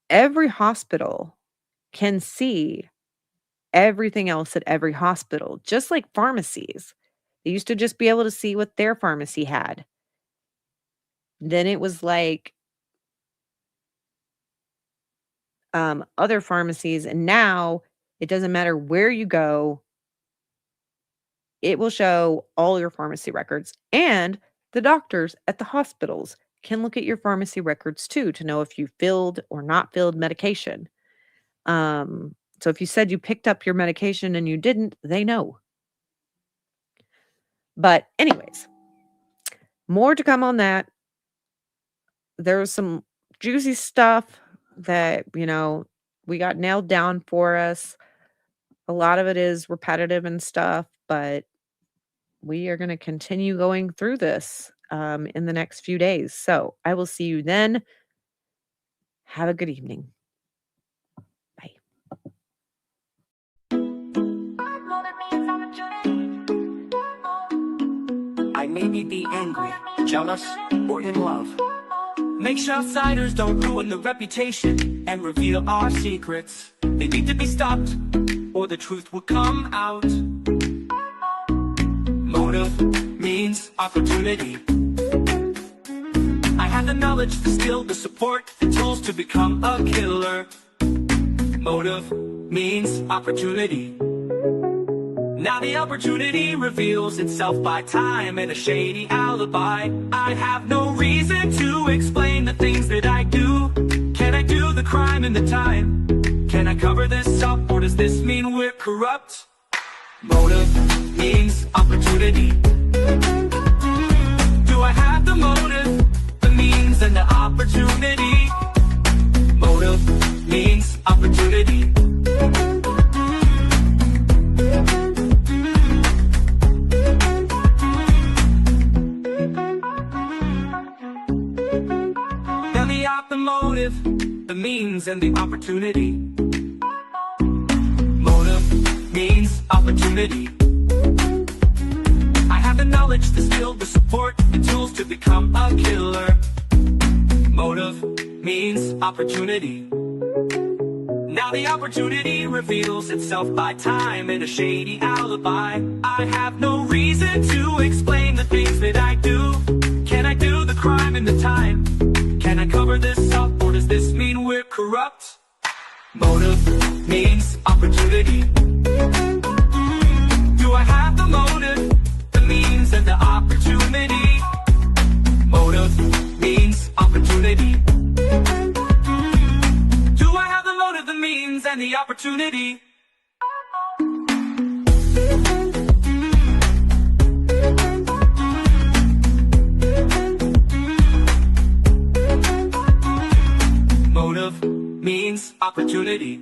Speaker 2: every hospital can see everything else at every hospital, just like pharmacies. They used to just be able to see what their pharmacy had. Then it was like other pharmacies, and now it doesn't matter where you go, it will show all your pharmacy records, and the doctors at the hospitals can look at your pharmacy records too to know if you filled or not filled medication. So if you said you picked up your medication and you didn't, they know. But anyways, more to come on that. There's some juicy stuff that, we got nailed down for us. A lot of it is repetitive and stuff, but we are going to continue going through this in the next few days. So I will see you then. Have a good evening. Bye.
Speaker 1: I may be angry, jealous, or in love. Make sure outsiders don't ruin the reputation and reveal our secrets. They need to be stopped, or the truth will come out. Motive means opportunity. I have the knowledge, the skill, the support, the tools to become a killer. Motive means opportunity. Now the opportunity reveals itself by time and a shady alibi. I have no reason to explain the things that I do. Can I do the crime in the time? Can I cover this up, or does this mean we're corrupt? Motive means opportunity. Do I have the motive, the means, and the opportunity? Motive means opportunity. Then the motive, the means, and the opportunity. Motive, means, opportunity. I have the knowledge, the skill, the support, the tools to become a killer. Motive, means, opportunity. Now the opportunity reveals itself by time in a shady alibi. I have no reason to explain the things that I do. Can I do the crime in the time? Can I cover this up, or does this mean we're corrupt? Motive means opportunity. Do I have the motive, the means, and the opportunity? Motive means opportunity. Do I have the motive, the means, and the opportunity? Motive means opportunity.